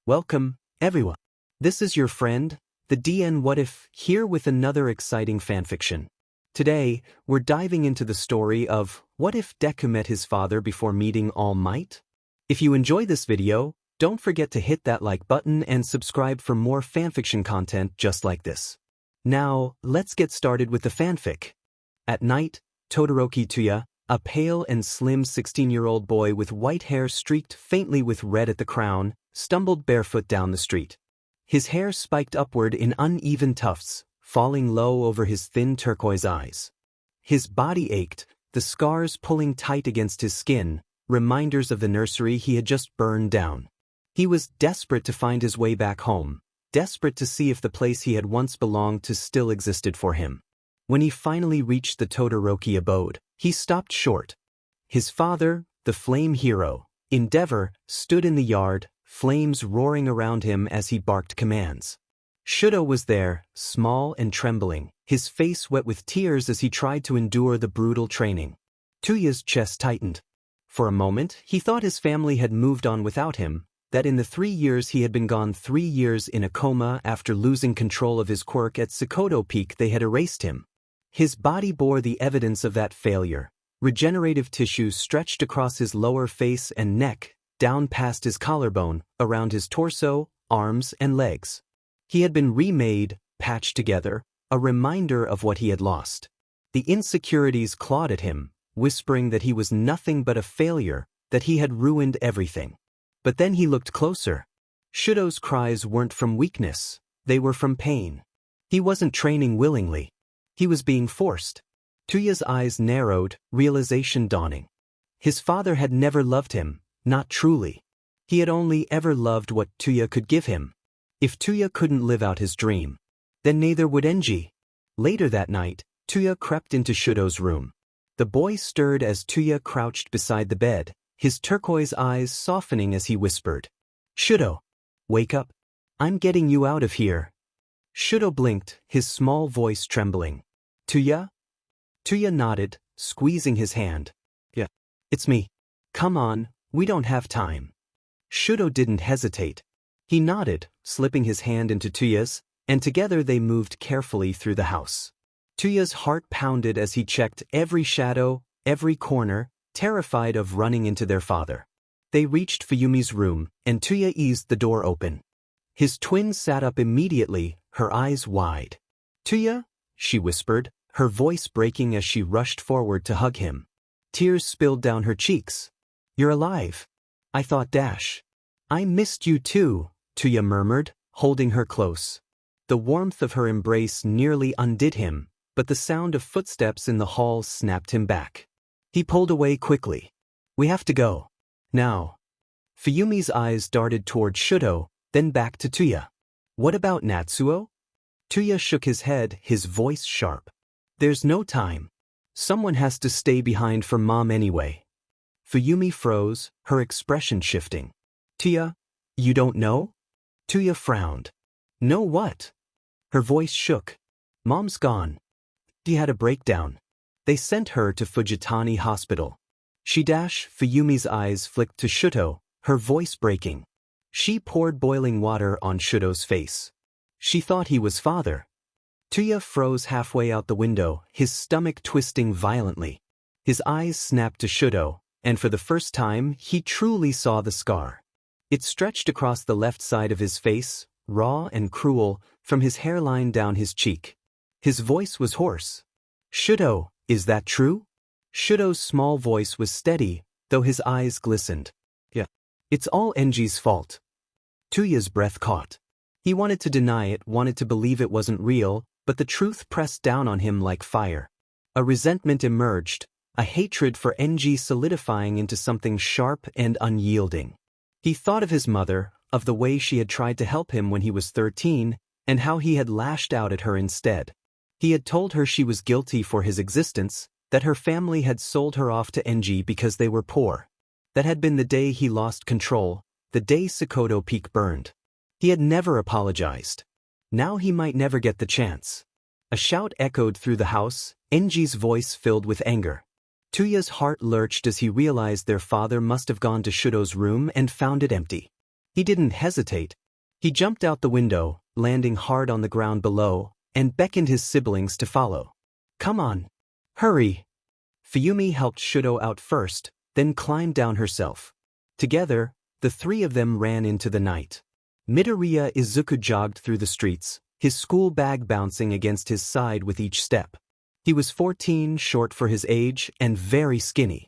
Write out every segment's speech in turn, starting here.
Welcome, everyone. This is your friend, the DN What If, here with another exciting fanfiction. Today, we're diving into the story of what if Deku met his father before meeting All Might? If you enjoy this video, don't forget to hit that like button and subscribe for more fanfiction content just like this. Now, let's get started with the fanfic. At night, Todoroki Tuya, a pale and slim 16-year-old boy with white hair streaked faintly with red at the crown, stumbled barefoot down the street. His hair spiked upward in uneven tufts, falling low over his thin turquoise eyes. His body ached, the scars pulling tight against his skin, reminders of the nursery he had just burned down. He was desperate to find his way back home, desperate to see if the place he had once belonged to still existed for him. When he finally reached the Todoroki abode, he stopped short. His father, the flame hero, Endeavor, stood in the yard, flames roaring around him as he barked commands. Shudo was there, small and trembling, his face wet with tears as he tried to endure the brutal training. Tuya's chest tightened. For a moment, he thought his family had moved on without him, that in the 3 years he had been gone 3 years in a coma after losing control of his quirk at Sakoto Peak they had erased him. His body bore the evidence of that failure. Regenerative tissue stretched across his lower face and neck, down past his collarbone, around his torso, arms, and legs. He had been remade, patched together, a reminder of what he had lost. The insecurities clawed at him, whispering that he was nothing but a failure, that he had ruined everything. But then he looked closer. Shudo's cries weren't from weakness, they were from pain. He wasn't training willingly. He was being forced. Tuya's eyes narrowed, realization dawning. His father had never loved him, not truly. He had only ever loved what Tuya could give him. If Tuya couldn't live out his dream, then neither would Enji. Later that night, Tuya crept into Shudo's room. The boy stirred as Tuya crouched beside the bed, his turquoise eyes softening as he whispered, "Shudo, wake up. I'm getting you out of here." Shudo blinked, his small voice trembling. "Tuya?" Tuya nodded, squeezing his hand. "Yeah, it's me. Come on, we don't have time." Shudo didn't hesitate. He nodded, slipping his hand into Tuya's, and together they moved carefully through the house. Tuya's heart pounded as he checked every shadow, every corner, terrified of running into their father. They reached Fuyumi's room, and Tuya eased the door open. His twin sat up immediately, her eyes wide. "Tuya?" she whispered, her voice breaking as she rushed forward to hug him. Tears spilled down her cheeks. "You're alive. I thought Dash." "I missed you too," Tuya murmured, holding her close. The warmth of her embrace nearly undid him, but the sound of footsteps in the hall snapped him back. He pulled away quickly. "We have to go. Now." Fuyumi's eyes darted toward Shudo, then back to Tuya. "What about Natsuo?" Tuya shook his head, his voice sharp. "There's no time. Someone has to stay behind for Mom anyway." Fuyumi froze, her expression shifting. "Tuya, you don't know?" Tuya frowned. "Know what?" Her voice shook. "Mom's gone. She had a breakdown. They sent her to Fujitani Hospital." Fuyumi's eyes flicked to Shudo, her voice breaking. She poured boiling water on Shudo's face. She thought he was father. Tuya froze halfway out the window, his stomach twisting violently. His eyes snapped to Shudo, and for the first time, he truly saw the scar. It stretched across the left side of his face, raw and cruel, from his hairline down his cheek. His voice was hoarse. "Shudo, is that true?" Shudo's small voice was steady, though his eyes glistened. "Yeah. It's all Enji's fault." Tuya's breath caught. He wanted to deny it, wanted to believe it wasn't real, but the truth pressed down on him like fire. A resentment emerged, a hatred for Enji solidifying into something sharp and unyielding. He thought of his mother, of the way she had tried to help him when he was 13, and how he had lashed out at her instead. He had told her she was guilty for his existence, that her family had sold her off to Enji because they were poor. That had been the day he lost control, the day Sakoto Peak burned. He had never apologized. Now he might never get the chance. A shout echoed through the house, Enji's voice filled with anger. Tuya's heart lurched as he realized their father must have gone to Shudo's room and found it empty. He didn't hesitate. He jumped out the window, landing hard on the ground below, and beckoned his siblings to follow. Come on. Hurry. Fuyumi helped Shudo out first, then climbed down herself. Together, the three of them ran into the night. Midoriya Izuku jogged through the streets, his school bag bouncing against his side with each step. He was 14, short for his age, and very skinny.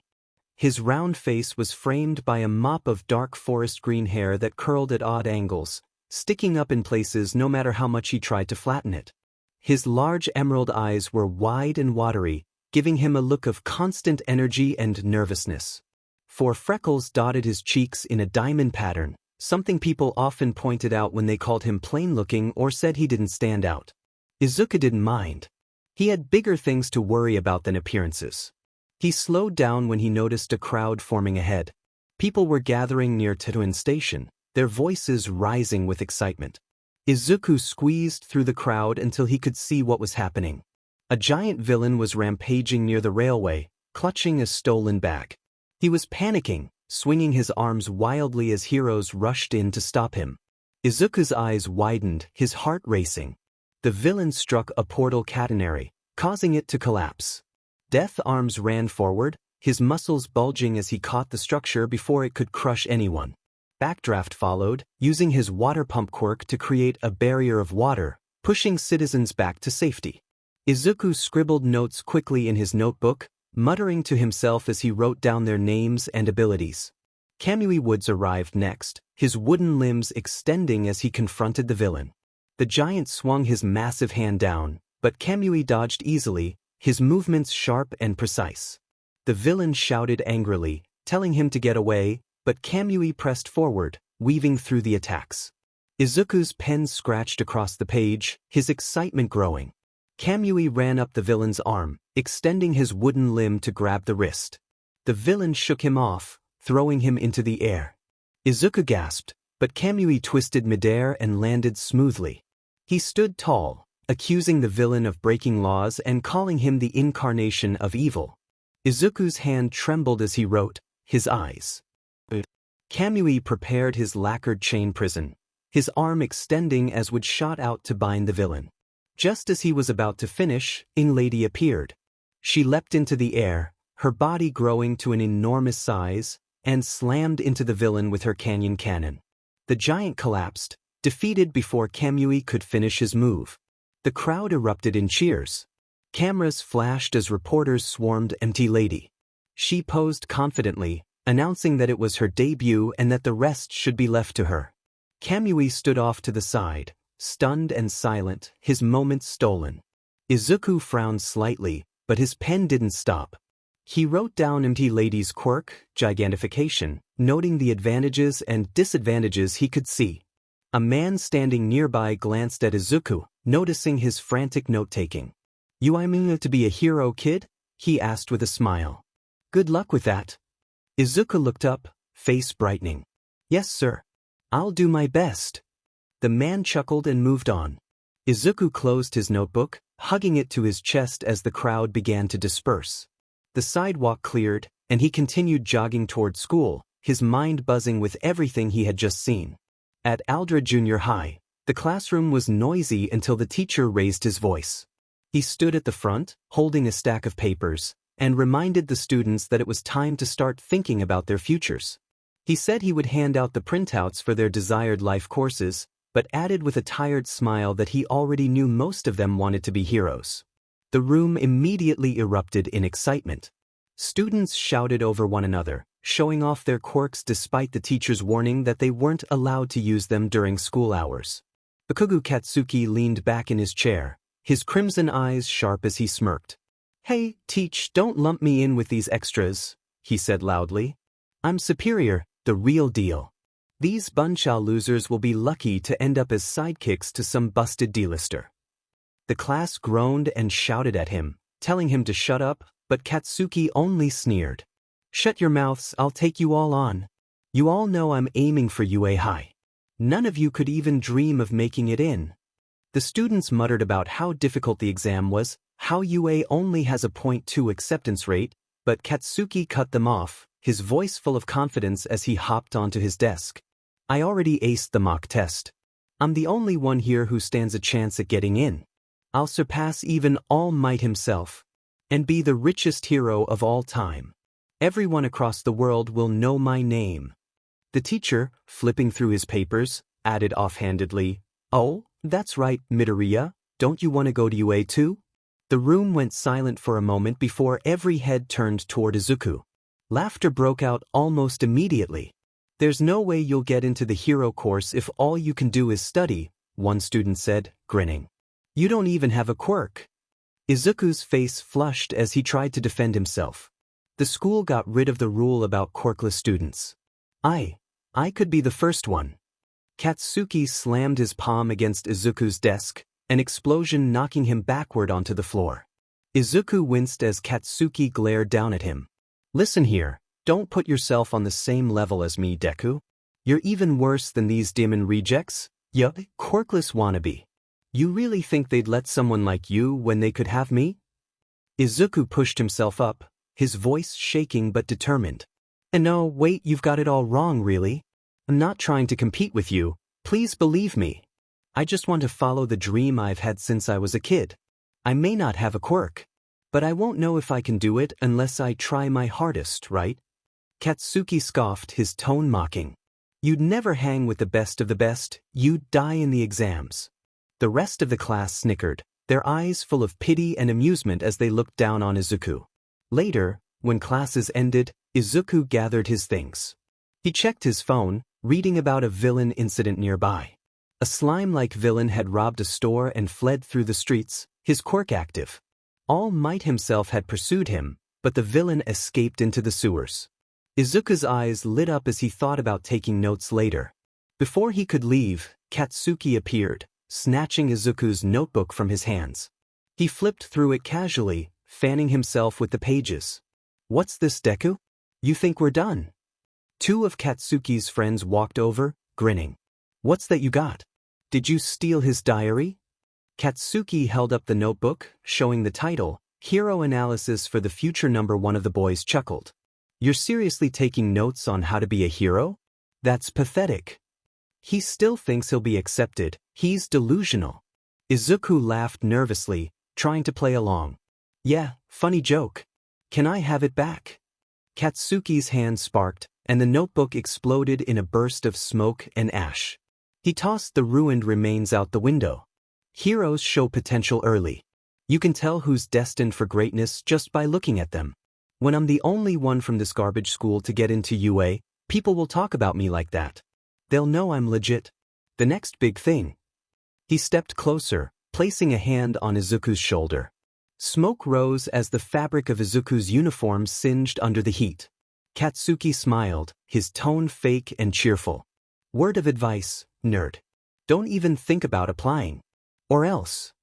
His round face was framed by a mop of dark forest green hair that curled at odd angles, sticking up in places no matter how much he tried to flatten it. His large emerald eyes were wide and watery, giving him a look of constant energy and nervousness. 4 freckles dotted his cheeks in a diamond pattern, something people often pointed out when they called him plain-looking or said he didn't stand out. Izuku didn't mind. He had bigger things to worry about than appearances. He slowed down when he noticed a crowd forming ahead. People were gathering near Tetuan Station, their voices rising with excitement. Izuku squeezed through the crowd until he could see what was happening. A giant villain was rampaging near the railway, clutching a stolen bag. He was panicking, swinging his arms wildly as heroes rushed in to stop him. Izuku's eyes widened, his heart racing. The villain struck a portal catenary, causing it to collapse. Death Arms ran forward, his muscles bulging as he caught the structure before it could crush anyone. Backdraft followed, using his water pump quirk to create a barrier of water, pushing citizens back to safety. Izuku scribbled notes quickly in his notebook, muttering to himself as he wrote down their names and abilities. Kamui Woods arrived next, his wooden limbs extending as he confronted the villain. The giant swung his massive hand down, but Kamui dodged easily, his movements sharp and precise. The villain shouted angrily, telling him to get away, but Kamui pressed forward, weaving through the attacks. Izuku's pen scratched across the page, his excitement growing. Kamui ran up the villain's arm, extending his wooden limb to grab the wrist. The villain shook him off, throwing him into the air. Izuku gasped, but Kamui twisted midair and landed smoothly. He stood tall, accusing the villain of breaking laws and calling him the incarnation of evil. Izuku's hand trembled as he wrote, his eyes. Kamui prepared his lacquered chain prison, his arm extending as Wood shot out to bind the villain. Just as he was about to finish, Lady appeared. She leapt into the air, her body growing to an enormous size, and slammed into the villain with her canyon cannon. The giant collapsed, defeated before Kamui could finish his move. The crowd erupted in cheers. Cameras flashed as reporters swarmed Lady. She posed confidently, announcing that it was her debut and that the rest should be left to her. Kamui stood off to the side, stunned and silent, his moment stolen. Izuku frowned slightly, but his pen didn't stop. He wrote down Lady's quirk, gigantification, noting the advantages and disadvantages he could see. A man standing nearby glanced at Izuku, noticing his frantic note-taking. "You aiming to be a hero, kid?" he asked with a smile. "Good luck with that." Izuku looked up, face brightening. "Yes, sir. I'll do my best." The man chuckled and moved on. Izuku closed his notebook, hugging it to his chest as the crowd began to disperse. The sidewalk cleared, and he continued jogging toward school, his mind buzzing with everything he had just seen. At Aldra Junior High, the classroom was noisy until the teacher raised his voice. He stood at the front, holding a stack of papers, and reminded the students that it was time to start thinking about their futures. He said he would hand out the printouts for their desired life courses, but added with a tired smile that he already knew most of them wanted to be heroes. The room immediately erupted in excitement. Students shouted over one another, showing off their quirks despite the teacher's warning that they weren't allowed to use them during school hours. Bakugo Katsuki leaned back in his chair, his crimson eyes sharp as he smirked. "Hey, Teach, don't lump me in with these extras," he said loudly. "I'm superior, the real deal. These bunchao losers will be lucky to end up as sidekicks to some busted D-lister." The class groaned and shouted at him, telling him to shut up, but Katsuki only sneered. "Shut your mouths, I'll take you all on. You all know I'm aiming for UA High. None of you could even dream of making it in." The students muttered about how difficult the exam was, how UA only has a 0.2 acceptance rate, but Katsuki cut them off, his voice full of confidence as he hopped onto his desk. I already aced the mock test. I'm the only one here who stands a chance at getting in. I'll surpass even All Might himself, and be the richest hero of all time. Everyone across the world will know my name." The teacher, flipping through his papers, added offhandedly, "Oh, that's right, Midoriya, don't you want to go to UA too?" The room went silent for a moment before every head turned toward Izuku. Laughter broke out almost immediately. "There's no way you'll get into the hero course if all you can do is study," one student said, grinning. "You don't even have a quirk." Izuku's face flushed as he tried to defend himself. The school got rid of the rule about quirkless students. I could be the first one." Katsuki slammed his palm against Izuku's desk, an explosion knocking him backward onto the floor. Izuku winced as Katsuki glared down at him. "Listen here, don't put yourself on the same level as me, Deku. You're even worse than these demon rejects, you quirkless wannabe. You really think they'd let someone like you when they could have me?" Izuku pushed himself up, his voice shaking but determined. "And no, wait, you've got it all wrong, really. I'm not trying to compete with you, please believe me. I just want to follow the dream I've had since I was a kid. I may not have a quirk, but I won't know if I can do it unless I try my hardest, right?" Katsuki scoffed, his tone mocking. "You'd never hang with the best of the best, you'd die in the exams." The rest of the class snickered, their eyes full of pity and amusement as they looked down on Izuku. Later, when classes ended, Izuku gathered his things. He checked his phone, reading about a villain incident nearby. A slime-like villain had robbed a store and fled through the streets, his quirk active. All Might himself had pursued him, but the villain escaped into the sewers. Izuku's eyes lit up as he thought about taking notes later. Before he could leave, Katsuki appeared, snatching Izuku's notebook from his hands. He flipped through it casually, fanning himself with the pages. "What's this, Deku? You think we're done?" Two of Katsuki's friends walked over, grinning. "What's that you got? Did you steal his diary?" Katsuki held up the notebook, showing the title, Hero Analysis for the Future. #1 of the boys chuckled. "You're seriously taking notes on how to be a hero? That's pathetic." "He still thinks he'll be accepted, he's delusional." Izuku laughed nervously, trying to play along. "Yeah, funny joke. Can I have it back?" Katsuki's hand sparked, and the notebook exploded in a burst of smoke and ash. He tossed the ruined remains out the window. "Heroes show potential early. You can tell who's destined for greatness just by looking at them. When I'm the only one from this garbage school to get into UA, people will talk about me like that. They'll know I'm legit. The next big thing." He stepped closer, placing a hand on Izuku's shoulder. Smoke rose as the fabric of Izuku's uniform singed under the heat. Katsuki smiled, his tone fake and cheerful. "Word of advice, nerd. Don't even think about applying. Or else."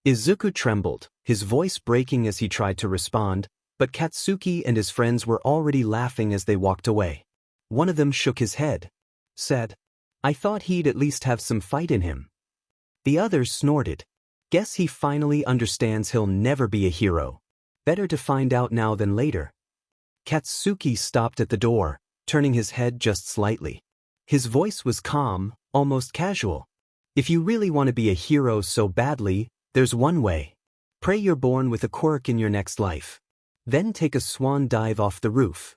Izuku trembled, his voice breaking as he tried to respond, but Katsuki and his friends were already laughing as they walked away. One of them shook his head. Said, "I thought he'd at least have some fight in him." The other snorted. "Guess he finally understands he'll never be a hero. Better to find out now than later." Katsuki stopped at the door, turning his head just slightly. His voice was calm, almost casual. "If you really want to be a hero so badly, there's one way. Pray you're born with a quirk in your next life. Then take a swan dive off the roof."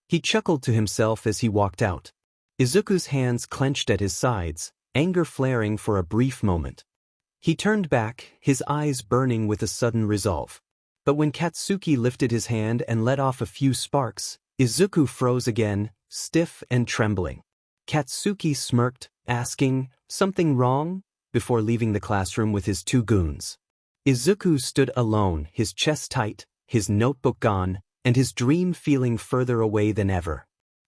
He chuckled to himself as he walked out. Izuku's hands clenched at his sides, anger flaring for a brief moment. He turned back, his eyes burning with a sudden resolve. But when Katsuki lifted his hand and let off a few sparks, Izuku froze again, stiff and trembling. Katsuki smirked, asking, "Something wrong?" before leaving the classroom with his two goons. Izuku stood alone, his chest tight, his notebook gone, and his dream feeling further away than ever.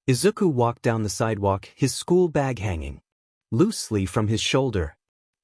Izuku walked down the sidewalk, his school bag hanging loosely from his shoulder.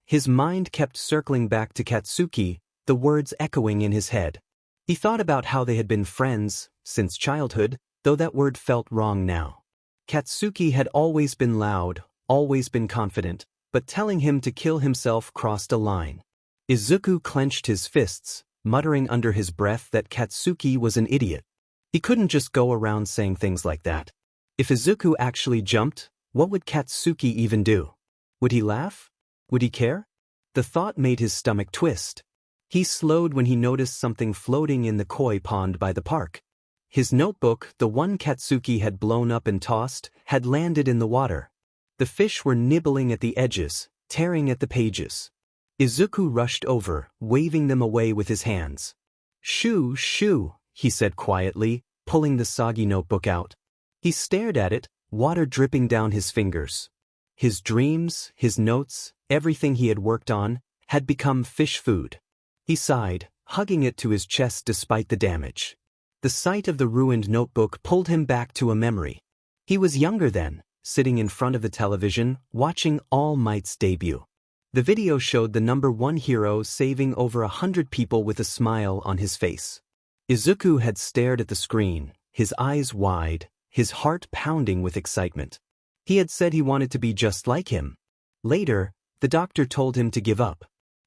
His mind kept circling back to Katsuki, the words echoing in his head. He thought about how they had been friends since childhood, though that word felt wrong now. Katsuki had always been loud, always been confident, but telling him to kill himself crossed a line. Izuku clenched his fists, muttering under his breath that Katsuki was an idiot. He couldn't just go around saying things like that. If Izuku actually jumped, What would Katsuki even do? Would he laugh? Would he care? The thought made his stomach twist. He slowed when he noticed something floating in the koi pond by the park. His notebook, the one Katsuki had blown up and tossed, had landed in the water. The fish were nibbling at the edges, tearing at the pages. Izuku rushed over, waving them away with his hands. "Shoo, shoo," he said quietly, pulling the soggy notebook out. He stared at it, water dripping down his fingers. His dreams, his notes, everything he had worked on, had become fish food. He sighed, hugging it to his chest despite the damage. The sight of the ruined notebook pulled him back to a memory. He was younger then, sitting in front of the television, watching All Might's debut. The video showed the #1 hero saving over 100 people with a smile on his face. Izuku had stared at the screen, his eyes wide, his heart pounding with excitement. He had said he wanted to be just like him. Later, the doctor told him to give up.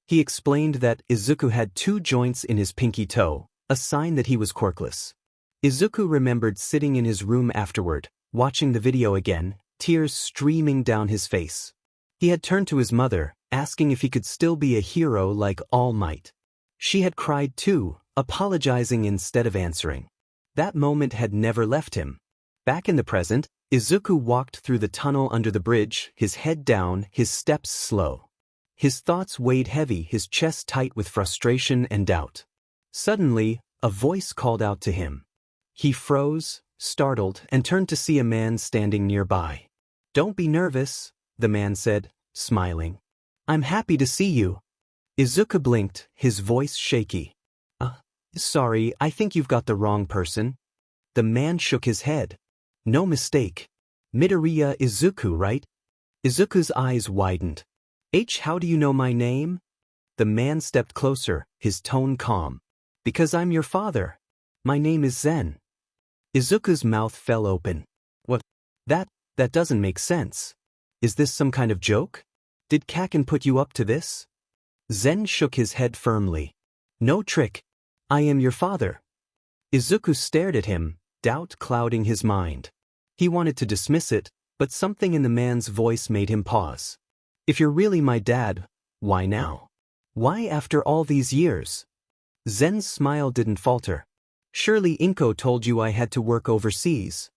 He explained that Izuku had 2 joints in his pinky toe, a sign that he was quirkless. Izuku remembered sitting in his room afterward, watching the video again, tears streaming down his face. He had turned to his mother, asking if he could still be a hero like All Might. She had cried too, apologizing instead of answering. That moment had never left him. Back in the present, Izuku walked through the tunnel under the bridge, his head down, his steps slow. His thoughts weighed heavy, his chest tight with frustration and doubt. Suddenly, a voice called out to him. He froze, startled, and turned to see a man standing nearby. "Don't be nervous," the man said, smiling. "I'm happy to see you." Izuku blinked, his voice shaky. Sorry, I think you've got the wrong person." The man shook his head. "No mistake. Midoriya Izuku, right?" Izuku's eyes widened. How do you know my name?" The man stepped closer, his tone calm. "Because I'm your father. My name is Zen." Izuku's mouth fell open. "What? That doesn't make sense. Is this some kind of joke? Did Kaken put you up to this?" Zen shook his head firmly. "No trick. I am your father." Izuku stared at him, doubt clouding his mind. He wanted to dismiss it, but something in the man's voice made him pause. "If you're really my dad, why now? Why after all these years?" Zen's smile didn't falter. "Surely Inko told you I had to work overseas."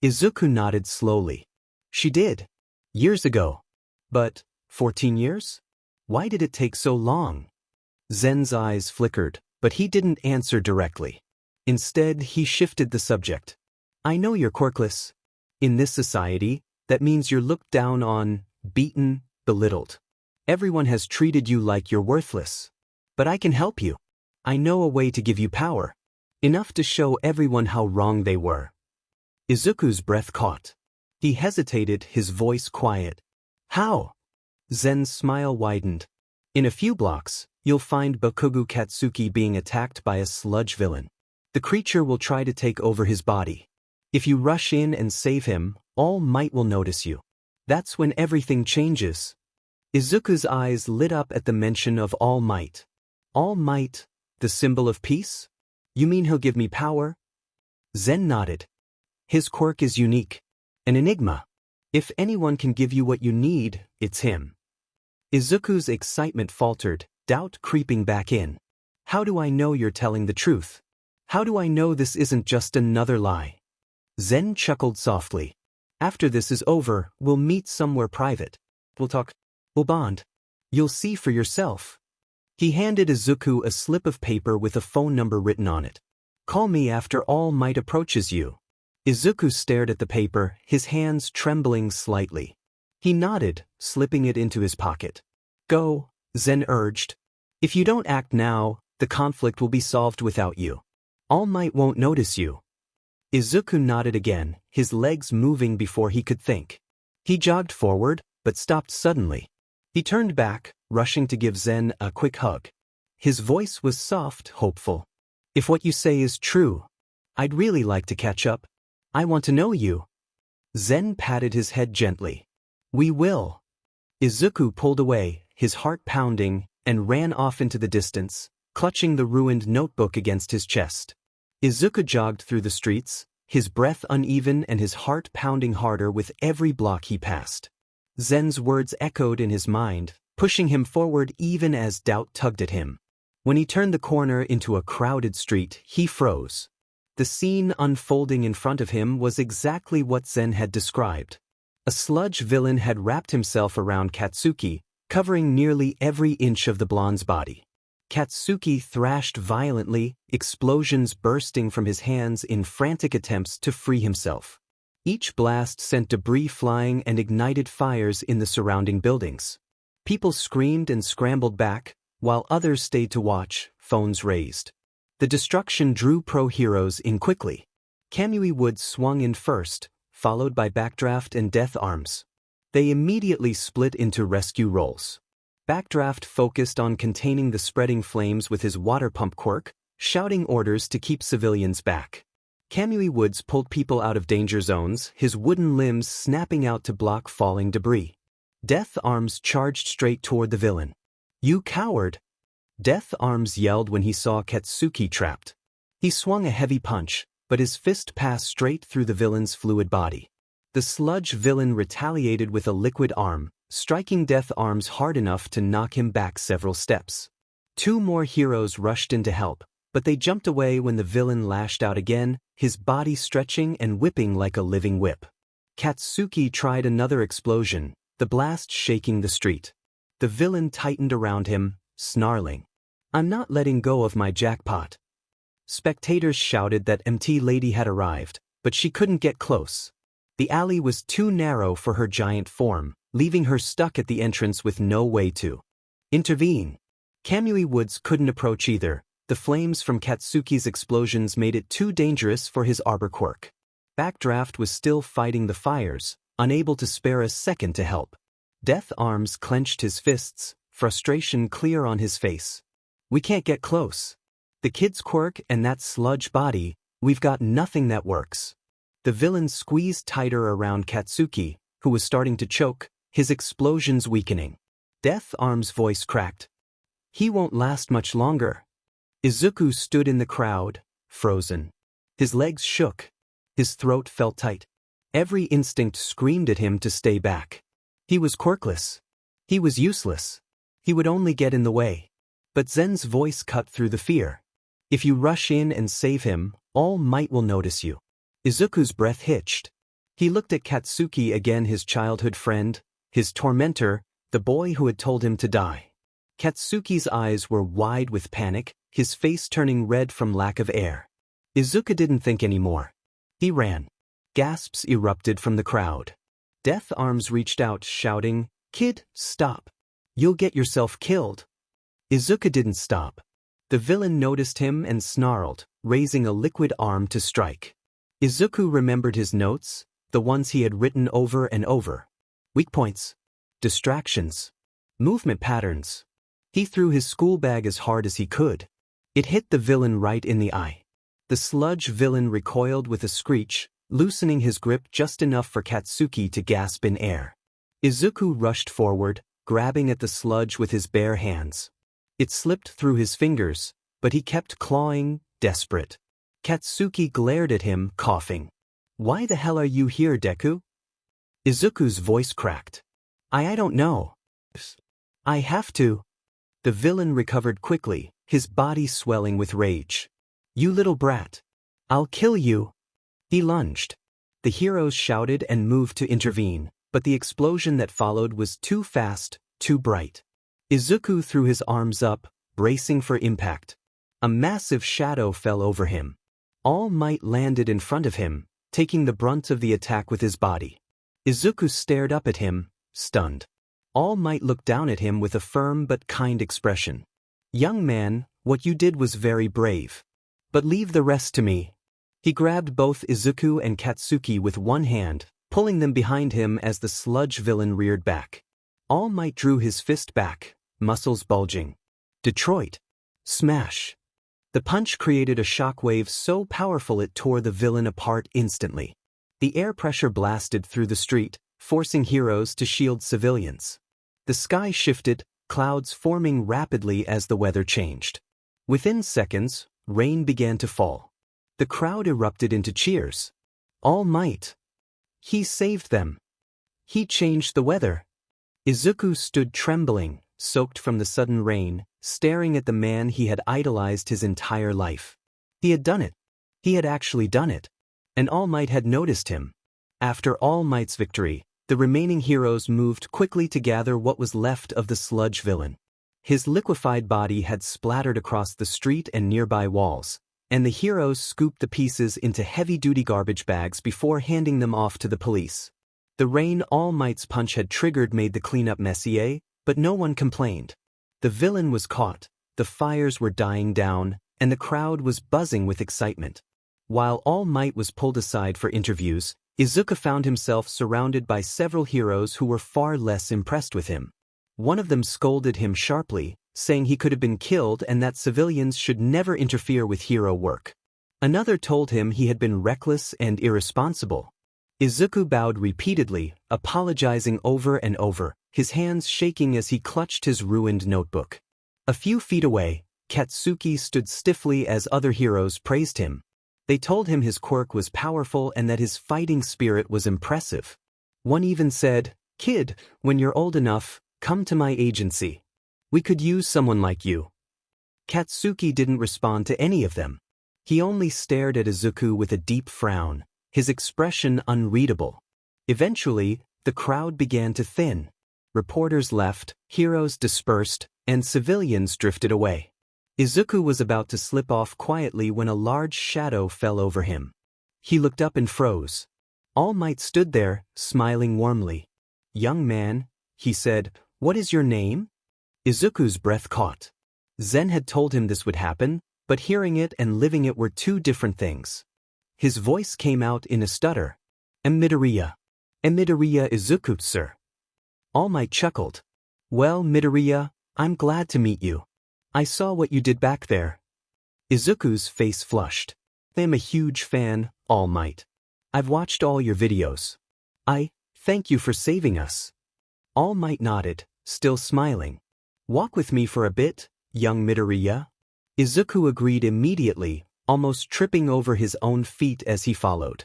Izuku nodded slowly. "She did. Years ago. But, 14 years? Why did it take so long?" Zen's eyes flickered, but he didn't answer directly. Instead, he shifted the subject. "I know you're quirkless. In this society, that means you're looked down on, beaten, belittled. Everyone has treated you like you're worthless. But I can help you. I know a way to give you power. Enough to show everyone how wrong they were." Izuku's breath caught. He hesitated, his voice quiet. "How?" Zen's smile widened. "In a few blocks, you'll find Bakugo Katsuki being attacked by a sludge villain. The creature will try to take over his body. If you rush in and save him, All Might will notice you. That's when everything changes." Izuku's eyes lit up at the mention of All Might. "All Might, the symbol of peace? You mean he'll give me power?" Zen nodded. "His quirk is unique. An enigma. If anyone can give you what you need, it's him." Izuku's excitement faltered, doubt creeping back in. "How do I know you're telling the truth? How do I know this isn't just another lie?" Zen chuckled softly. "After this is over, we'll meet somewhere private. We'll talk. We'll bond. You'll see for yourself." He handed Izuku a slip of paper with a phone number written on it. "Call me after All Might approaches you." Izuku stared at the paper, his hands trembling slightly. He nodded, slipping it into his pocket. "Go," Zen urged. "If you don't act now, the conflict will be solved without you. All Might won't notice you." Izuku nodded again, his legs moving before he could think. He jogged forward, but stopped suddenly. He turned back, rushing to give Zen a quick hug. His voice was soft, hopeful. "If what you say is true, I'd really like to catch up. I want to know you." Zen patted his head gently. "We will." Izuku pulled away, his heart pounding, and ran off into the distance, clutching the ruined notebook against his chest. Izuku jogged through the streets, his breath uneven and his heart pounding harder with every block he passed. Zen's words echoed in his mind, pushing him forward even as doubt tugged at him. When he turned the corner into a crowded street, he froze. The scene unfolding in front of him was exactly what Zen had described. A sludge villain had wrapped himself around Katsuki, covering nearly every inch of the blonde's body. Katsuki thrashed violently, explosions bursting from his hands in frantic attempts to free himself. Each blast sent debris flying and ignited fires in the surrounding buildings. People screamed and scrambled back, while others stayed to watch, phones raised. The destruction drew pro-heroes in quickly. Kamui Woods swung in first, followed by Backdraft and Death Arms. They immediately split into rescue roles. Backdraft focused on containing the spreading flames with his water pump quirk, shouting orders to keep civilians back. Kamui Woods pulled people out of danger zones, his wooden limbs snapping out to block falling debris. Death Arms charged straight toward the villain. "You coward!" Death Arms yelled when he saw Katsuki trapped. He swung a heavy punch, but his fist passed straight through the villain's fluid body. The sludge villain retaliated with a liquid arm, striking Death Arms hard enough to knock him back several steps. Two more heroes rushed in to help, but they jumped away when the villain lashed out again, his body stretching and whipping like a living whip. Katsuki tried another explosion, the blast shaking the street. The villain tightened around him, snarling, "I'm not letting go of my jackpot." Spectators shouted that MT Lady had arrived, but she couldn't get close. The alley was too narrow for her giant form, leaving her stuck at the entrance with no way to intervene. Kamui Woods couldn't approach either. The flames from Katsuki's explosions made it too dangerous for his arbor quirk. Backdraft was still fighting the fires, unable to spare a second to help. Death Arms clenched his fists, frustration clear on his face. "We can't get close. The kid's quirk and that sludge body, we've got nothing that works." The villain squeezed tighter around Katsuki, who was starting to choke, his explosions weakening. Death Arms' voice cracked. "He won't last much longer." Izuku stood in the crowd, frozen. His legs shook. His throat felt tight. Every instinct screamed at him to stay back. He was quirkless. He was useless. He would only get in the way. But Zen's voice cut through the fear. "If you rush in and save him, All Might will notice you." Izuku's breath hitched. He looked at Katsuki again, his childhood friend, his tormentor, the boy who had told him to die. Katsuki's eyes were wide with panic, his face turning red from lack of air. Izuku didn't think anymore. He ran. Gasps erupted from the crowd. Death Arms reached out, shouting, "Kid, stop. You'll get yourself killed." Izuku didn't stop. The villain noticed him and snarled, raising a liquid arm to strike. Izuku remembered his notes, the ones he had written over and over. Weak points. Distractions. Movement patterns. He threw his school bag as hard as he could. It hit the villain right in the eye. The sludge villain recoiled with a screech, loosening his grip just enough for Katsuki to gasp in air. Izuku rushed forward, grabbing at the sludge with his bare hands. It slipped through his fingers, but he kept clawing, desperate. Katsuki glared at him, coughing. "Why the hell are you here, Deku?" Izuku's voice cracked. I don't know. I have to." The villain recovered quickly, his body swelling with rage. "You little brat. I'll kill you." He lunged. The heroes shouted and moved to intervene, but the explosion that followed was too fast, too bright. Izuku threw his arms up, bracing for impact. A massive shadow fell over him. All Might landed in front of him, taking the brunt of the attack with his body. Izuku stared up at him, stunned. All Might looked down at him with a firm but kind expression. "Young man, what you did was very brave. But leave the rest to me." He grabbed both Izuku and Katsuki with one hand, pulling them behind him as the sludge villain reared back. All Might drew his fist back, muscles bulging. Detroit. Smash. The punch created a shockwave so powerful it tore the villain apart instantly. The air pressure blasted through the street, forcing heroes to shield civilians. The sky shifted, clouds forming rapidly as the weather changed. Within seconds, rain began to fall. The crowd erupted into cheers. All Might. He saved them. He changed the weather. Izuku stood trembling, soaked from the sudden rain, staring at the man he had idolized his entire life. He had done it. He had actually done it. And All Might had noticed him. After All Might's victory, the remaining heroes moved quickly to gather what was left of the sludge villain. His liquefied body had splattered across the street and nearby walls, and the heroes scooped the pieces into heavy-duty garbage bags before handing them off to the police. The rain All Might's punch had triggered made the cleanup messier, but no one complained. The villain was caught, the fires were dying down, and the crowd was buzzing with excitement. While All Might was pulled aside for interviews, Izuku found himself surrounded by several heroes who were far less impressed with him. One of them scolded him sharply, saying he could have been killed and that civilians should never interfere with hero work. Another told him he had been reckless and irresponsible. Izuku bowed repeatedly, apologizing over and over, his hands shaking as he clutched his ruined notebook. A few feet away, Katsuki stood stiffly as other heroes praised him. They told him his quirk was powerful and that his fighting spirit was impressive. One even said, "Kid, when you're old enough, come to my agency. We could use someone like you." Katsuki didn't respond to any of them. He only stared at Izuku with a deep frown, his expression unreadable. Eventually, the crowd began to thin. Reporters left, heroes dispersed, and civilians drifted away. Izuku was about to slip off quietly when a large shadow fell over him. He looked up and froze. All Might stood there, smiling warmly. "Young man," he said, "what is your name?" Izuku's breath caught. Zen had told him this would happen, but hearing it and living it were two different things. His voice came out in a stutter. "Midoriya. Midoriya Izuku, sir." All Might chuckled. "Well, Midoriya, I'm glad to meet you. I saw what you did back there." Izuku's face flushed. "I'm a huge fan, All Might. I've watched all your videos. Thank you for saving us." All Might nodded, still smiling. "Walk with me for a bit, young Midoriya." Izuku agreed immediately, almost tripping over his own feet as he followed.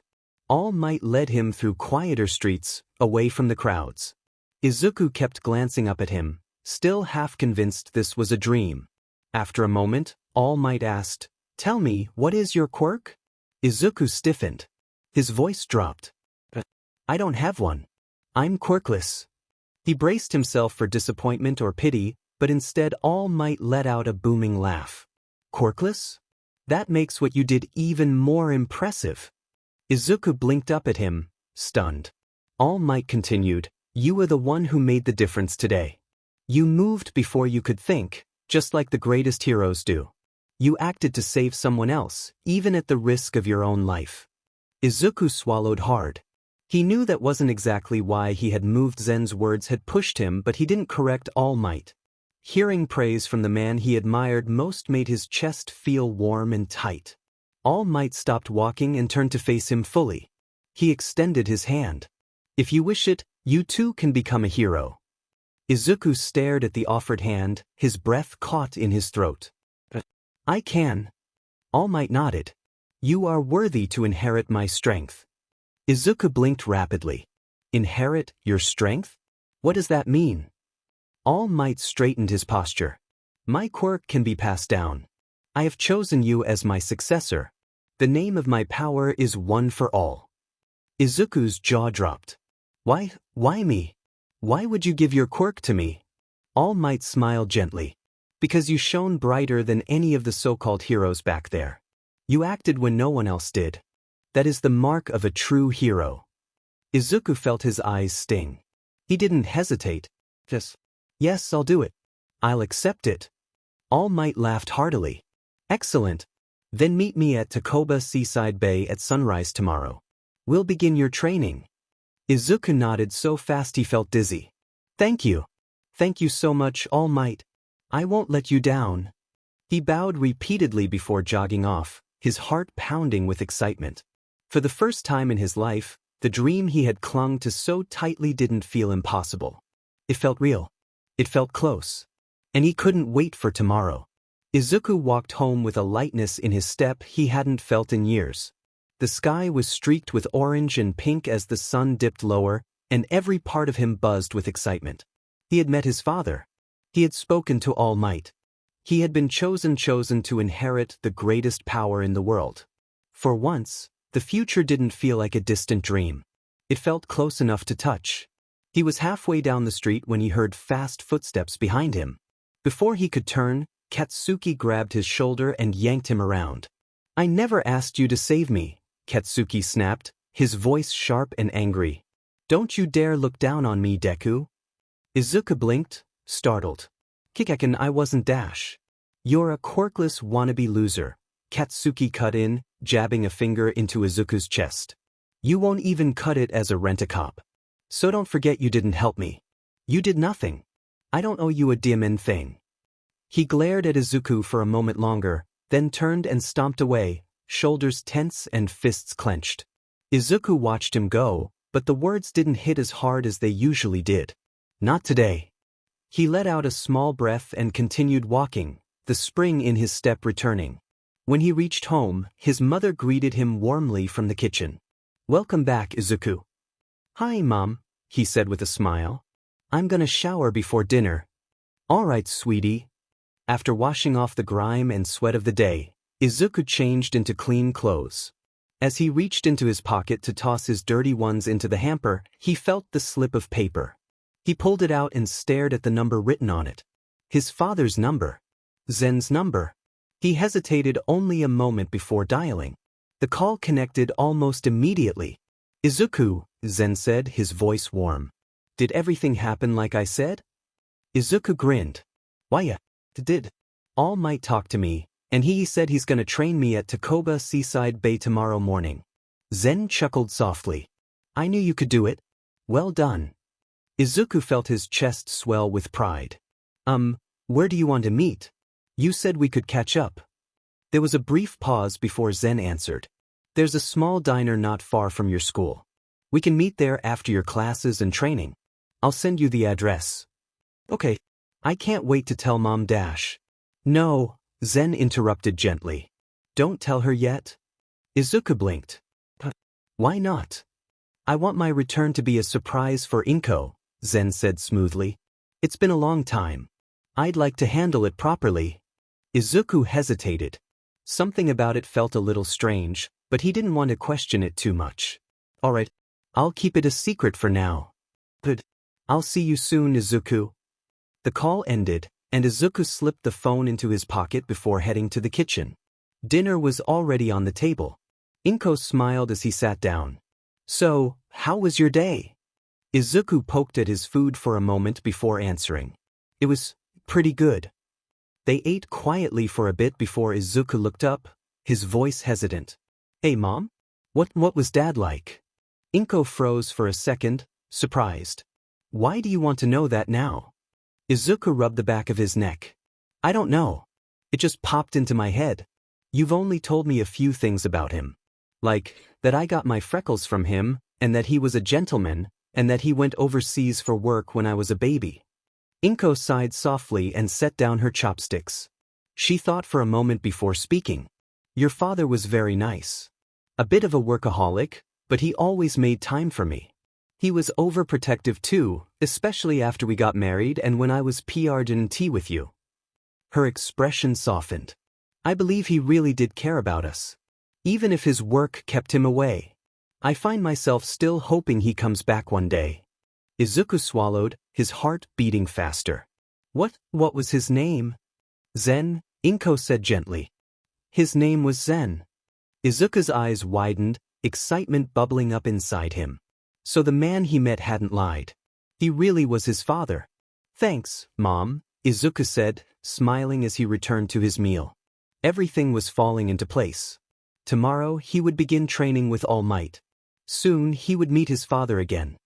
All Might led him through quieter streets, away from the crowds. Izuku kept glancing up at him, still half convinced this was a dream. After a moment, All Might asked, "Tell me, what is your quirk?" Izuku stiffened. His voice dropped. "I don't have one. I'm quirkless." He braced himself for disappointment or pity, but instead All Might let out a booming laugh. "Quirkless? That makes what you did even more impressive." Izuku blinked up at him, stunned. All Might continued, "You were the one who made the difference today. You moved before you could think, just like the greatest heroes do. You acted to save someone else, even at the risk of your own life." Izuku swallowed hard. He knew that wasn't exactly why he had moved. Zen's words had pushed him, but he didn't correct All Might. Hearing praise from the man he admired most made his chest feel warm and tight. All Might stopped walking and turned to face him fully. He extended his hand. "If you wish it, you too can become a hero." Izuku stared at the offered hand, his breath caught in his throat. "I can." All Might nodded. "You are worthy to inherit my strength." Izuku blinked rapidly. "Inherit your strength? What does that mean?" All Might straightened his posture. "My quirk can be passed down. I have chosen you as my successor. The name of my power is One for All." Izuku's jaw dropped. Why me? Why would you give your quirk to me?" All Might smiled gently. "Because you shone brighter than any of the so-called heroes back there. You acted when no one else did. That is the mark of a true hero." Izuku felt his eyes sting. He didn't hesitate. Just, "Yes, I'll do it. I'll accept it." All Might laughed heartily. "Excellent. Then meet me at Takoba Seaside Bay at sunrise tomorrow. We'll begin your training." Izuku nodded so fast he felt dizzy. "Thank you. Thank you so much, All Might. I won't let you down." He bowed repeatedly before jogging off, his heart pounding with excitement. For the first time in his life, the dream he had clung to so tightly didn't feel impossible. It felt real. It felt close. And he couldn't wait for tomorrow. Izuku walked home with a lightness in his step he hadn't felt in years. The sky was streaked with orange and pink as the sun dipped lower, and every part of him buzzed with excitement. He had met his father. He had spoken to All Might. He had been chosen to inherit the greatest power in the world. For once, the future didn't feel like a distant dream. It felt close enough to touch. He was halfway down the street when he heard fast footsteps behind him. Before he could turn, Katsuki grabbed his shoulder and yanked him around. "I never asked you to save me," Katsuki snapped, his voice sharp and angry. "Don't you dare look down on me, Deku." Izuku blinked, startled. "Kikakin, I wasn't Dash." "You're a quirkless wannabe loser," Katsuki cut in, jabbing a finger into Izuku's chest. "You won't even cut it as a rent-a-cop. So don't forget you didn't help me. You did nothing. I don't owe you a diamond thing." He glared at Izuku for a moment longer, then turned and stomped away, shoulders tense and fists clenched. Izuku watched him go, but the words didn't hit as hard as they usually did. Not today. He let out a small breath and continued walking, the spring in his step returning. When he reached home, his mother greeted him warmly from the kitchen. "Welcome back, Izuku." "Hi, Mom," he said with a smile. "I'm gonna shower before dinner." "All right, sweetie." After washing off the grime and sweat of the day, Izuku changed into clean clothes. As he reached into his pocket to toss his dirty ones into the hamper, he felt the slip of paper. He pulled it out and stared at the number written on it. His father's number. Zen's number. He hesitated only a moment before dialing. The call connected almost immediately. "Izuku," Zen said, his voice warm. "Did everything happen like I said?" Izuku grinned. "Why, did. All Might talk to me, and he said he's gonna train me at Takoba Seaside Bay tomorrow morning." Zen chuckled softly. "I knew you could do it. Well done." Izuku felt his chest swell with pride. Where do you want to meet? You said we could catch up." There was a brief pause before Zen answered. "There's a small diner not far from your school. We can meet there after your classes and training. I'll send you the address." "Okay. I can't wait to tell Mom Dash." "No," Zen interrupted gently. "Don't tell her yet." Izuku blinked. "Why not?" "I want my return to be a surprise for Inko," Zen said smoothly. "It's been a long time. I'd like to handle it properly." Izuku hesitated. Something about it felt a little strange, but he didn't want to question it too much. "All right, I'll keep it a secret for now." "Good. I'll see you soon, Izuku." The call ended, and Izuku slipped the phone into his pocket before heading to the kitchen. Dinner was already on the table. Inko smiled as he sat down. "So, how was your day?" Izuku poked at his food for a moment before answering. "It was pretty good." They ate quietly for a bit before Izuku looked up, his voice hesitant. "Hey, Mom? What was Dad like?" Inko froze for a second, surprised. "Why do you want to know that now?" Izuku rubbed the back of his neck. "I don't know. It just popped into my head. You've only told me a few things about him. Like, that I got my freckles from him, and that he was a gentleman, and that he went overseas for work when I was a baby." Inko sighed softly and set down her chopsticks. She thought for a moment before speaking. "Your father was very nice. A bit of a workaholic, but he always made time for me. He was overprotective too, especially after we got married and when I was PR'd with you." Her expression softened. "I believe he really did care about us. Even if his work kept him away. I find myself still hoping he comes back one day." Izuku swallowed, his heart beating faster. What was his name?" "Zen," Inko said gently. "His name was Zen." Izuku's eyes widened, excitement bubbling up inside him. So the man he met hadn't lied. He really was his father. "Thanks, Mom," Izuku said, smiling as he returned to his meal. Everything was falling into place. Tomorrow he would begin training with All Might. Soon he would meet his father again.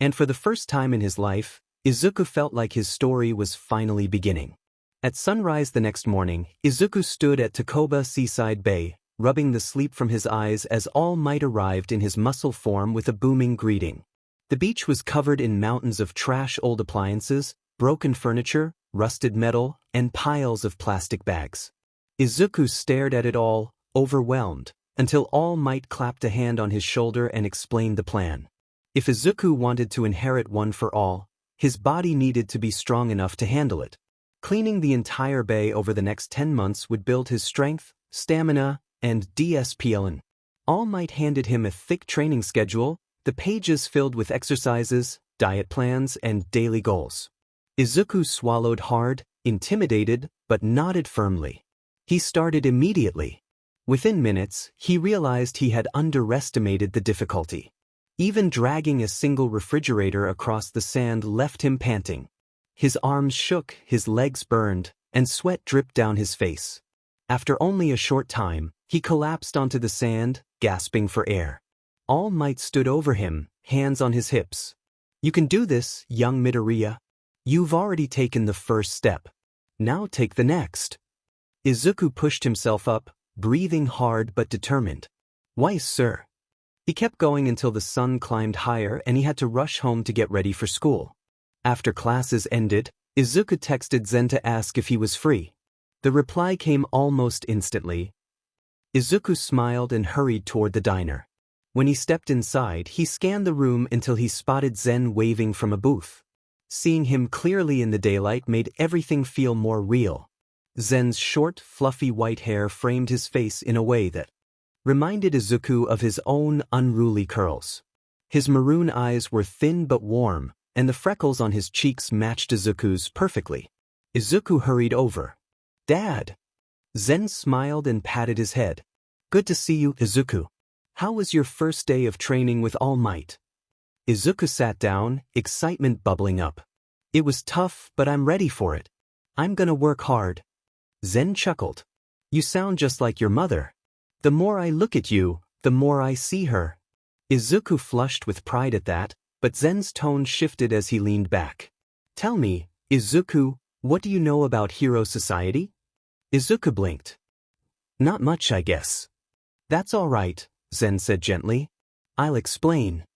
And for the first time in his life, Izuku felt like his story was finally beginning. At sunrise the next morning, Izuku stood at Takoba Seaside Bay, rubbing the sleep from his eyes as All Might arrived in his muscle form with a booming greeting. The beach was covered in mountains of trash, old appliances, broken furniture, rusted metal, and piles of plastic bags. Izuku stared at it all, overwhelmed. until All Might clapped a hand on his shoulder and explained the plan. If Izuku wanted to inherit One for All, his body needed to be strong enough to handle it. Cleaning the entire bay over the next 10 months would build his strength, stamina, and DSPLN. All Might handed him a thick training schedule, the pages filled with exercises, diet plans, and daily goals. Izuku swallowed hard, intimidated, but nodded firmly. He started immediately. Within minutes, he realized he had underestimated the difficulty. Even dragging a single refrigerator across the sand left him panting. His arms shook, his legs burned, and sweat dripped down his face. After only a short time, he collapsed onto the sand, gasping for air. All Might stood over him, hands on his hips. "You can do this, young Midoriya. You've already taken the first step. Now take the next." Izuku pushed himself up, breathing hard but determined. "Why, sir?" He kept going until the sun climbed higher and he had to rush home to get ready for school. After classes ended, Izuku texted Zen to ask if he was free. The reply came almost instantly. Izuku smiled and hurried toward the diner. When he stepped inside, he scanned the room until he spotted Zen waving from a booth. Seeing him clearly in the daylight made everything feel more real. Zen's short, fluffy white hair framed his face in a way that reminded Izuku of his own unruly curls. His maroon eyes were thin but warm, and the freckles on his cheeks matched Izuku's perfectly. Izuku hurried over. "Dad!" Zen smiled and patted his head. "Good to see you, Izuku. How was your first day of training with All Might?" Izuku sat down, excitement bubbling up. "It was tough, but I'm ready for it. I'm gonna work hard." Zen chuckled. "You sound just like your mother. The more I look at you, the more I see her." Izuku flushed with pride at that, but Zen's tone shifted as he leaned back. "Tell me, Izuku, what do you know about Hero Society?" Izuku blinked. "Not much, I guess." "That's all right," Zen said gently. "I'll explain."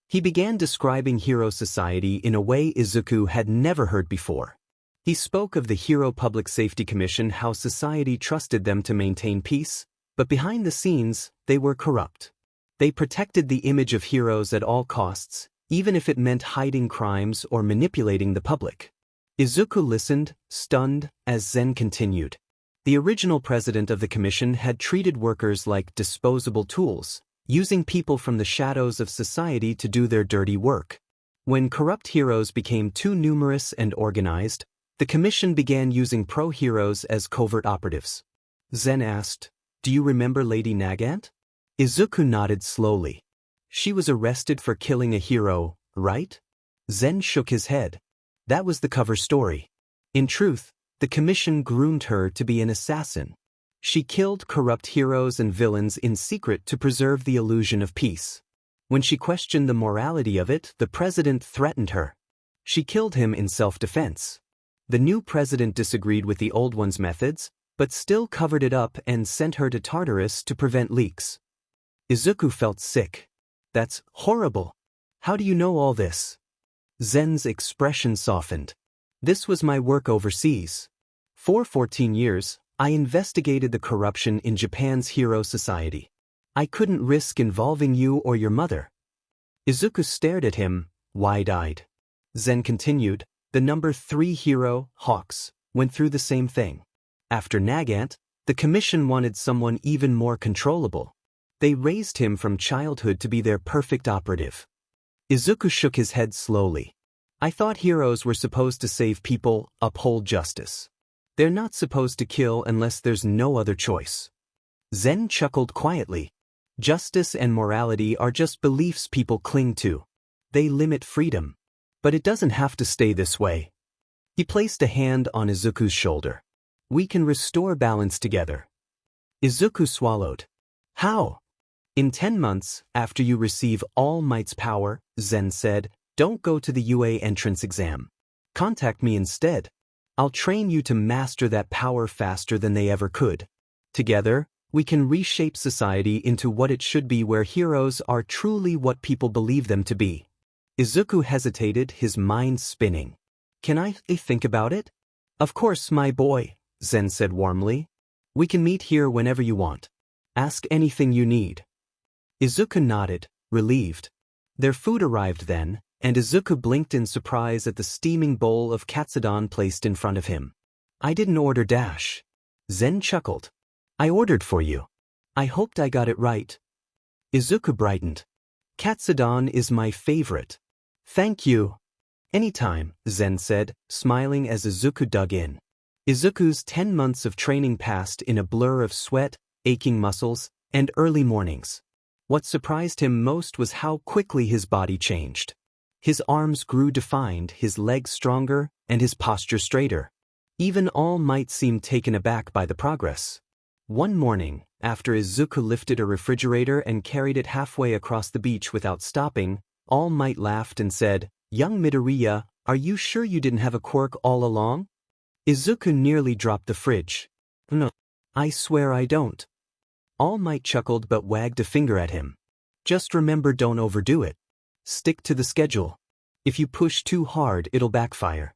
He began describing Hero Society in a way Izuku had never heard before. He spoke of the Hero Public Safety Commission, how society trusted them to maintain peace, but behind the scenes, they were corrupt. They protected the image of heroes at all costs, even if it meant hiding crimes or manipulating the public. Izuku listened, stunned, as Zen continued. The original president of the commission had treated workers like disposable tools, using people from the shadows of society to do their dirty work. When corrupt heroes became too numerous and organized, the commission began using pro-heroes as covert operatives. Zen asked, "Do you remember Lady Nagant?" Izuku nodded slowly. "She was arrested for killing a hero, right?" Zen shook his head. "That was the cover story. In truth, the commission groomed her to be an assassin. She killed corrupt heroes and villains in secret to preserve the illusion of peace. When she questioned the morality of it, the president threatened her. She killed him in self-defense. The new president disagreed with the old one's methods, but still covered it up and sent her to Tartarus to prevent leaks." Izuku felt sick. "That's horrible. How do you know all this?" Zen's expression softened. "This was my work overseas. For 14 years, I investigated the corruption in Japan's Hero Society. I couldn't risk involving you or your mother." Izuku stared at him, wide-eyed. Zen continued, "The number 3 hero, Hawks, went through the same thing. After Nagant, the commission wanted someone even more controllable. They raised him from childhood to be their perfect operative." Izuku shook his head slowly. "I thought heroes were supposed to save people, uphold justice. They're not supposed to kill unless there's no other choice." Zen chuckled quietly. "Justice and morality are just beliefs people cling to. They limit freedom. But it doesn't have to stay this way." He placed a hand on Izuku's shoulder. "We can restore balance together." Izuku swallowed. "How?" "In 10 months, after you receive All Might's power," Zen said, "don't go to the UA entrance exam. Contact me instead. I'll train you to master that power faster than they ever could. Together, we can reshape society into what it should be, where heroes are truly what people believe them to be." Izuku hesitated, his mind spinning. "Can I think about it?" "Of course, my boy," Zen said warmly. "We can meet here whenever you want." Ask anything you need. Izuku nodded, relieved. Their food arrived then, and Izuku blinked in surprise at the steaming bowl of katsudon placed in front of him. I didn't order dash. Zen chuckled. I ordered for you. I hoped I got it right. Izuku brightened. Katsudon is my favorite. Thank you. Anytime, Zen said, smiling as Izuku dug in. Izuku's 10 months of training passed in a blur of sweat, aching muscles, and early mornings. What surprised him most was how quickly his body changed. His arms grew defined, his legs stronger, and his posture straighter. Even All Might seemed taken aback by the progress. One morning, after Izuku lifted a refrigerator and carried it halfway across the beach without stopping, All Might laughed and said, "Young Midoriya, are you sure you didn't have a quirk all along?" Izuku nearly dropped the fridge. No, I swear I don't. All Might chuckled but wagged a finger at him. Just remember, don't overdo it. Stick to the schedule. If you push too hard, it'll backfire.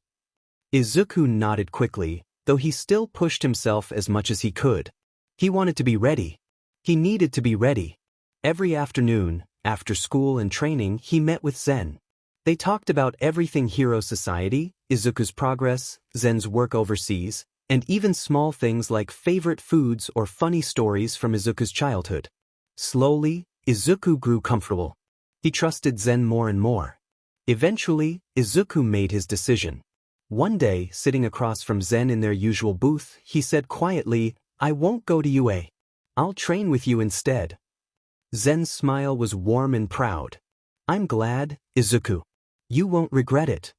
Izuku nodded quickly, though he still pushed himself as much as he could. He wanted to be ready. He needed to be ready. Every afternoon, after school and training, he met with Zen. They talked about everything Hero Society, Izuku's progress, Zen's work overseas, and even small things like favorite foods or funny stories from Izuku's childhood. Slowly, Izuku grew comfortable. He trusted Zen more and more. Eventually, Izuku made his decision. One day, sitting across from Zen in their usual booth, he said quietly, "I won't go to UA. I'll train with you instead." Zen's smile was warm and proud. "I'm glad, Izuku. You won't regret it."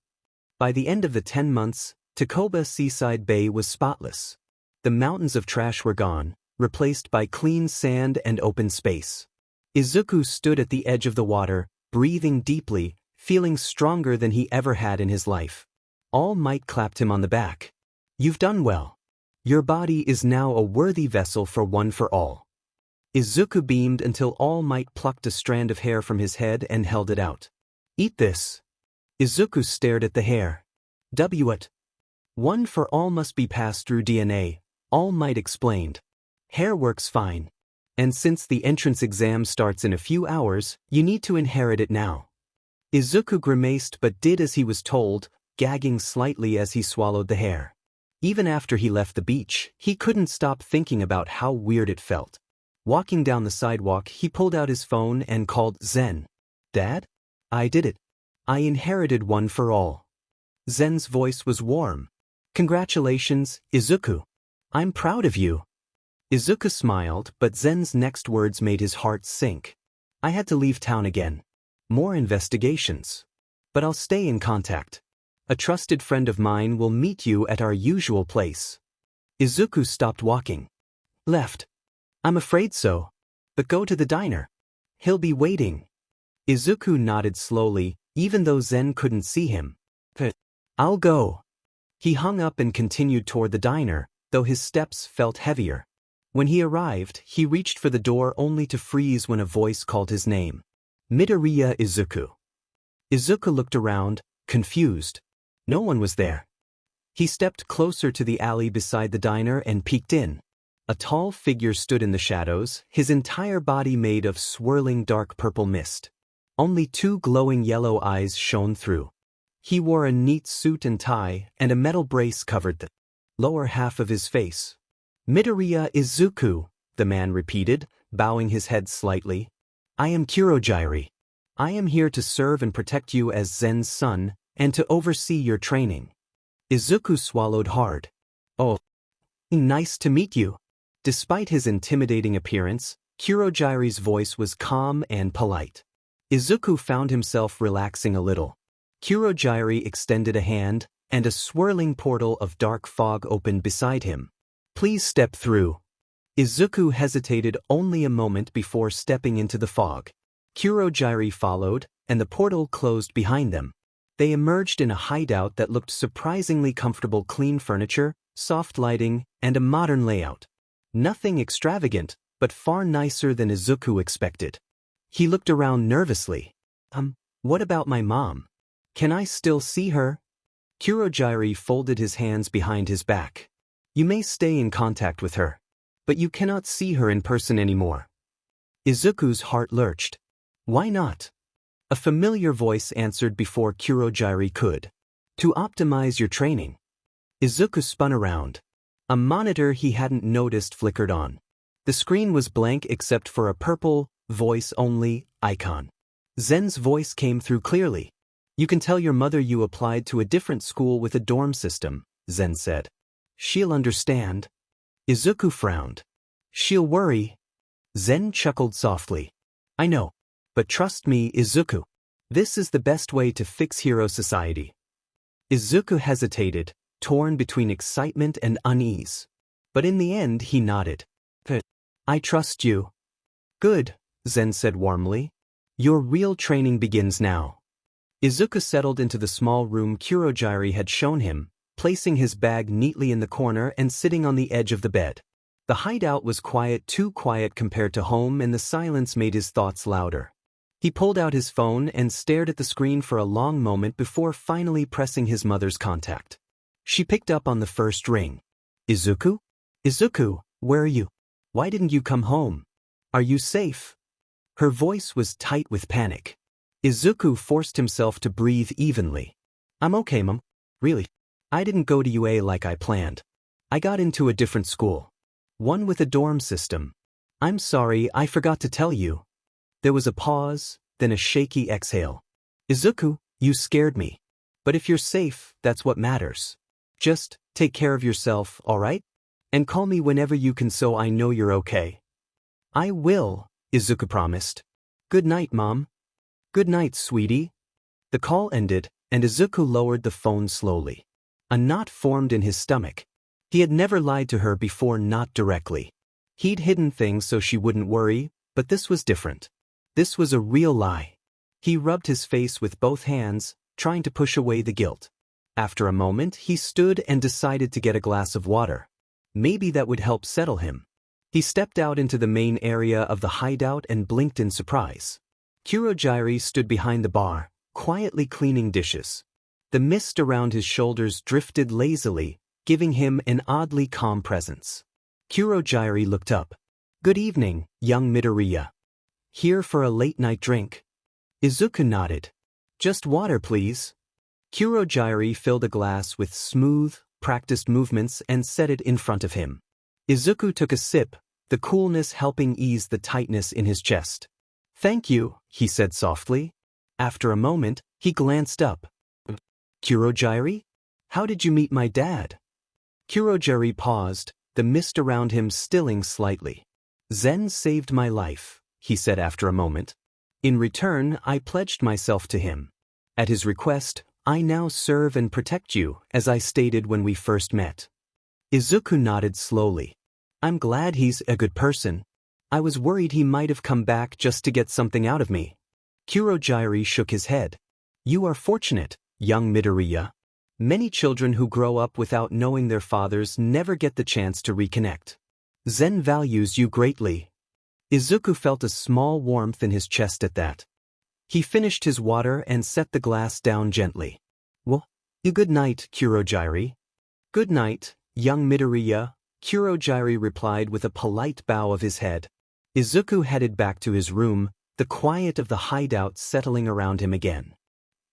By the end of the 10 months, Takoba Seaside Bay was spotless. The mountains of trash were gone, replaced by clean sand and open space. Izuku stood at the edge of the water, breathing deeply, feeling stronger than he ever had in his life. All Might clapped him on the back. "You've done well. Your body is now a worthy vessel for One for All." Izuku beamed until All Might plucked a strand of hair from his head and held it out. "Eat this." Izuku stared at the hair. "What?" "One for All must be passed through DNA," All Might explained. "Hair works fine. And since the entrance exam starts in a few hours, you need to inherit it now." Izuku grimaced but did as he was told, gagging slightly as he swallowed the hair. Even after he left the beach, he couldn't stop thinking about how weird it felt. Walking down the sidewalk, he pulled out his phone and called Zen. "Dad? I did it. I inherited One for All." Zen's voice was warm. "Congratulations, Izuku. I'm proud of you." Izuku smiled, but Zen's next words made his heart sink. "I had to leave town again. More investigations. But I'll stay in contact. A trusted friend of mine will meet you at our usual place." Izuku stopped walking. "Left. I'm afraid so. But go to the diner. He'll be waiting." Izuku nodded slowly, even though Zen couldn't see him. "I'll go." He hung up and continued toward the diner, though his steps felt heavier. When he arrived, he reached for the door only to freeze when a voice called his name. "Midoriya Izuku." Izuku looked around, confused. No one was there. He stepped closer to the alley beside the diner and peeked in. A tall figure stood in the shadows, his entire body made of swirling dark purple mist. Only 2 glowing yellow eyes shone through. He wore a neat suit and tie, and a metal brace covered the lower half of his face. "Midoriya Izuku," the man repeated, bowing his head slightly. "I am Kurogyri. I am here to serve and protect you as Zen's son, and to oversee your training." Izuku swallowed hard. "Oh, nice to meet you." Despite his intimidating appearance, Kurogyri's voice was calm and polite. Izuku found himself relaxing a little. Kurogyri extended a hand, and a swirling portal of dark fog opened beside him. "Please step through." Izuku hesitated only a moment before stepping into the fog. Kurogyri followed, and the portal closed behind them. They emerged in a hideout that looked surprisingly comfortable: clean furniture, soft lighting, and a modern layout. Nothing extravagant, but far nicer than Izuku expected. He looked around nervously. What about my mom? Can I still see her?" Kurogyri folded his hands behind his back. "You may stay in contact with her. But you cannot see her in person anymore. Izuku's heart lurched. Why not? A familiar voice answered before Kurogyari could. To optimize your training. Izuku spun around. A monitor he hadn't noticed flickered on. The screen was blank except for a purple, voice-only icon. Zen's voice came through clearly. You can tell your mother you applied to a different school with a dorm system, Zen said. She'll understand. Izuku frowned. She'll worry. Zen chuckled softly. I know. But trust me, Izuku. This is the best way to fix hero society. Izuku hesitated, torn between excitement and unease. But in the end he nodded. I trust you. Good, Zen said warmly. Your real training begins now. Izuku settled into the small room Kurogyari had shown him, placing his bag neatly in the corner and sitting on the edge of the bed. The hideout was quiet, too quiet compared to home, and the silence made his thoughts louder. He pulled out his phone and stared at the screen for a long moment before finally pressing his mother's contact. She picked up on the first ring. Izuku? Izuku, where are you? Why didn't you come home? Are you safe? Her voice was tight with panic. Izuku forced himself to breathe evenly. I'm okay, Mom. Really. I didn't go to UA like I planned. I got into a different school. One with a dorm system. I'm sorry, I forgot to tell you. There was a pause, then a shaky exhale. Izuku, you scared me. But if you're safe, that's what matters. Just take care of yourself, alright? And call me whenever you can so I know you're okay. I will, Izuku promised. Good night, Mom. Good night, sweetie. The call ended, and Izuku lowered the phone slowly. A knot formed in his stomach. He had never lied to her before, not directly. He'd hidden things so she wouldn't worry, but this was different. This was a real lie. He rubbed his face with both hands, trying to push away the guilt. After a moment, he stood and decided to get a glass of water. Maybe that would help settle him. He stepped out into the main area of the hideout and blinked in surprise. Kurogyari stood behind the bar, quietly cleaning dishes. The mist around his shoulders drifted lazily, giving him an oddly calm presence. Kurogyari looked up. Good evening, young Midoriya. Here for a late-night drink? Izuku nodded. Just water, please. Kurogyari filled a glass with smooth, practiced movements and set it in front of him. Izuku took a sip, the coolness helping ease the tightness in his chest. Thank you, he said softly. After a moment, he glanced up. Kurogyari? How did you meet my dad? Kurogyari paused, the mist around him stilling slightly. Zen saved my life, he said after a moment. In return, I pledged myself to him. At his request, I now serve and protect you, as I stated when we first met. Izuku nodded slowly. I'm glad he's a good person. I was worried he might have come back just to get something out of me. Kurogyari shook his head. You are fortunate, young Midoriya. Many children who grow up without knowing their fathers never get the chance to reconnect. Zen values you greatly. Izuku felt a small warmth in his chest at that. He finished his water and set the glass down gently. Well, good night, Kurogyari. Good night, young Midoriya, Kurogyari replied with a polite bow of his head. Izuku headed back to his room, the quiet of the hideout settling around him again.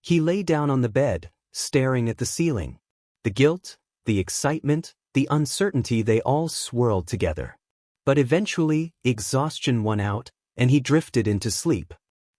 He lay down on the bed, staring at the ceiling. The guilt, the excitement, the uncertainty, they all swirled together. But eventually, exhaustion won out, and he drifted into sleep.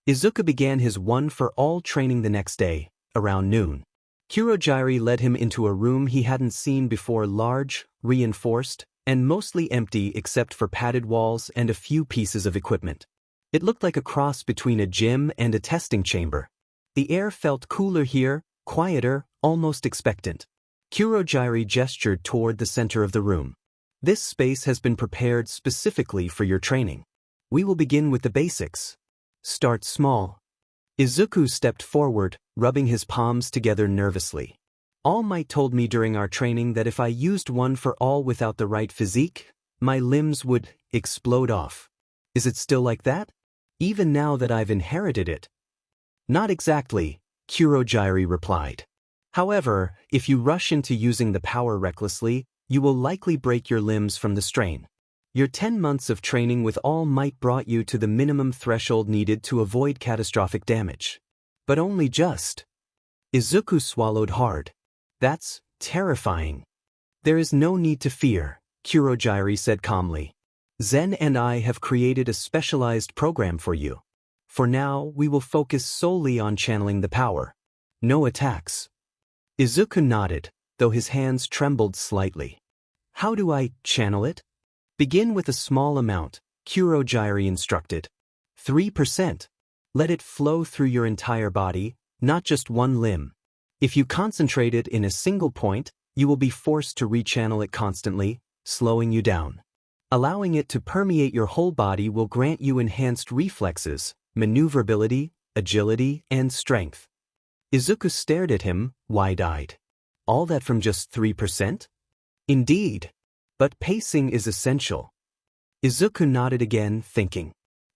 Izuku began his one-for-all training the next day, around noon. Kurogyari led him into a room he hadn't seen before, large, reinforced, and mostly empty except for padded walls and a few pieces of equipment. It looked like a cross between a gym and a testing chamber. The air felt cooler here, quieter, almost expectant. Kurogyari gestured toward the center of the room. This space has been prepared specifically for your training. We will begin with the basics. Start small. Izuku stepped forward, rubbing his palms together nervously. All Might told me during our training that if I used one for all without the right physique, my limbs would explode off. Is it still like that? Even now that I've inherited it? Not exactly, Kurogyari replied. However, if you rush into using the power recklessly, you will likely break your limbs from the strain. Your 10 months of training with All Might brought you to the minimum threshold needed to avoid catastrophic damage. But only just. Izuku swallowed hard. That's terrifying. There is no need to fear, Kurogyari said calmly. Zen and I have created a specialized program for you. For now, we will focus solely on channeling the power. No attacks. Izuku nodded, though his hands trembled slightly. How do I channel it? Begin with a small amount, Kurogyari instructed. 3%. Let it flow through your entire body, not just one limb. If you concentrate it in a single point, you will be forced to rechannel it constantly, slowing you down. Allowing it to permeate your whole body will grant you enhanced reflexes, maneuverability, agility, and strength. Izuku stared at him, wide-eyed. All that from just 3%? Indeed. But pacing is essential. Izuku nodded again, thinking.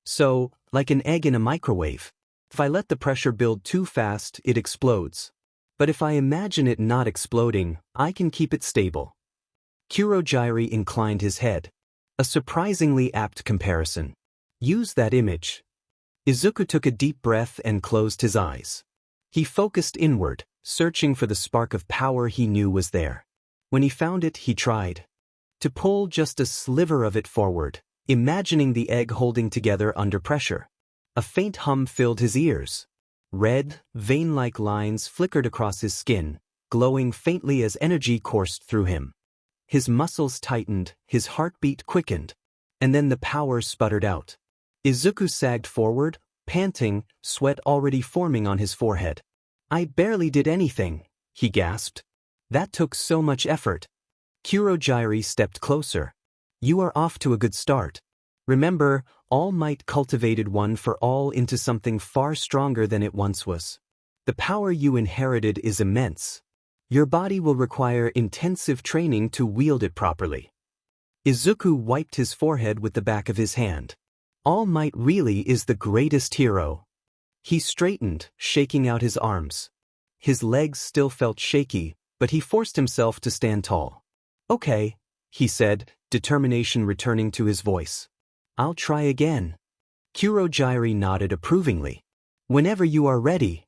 So, like an egg in a microwave. If I let the pressure build too fast, it explodes. But if I imagine it not exploding, I can keep it stable. Kurogyari inclined his head. A surprisingly apt comparison. Use that image. Izuku took a deep breath and closed his eyes. He focused inward, searching for the spark of power he knew was there. When he found it, he tried to pull just a sliver of it forward, imagining the egg holding together under pressure. A faint hum filled his ears. Red, vein-like lines flickered across his skin, glowing faintly as energy coursed through him. His muscles tightened, his heartbeat quickened, and then the power sputtered out. Izuku sagged forward, panting, sweat already forming on his forehead. I barely did anything, he gasped. That took so much effort. Kurogyari stepped closer. You are off to a good start. Remember, All Might cultivated One for All into something far stronger than it once was. The power you inherited is immense. Your body will require intensive training to wield it properly. Izuku wiped his forehead with the back of his hand. All Might really is the greatest hero. He straightened, shaking out his arms. His legs still felt shaky, but he forced himself to stand tall. Okay, he said, determination returning to his voice. I'll try again. Kurogyari nodded approvingly. Whenever you are ready.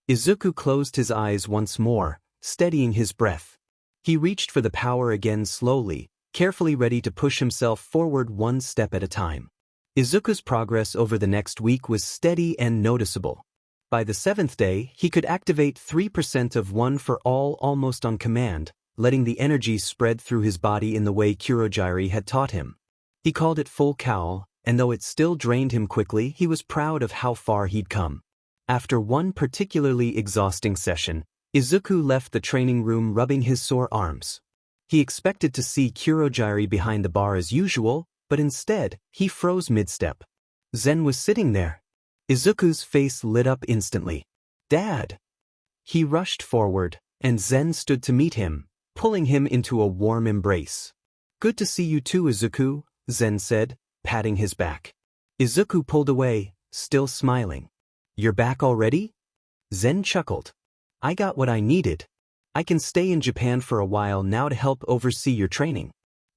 Izuku closed his eyes once more, steadying his breath. He reached for the power again slowly, carefully ready to push himself forward one step at a time. Izuku's progress over the next week was steady and noticeable. By the 7th day, he could activate 3% of One for All almost on command, letting the energy spread through his body in the way Kurogyari had taught him. He called it full cowl, and though it still drained him quickly, he was proud of how far he'd come. After one particularly exhausting session, Izuku left the training room rubbing his sore arms. He expected to see Kurogyari behind the bar as usual, but instead, he froze mid-step. Zen was sitting there. Izuku's face lit up instantly. Dad! He rushed forward, and Zen stood to meet him, pulling him into a warm embrace. Good to see you too, Izuku, Zen said, patting his back. Izuku pulled away, still smiling. You're back already? Zen chuckled. I got what I needed. I can stay in Japan for a while now to help oversee your training.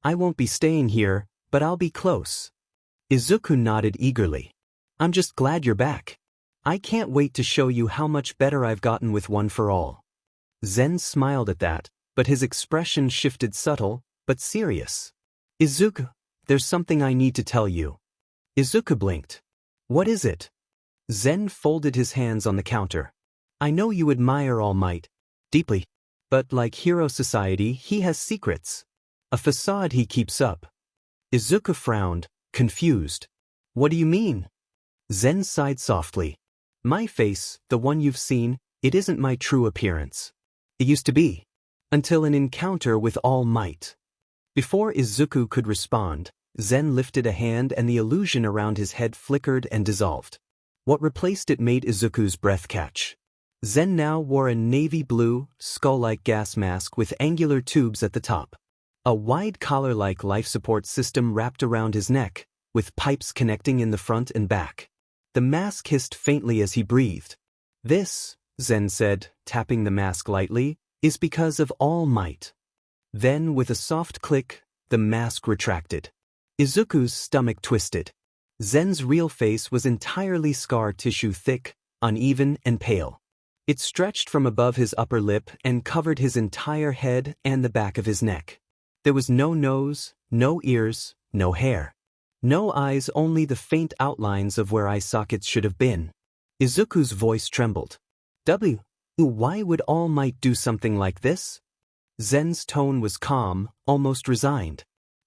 I won't be staying here, but I'll be close. Izuku nodded eagerly. I'm just glad you're back. I can't wait to show you how much better I've gotten with One for All. Zen smiled at that, but his expression shifted subtle, but serious. Izuku, there's something I need to tell you. Izuku blinked. What is it? Zen folded his hands on the counter. I know you admire All Might deeply, but like Hero Society, he has secrets. A facade he keeps up. Izuku frowned, confused. What do you mean? Zen sighed softly. My face, the one you've seen, it isn't my true appearance. It used to be. Until an encounter with All Might. Before Izuku could respond, Zen lifted a hand and the illusion around his head flickered and dissolved. What replaced it made Izuku's breath catch. Zen now wore a navy blue, skull-like gas mask with angular tubes at the top. A wide collar-like life support system wrapped around his neck, with pipes connecting in the front and back. The mask hissed faintly as he breathed. This, Zen said, tapping the mask lightly, is because of All Might. Then, with a soft click, the mask retracted. Izuku's stomach twisted. Zen's real face was entirely scar tissue, thick, uneven, and pale. It stretched from above his upper lip and covered his entire head and the back of his neck. There was no nose, no ears, no hair. No eyes, only the faint outlines of where eye sockets should have been. Izuku's voice trembled. Why would All Might do something like this? Zen's tone was calm, almost resigned.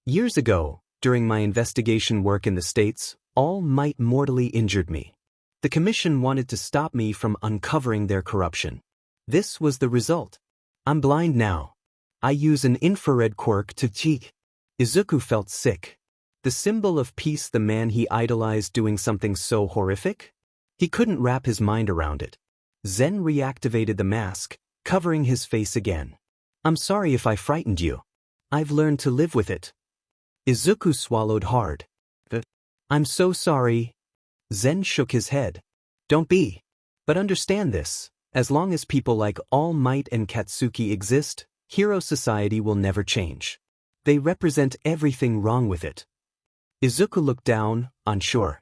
Years ago, during my investigation work in the States, All Might mortally injured me. The commission wanted to stop me from uncovering their corruption. This was the result. I'm blind now. I use an infrared quirk to cheat. Izuku felt sick. The symbol of peace, the man he idolized doing something so horrific? He couldn't wrap his mind around it. Zen reactivated the mask, covering his face again. I'm sorry if I frightened you. I've learned to live with it. Izuku swallowed hard. I'm so sorry. Zen shook his head. Don't be. But understand this, as long as people like All Might and Katsuki exist, Hero Society will never change. They represent everything wrong with it. Izuku looked down, unsure.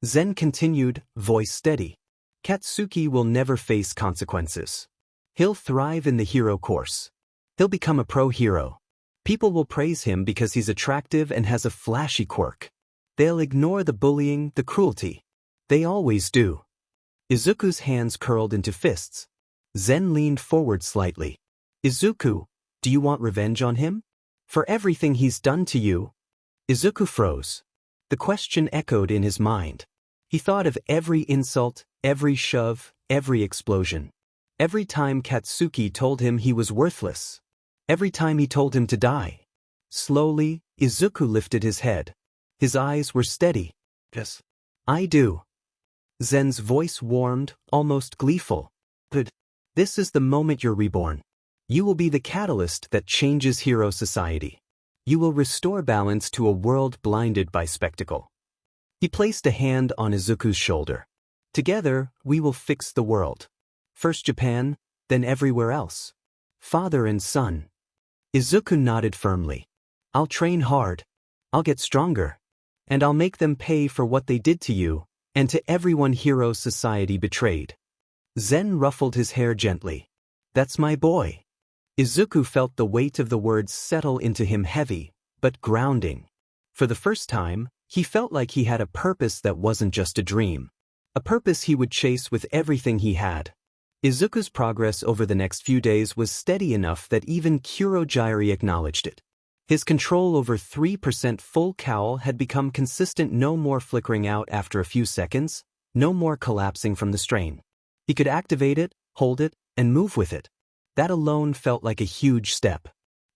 Zen continued, voice steady. Katsuki will never face consequences. He'll thrive in the hero course. He'll become a pro-hero. People will praise him because he's attractive and has a flashy quirk. They'll ignore the bullying, the cruelty. They always do. Izuku's hands curled into fists. Zen leaned forward slightly. Izuku, do you want revenge on him? For everything he's done to you? Izuku froze. The question echoed in his mind. He thought of every insult, every shove, every explosion. Every time Katsuki told him he was worthless. Every time he told him to die. Slowly, Izuku lifted his head. His eyes were steady. Yes. I do. Zen's voice warmed, almost gleeful. Good. This is the moment you're reborn. You will be the catalyst that changes Hero Society. You will restore balance to a world blinded by spectacle. He placed a hand on Izuku's shoulder. Together, we will fix the world. First Japan, then everywhere else. Father and son. Izuku nodded firmly. I'll train hard. I'll get stronger. And I'll make them pay for what they did to you, and to everyone Hero Society betrayed. Zen ruffled his hair gently. That's my boy. Izuku felt the weight of the words settle into him, heavy, but grounding. For the first time, he felt like he had a purpose that wasn't just a dream. A purpose he would chase with everything he had. Izuku's progress over the next few days was steady enough that even Kurojairi acknowledged it. His control over 3% full cowl had become consistent, no more flickering out after a few seconds, no more collapsing from the strain. He could activate it, hold it, and move with it. That alone felt like a huge step.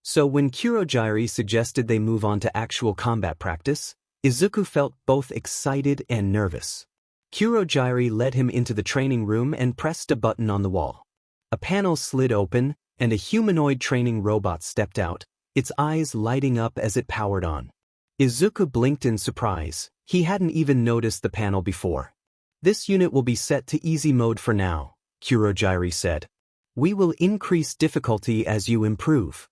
So when Kurojairi suggested they move on to actual combat practice, Izuku felt both excited and nervous. Kurojairi led him into the training room and pressed a button on the wall. A panel slid open, and a humanoid training robot stepped out, its eyes lighting up as it powered on. Izuku blinked in surprise. He hadn't even noticed the panel before. This unit will be set to easy mode for now, Kurojairi said. We will increase difficulty as you improve.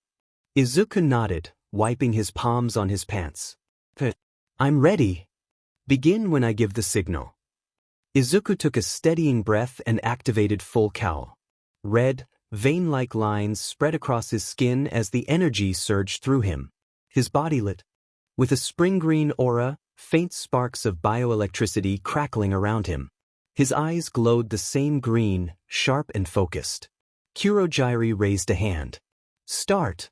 Izuku nodded, wiping his palms on his pants. I'm ready. Begin when I give the signal. Izuku took a steadying breath and activated full cowl. Red, vein-like lines spread across his skin as the energy surged through him. His body lit. With a spring-green aura, faint sparks of bioelectricity crackling around him. His eyes glowed the same green, sharp and focused. Kurojairi raised a hand. Start.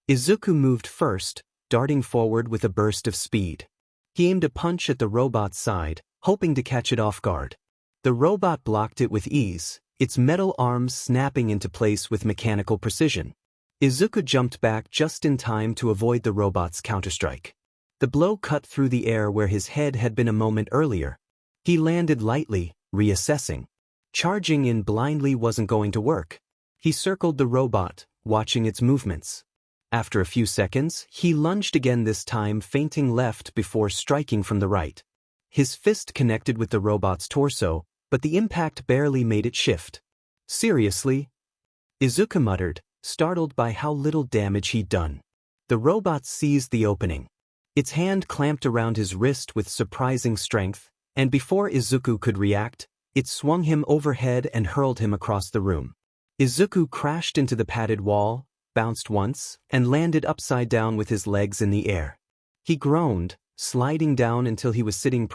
Izuku moved first, darting forward with a burst of speed. He aimed a punch at the robot's side, hoping to catch it off guard. The robot blocked it with ease, its metal arms snapping into place with mechanical precision. Izuku jumped back just in time to avoid the robot's counterstrike. The blow cut through the air where his head had been a moment earlier. He landed lightly, reassessing. Charging in blindly wasn't going to work. He circled the robot, watching its movements. After a few seconds, he lunged again, this time feinting left before striking from the right. His fist connected with the robot's torso, but the impact barely made it shift. Seriously? Izuku muttered, startled by how little damage he'd done. The robot seized the opening. Its hand clamped around his wrist with surprising strength, and before Izuku could react, it swung him overhead and hurled him across the room. Izuku crashed into the padded wall, bounced once, and landed upside down with his legs in the air. He groaned, sliding down until he was sitting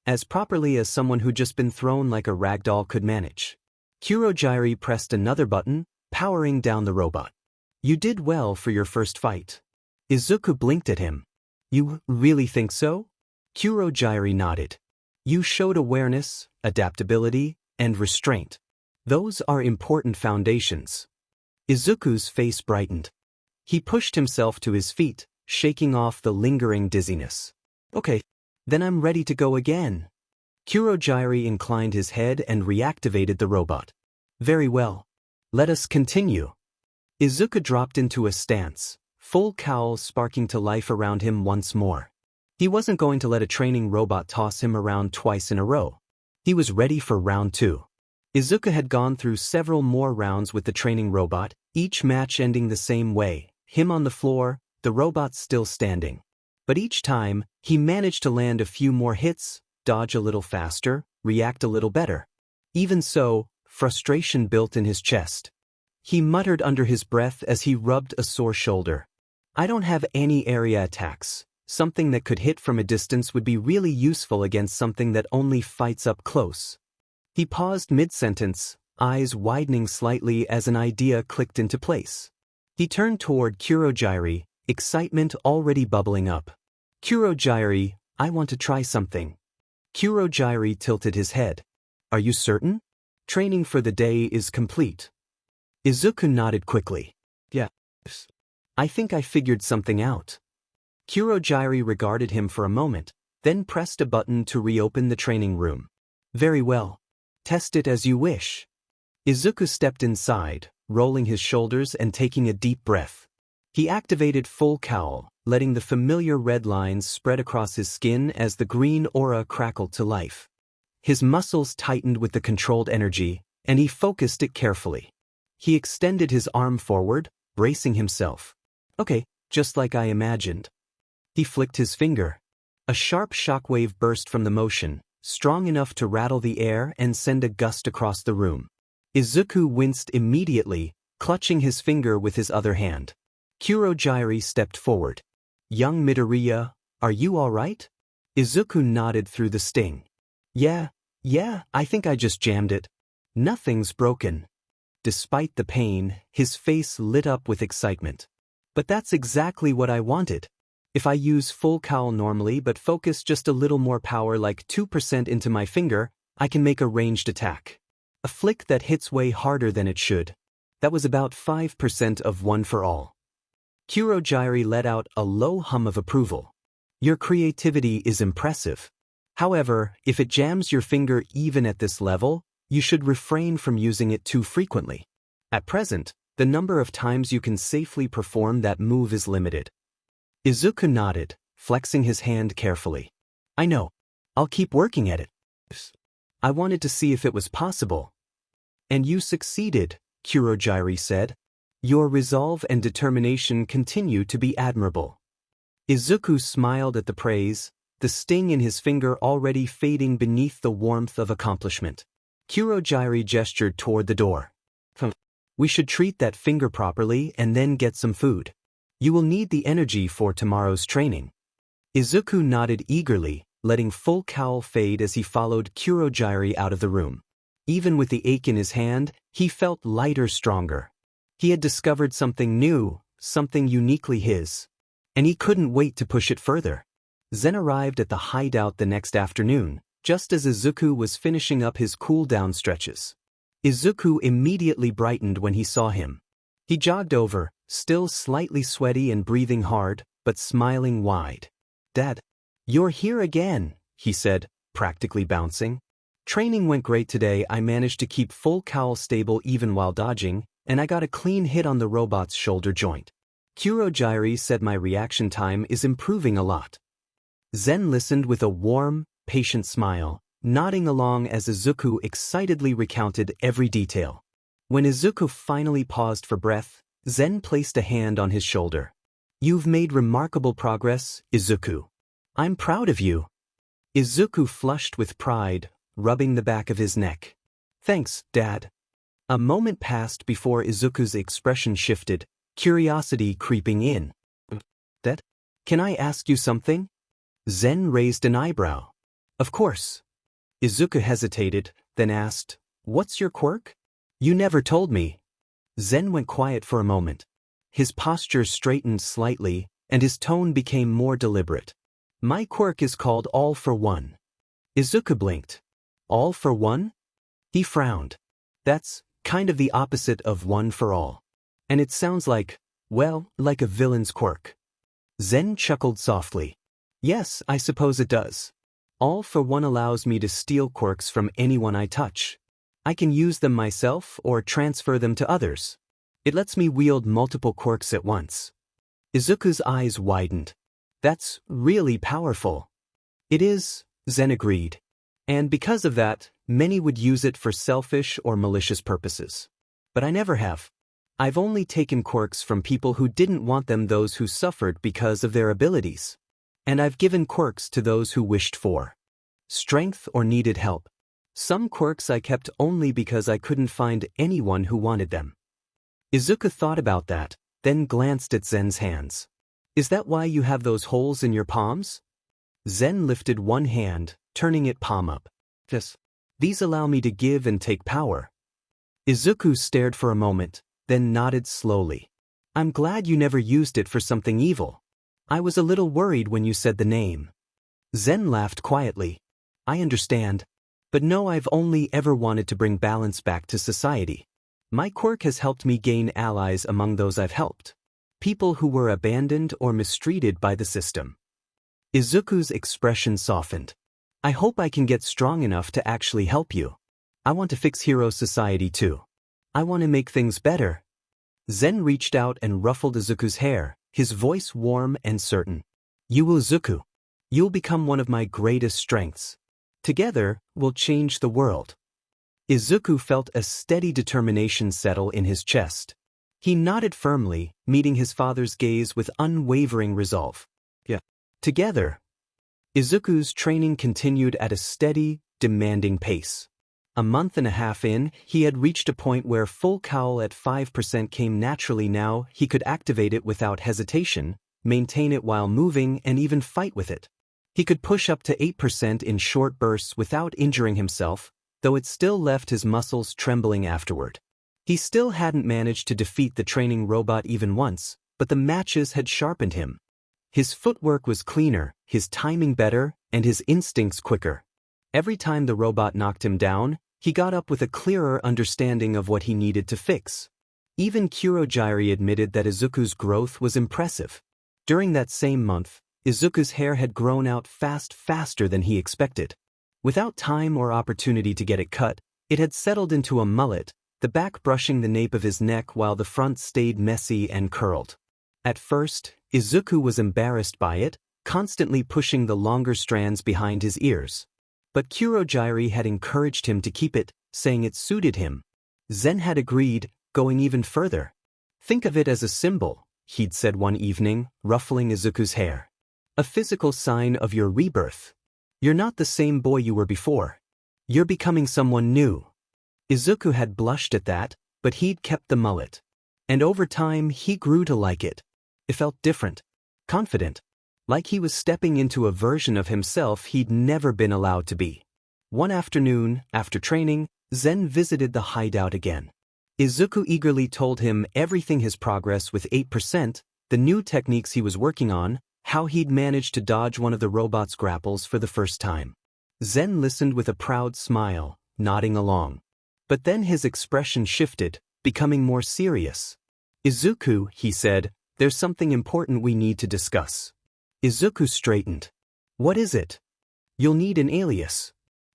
as properly as someone who'd just been thrown like a ragdoll could manage. Kurogiri pressed another button, powering down the robot. "You did well for your first fight." Izuku blinked at him. "You really think so?" Kurogiri nodded. "You showed awareness, adaptability, and restraint. Those are important foundations." Izuku's face brightened. He pushed himself to his feet, shaking off the lingering dizziness. "Okay, then I'm ready to go again." Kurogiri inclined his head and reactivated the robot. "Very well. Let us continue." Izuku dropped into a stance, full cowl sparking to life around him once more. He wasn't going to let a training robot toss him around twice in a row. He was ready for round 2. Izuku had gone through several more rounds with the training robot, each match ending the same way, him on the floor, the robot still standing. But each time, he managed to land a few more hits, dodge a little faster, react a little better. Even so, frustration built in his chest. He muttered under his breath as he rubbed a sore shoulder. "I don't have any area attacks. Something that could hit from a distance would be really useful against something that only fights up close." He paused mid-sentence, eyes widening slightly as an idea clicked into place. He turned toward Kurogiri, excitement already bubbling up. "Kurogiri, I want to try something." Kurogiri tilted his head. "Are you certain? Training for the day is complete." Izuku nodded quickly. "Yeah. I think I figured something out." Kurogiri regarded him for a moment, then pressed a button to reopen the training room. "Very well. Test it as you wish." Izuku stepped inside, rolling his shoulders and taking a deep breath. He activated full cowl, letting the familiar red lines spread across his skin as the green aura crackled to life. His muscles tightened with the controlled energy, and he focused it carefully. He extended his arm forward, bracing himself. "Okay, just like I imagined." He flicked his finger. A sharp shockwave burst from the motion, strong enough to rattle the air and send a gust across the room. Izuku winced immediately, clutching his finger with his other hand. Kurogiri stepped forward. "Young Midoriya, are you all right?" Izuku nodded through the sting. Yeah, I think I just jammed it. Nothing's broken." Despite the pain, his face lit up with excitement. "But that's exactly what I wanted. If I use full cowl normally but focus just a little more power like 2% into my finger, I can make a ranged attack. A flick that hits way harder than it should. That was about 5% of One for All." Kurogiri let out a low hum of approval. "Your creativity is impressive. However, if it jams your finger even at this level, you should refrain from using it too frequently. At present, the number of times you can safely perform that move is limited." Izuku nodded, flexing his hand carefully. "I know. I'll keep working at it. I wanted to see if it was possible." "And you succeeded," Kurogiri said. "Your resolve and determination continue to be admirable." Izuku smiled at the praise, the sting in his finger already fading beneath the warmth of accomplishment. Kurogiri gestured toward the door. "We should treat that finger properly and then get some food. You will need the energy for tomorrow's training." Izuku nodded eagerly, letting full cowl fade as he followed Kurogiri out of the room. Even with the ache in his hand, he felt lighter, stronger. He had discovered something new, something uniquely his. And he couldn't wait to push it further. Zen arrived at the hideout the next afternoon, just as Izuku was finishing up his cool-down stretches. Izuku immediately brightened when he saw him. He jogged over, still slightly sweaty and breathing hard, but smiling wide. "Dad, you're here again," he said, practically bouncing. "Training went great today. I managed to keep full cowl stable even while dodging, and I got a clean hit on the robot's shoulder joint. Kurogiri said my reaction time is improving a lot." Zen listened with a warm, patient smile, nodding along as Izuku excitedly recounted every detail. When Izuku finally paused for breath, Zen placed a hand on his shoulder. You've made remarkable progress, Izuku. I'm proud of you. Izuku flushed with pride, rubbing the back of his neck. Thanks, Dad. A moment passed before Izuku's expression shifted, curiosity creeping in. That? Can I ask you something? Zen raised an eyebrow. Of course. Izuku hesitated, then asked, What's your quirk? You never told me. Zen went quiet for a moment. His posture straightened slightly, and his tone became more deliberate. My quirk is called All for One. Izuku blinked. All for One? He frowned. That's kind of the opposite of One for All. And it sounds like, well, like a villain's quirk. Zen chuckled softly. Yes, I suppose it does. All for One allows me to steal quirks from anyone I touch. I can use them myself or transfer them to others. It lets me wield multiple quirks at once. Izuku's eyes widened. That's really powerful. It is, Zen agreed. And because of that, many would use it for selfish or malicious purposes. But I never have. I've only taken quirks from people who didn't want them, those who suffered because of their abilities. And I've given quirks to those who wished for strength or needed help. Some quirks I kept only because I couldn't find anyone who wanted them. Izuku thought about that, then glanced at Zen's hands. Is that why you have those holes in your palms? Zen lifted one hand, turning it palm up. Yes. These allow me to give and take power. Izuku stared for a moment, then nodded slowly. I'm glad you never used it for something evil. I was a little worried when you said the name. Zen laughed quietly. I understand. But no, I've only ever wanted to bring balance back to society. My quirk has helped me gain allies among those I've helped. People who were abandoned or mistreated by the system. Izuku's expression softened. I hope I can get strong enough to actually help you. I want to fix Hero Society too. I want to make things better. Zen reached out and ruffled Izuku's hair, his voice warm and certain. You will, Izuku. You'll become one of my greatest strengths. Together, we'll change the world. Izuku felt a steady determination settle in his chest. He nodded firmly, meeting his father's gaze with unwavering resolve. Yeah. Together. Izuku's training continued at a steady, demanding pace. A month and a half in, he had reached a point where full cowl at 5% came naturally. Now he could activate it without hesitation, maintain it while moving, and even fight with it. He could push up to 8% in short bursts without injuring himself, though it still left his muscles trembling afterward. He still hadn't managed to defeat the training robot even once, but the matches had sharpened him. His footwork was cleaner, his timing better, and his instincts quicker. Every time the robot knocked him down, he got up with a clearer understanding of what he needed to fix. Even Kurogyari admitted that Izuku's growth was impressive. During that same month, Izuku's hair had grown out faster than he expected. Without time or opportunity to get it cut, it had settled into a mullet, the back brushing the nape of his neck while the front stayed messy and curled. At first, Izuku was embarrassed by it, constantly pushing the longer strands behind his ears. But Kurogyari had encouraged him to keep it, saying it suited him. Zen had agreed, going even further. Think of it as a symbol, he'd said one evening, ruffling Izuku's hair. A physical sign of your rebirth. You're not the same boy you were before. You're becoming someone new. Izuku had blushed at that, but he'd kept the mullet. And over time, he grew to like it. It felt different, confident, like he was stepping into a version of himself he'd never been allowed to be. One afternoon, after training, Zen visited the hideout again. Izuku eagerly told him everything: his progress with 8%, the new techniques he was working on, how he'd managed to dodge one of the robot's grapples for the first time. Zen listened with a proud smile, nodding along. But then his expression shifted, becoming more serious. Izuku, he said, there's something important we need to discuss. Izuku straightened. What is it? You'll need an alias.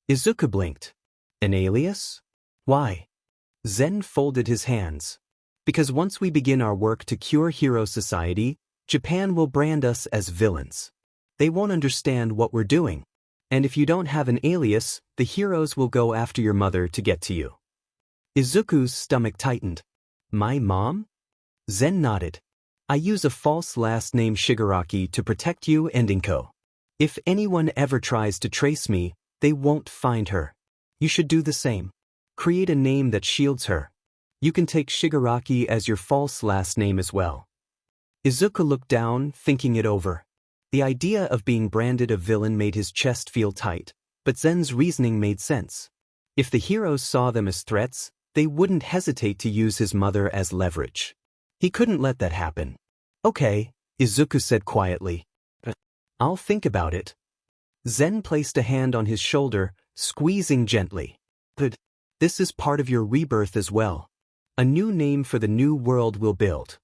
Izuku blinked. An alias? Why? Zen folded his hands. Because once we begin our work to cure Hero Society, Japan will brand us as villains. They won't understand what we're doing. And if you don't have an alias, the heroes will go after your mother to get to you. Izuku's stomach tightened. My mom? Zen nodded. I use a false last name Shigaraki to protect you and Inko. If anyone ever tries to trace me, they won't find her. You should do the same. Create a name that shields her. You can take Shigaraki as your false last name as well. Izuku looked down, thinking it over. The idea of being branded a villain made his chest feel tight, but Zen's reasoning made sense. If the heroes saw them as threats, they wouldn't hesitate to use his mother as leverage. He couldn't let that happen. Okay, Izuku said quietly. I'll think about it. Zen placed a hand on his shoulder, squeezing gently. But this is part of your rebirth as well. A new name for the new world we'll build.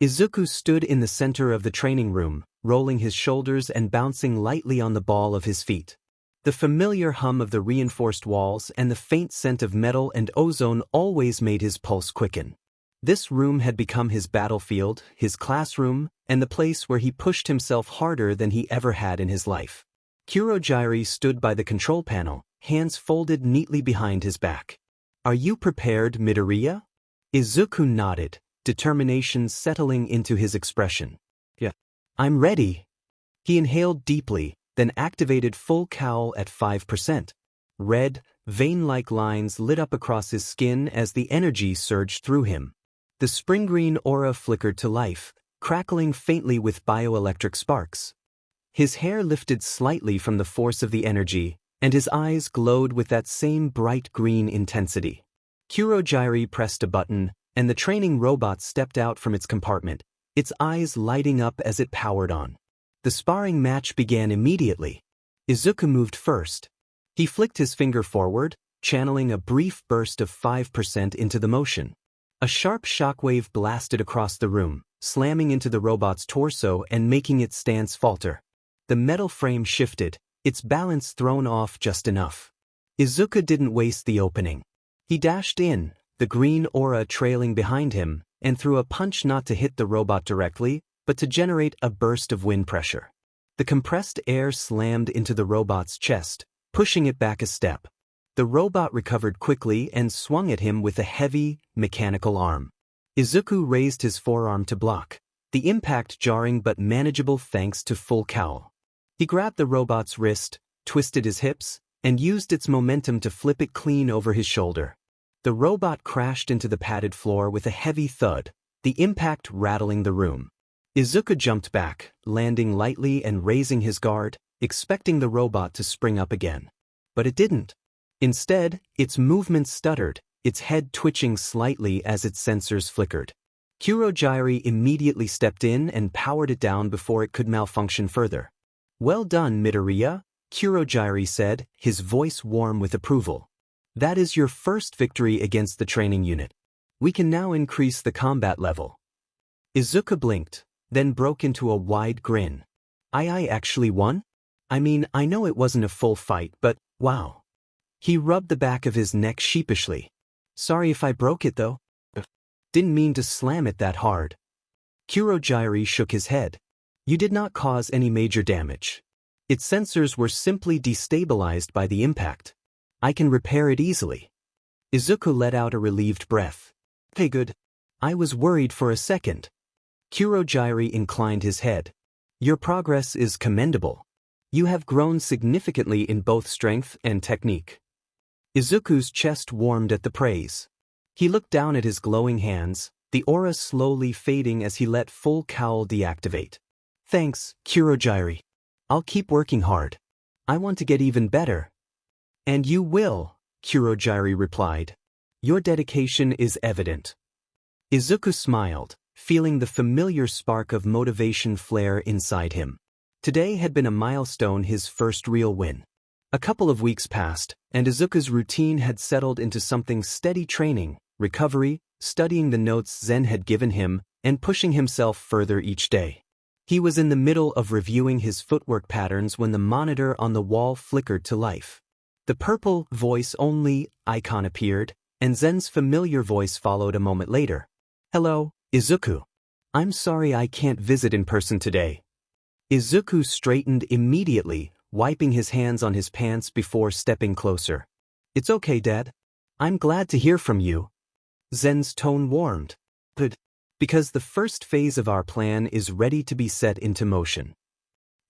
Izuku stood in the center of the training room, rolling his shoulders and bouncing lightly on the ball of his feet. The familiar hum of the reinforced walls and the faint scent of metal and ozone always made his pulse quicken. This room had become his battlefield, his classroom, and the place where he pushed himself harder than he ever had in his life. Kurogyari stood by the control panel, hands folded neatly behind his back. Are you prepared, Midoriya? Izuku nodded, determination settling into his expression. Yeah. I'm ready. He inhaled deeply, then activated full cowl at 5%. Red, vein-like lines lit up across his skin as the energy surged through him. The spring-green aura flickered to life, crackling faintly with bioelectric sparks. His hair lifted slightly from the force of the energy, and his eyes glowed with that same bright green intensity. Kurogyari pressed a button, and the training robot stepped out from its compartment, its eyes lighting up as it powered on. The sparring match began immediately. Izuku moved first. He flicked his finger forward, channeling a brief burst of 5% into the motion. A sharp shockwave blasted across the room, slamming into the robot's torso and making its stance falter. The metal frame shifted, its balance thrown off just enough. Izuku didn't waste the opening. He dashed in, the green aura trailing behind him, and threw a punch not to hit the robot directly, but to generate a burst of wind pressure. The compressed air slammed into the robot's chest, pushing it back a step. The robot recovered quickly and swung at him with a heavy, mechanical arm. Izuku raised his forearm to block, the impact jarring but manageable thanks to full cowl. He grabbed the robot's wrist, twisted his hips, and used its momentum to flip it clean over his shoulder. The robot crashed into the padded floor with a heavy thud, the impact rattling the room. Izuku jumped back, landing lightly and raising his guard, expecting the robot to spring up again. But it didn't. Instead, its movements stuttered, its head twitching slightly as its sensors flickered. Kurogyari immediately stepped in and powered it down before it could malfunction further. Well done, Midoriya, Kurogyari said, his voice warm with approval. That is your first victory against the training unit. We can now increase the combat level. Izuku blinked, then broke into a wide grin. I actually won? I mean, I know it wasn't a full fight, but, wow. He rubbed the back of his neck sheepishly. Sorry if I broke it though. Didn't mean to slam it that hard. Kurogyari shook his head. You did not cause any major damage. Its sensors were simply destabilized by the impact. I can repair it easily. Izuku let out a relieved breath. Hey, good. I was worried for a second. Kurogyari inclined his head. Your progress is commendable. You have grown significantly in both strength and technique. Izuku's chest warmed at the praise. He looked down at his glowing hands, the aura slowly fading as he let full cowl deactivate. Thanks, Kurogyari. I'll keep working hard. I want to get even better. And you will, Kurogyari replied. Your dedication is evident. Izuku smiled, feeling the familiar spark of motivation flare inside him. Today had been a milestone, his first real win. A couple of weeks passed, and Izuku's routine had settled into something steady: training, recovery, studying the notes Zen had given him, and pushing himself further each day. He was in the middle of reviewing his footwork patterns when the monitor on the wall flickered to life. The purple voice-only icon appeared, and Zen's familiar voice followed a moment later. Hello, Izuku. I'm sorry I can't visit in person today. Izuku straightened immediately, wiping his hands on his pants before stepping closer. It's okay, Dad. I'm glad to hear from you. Zen's tone warmed. Good. Because the first phase of our plan is ready to be set into motion.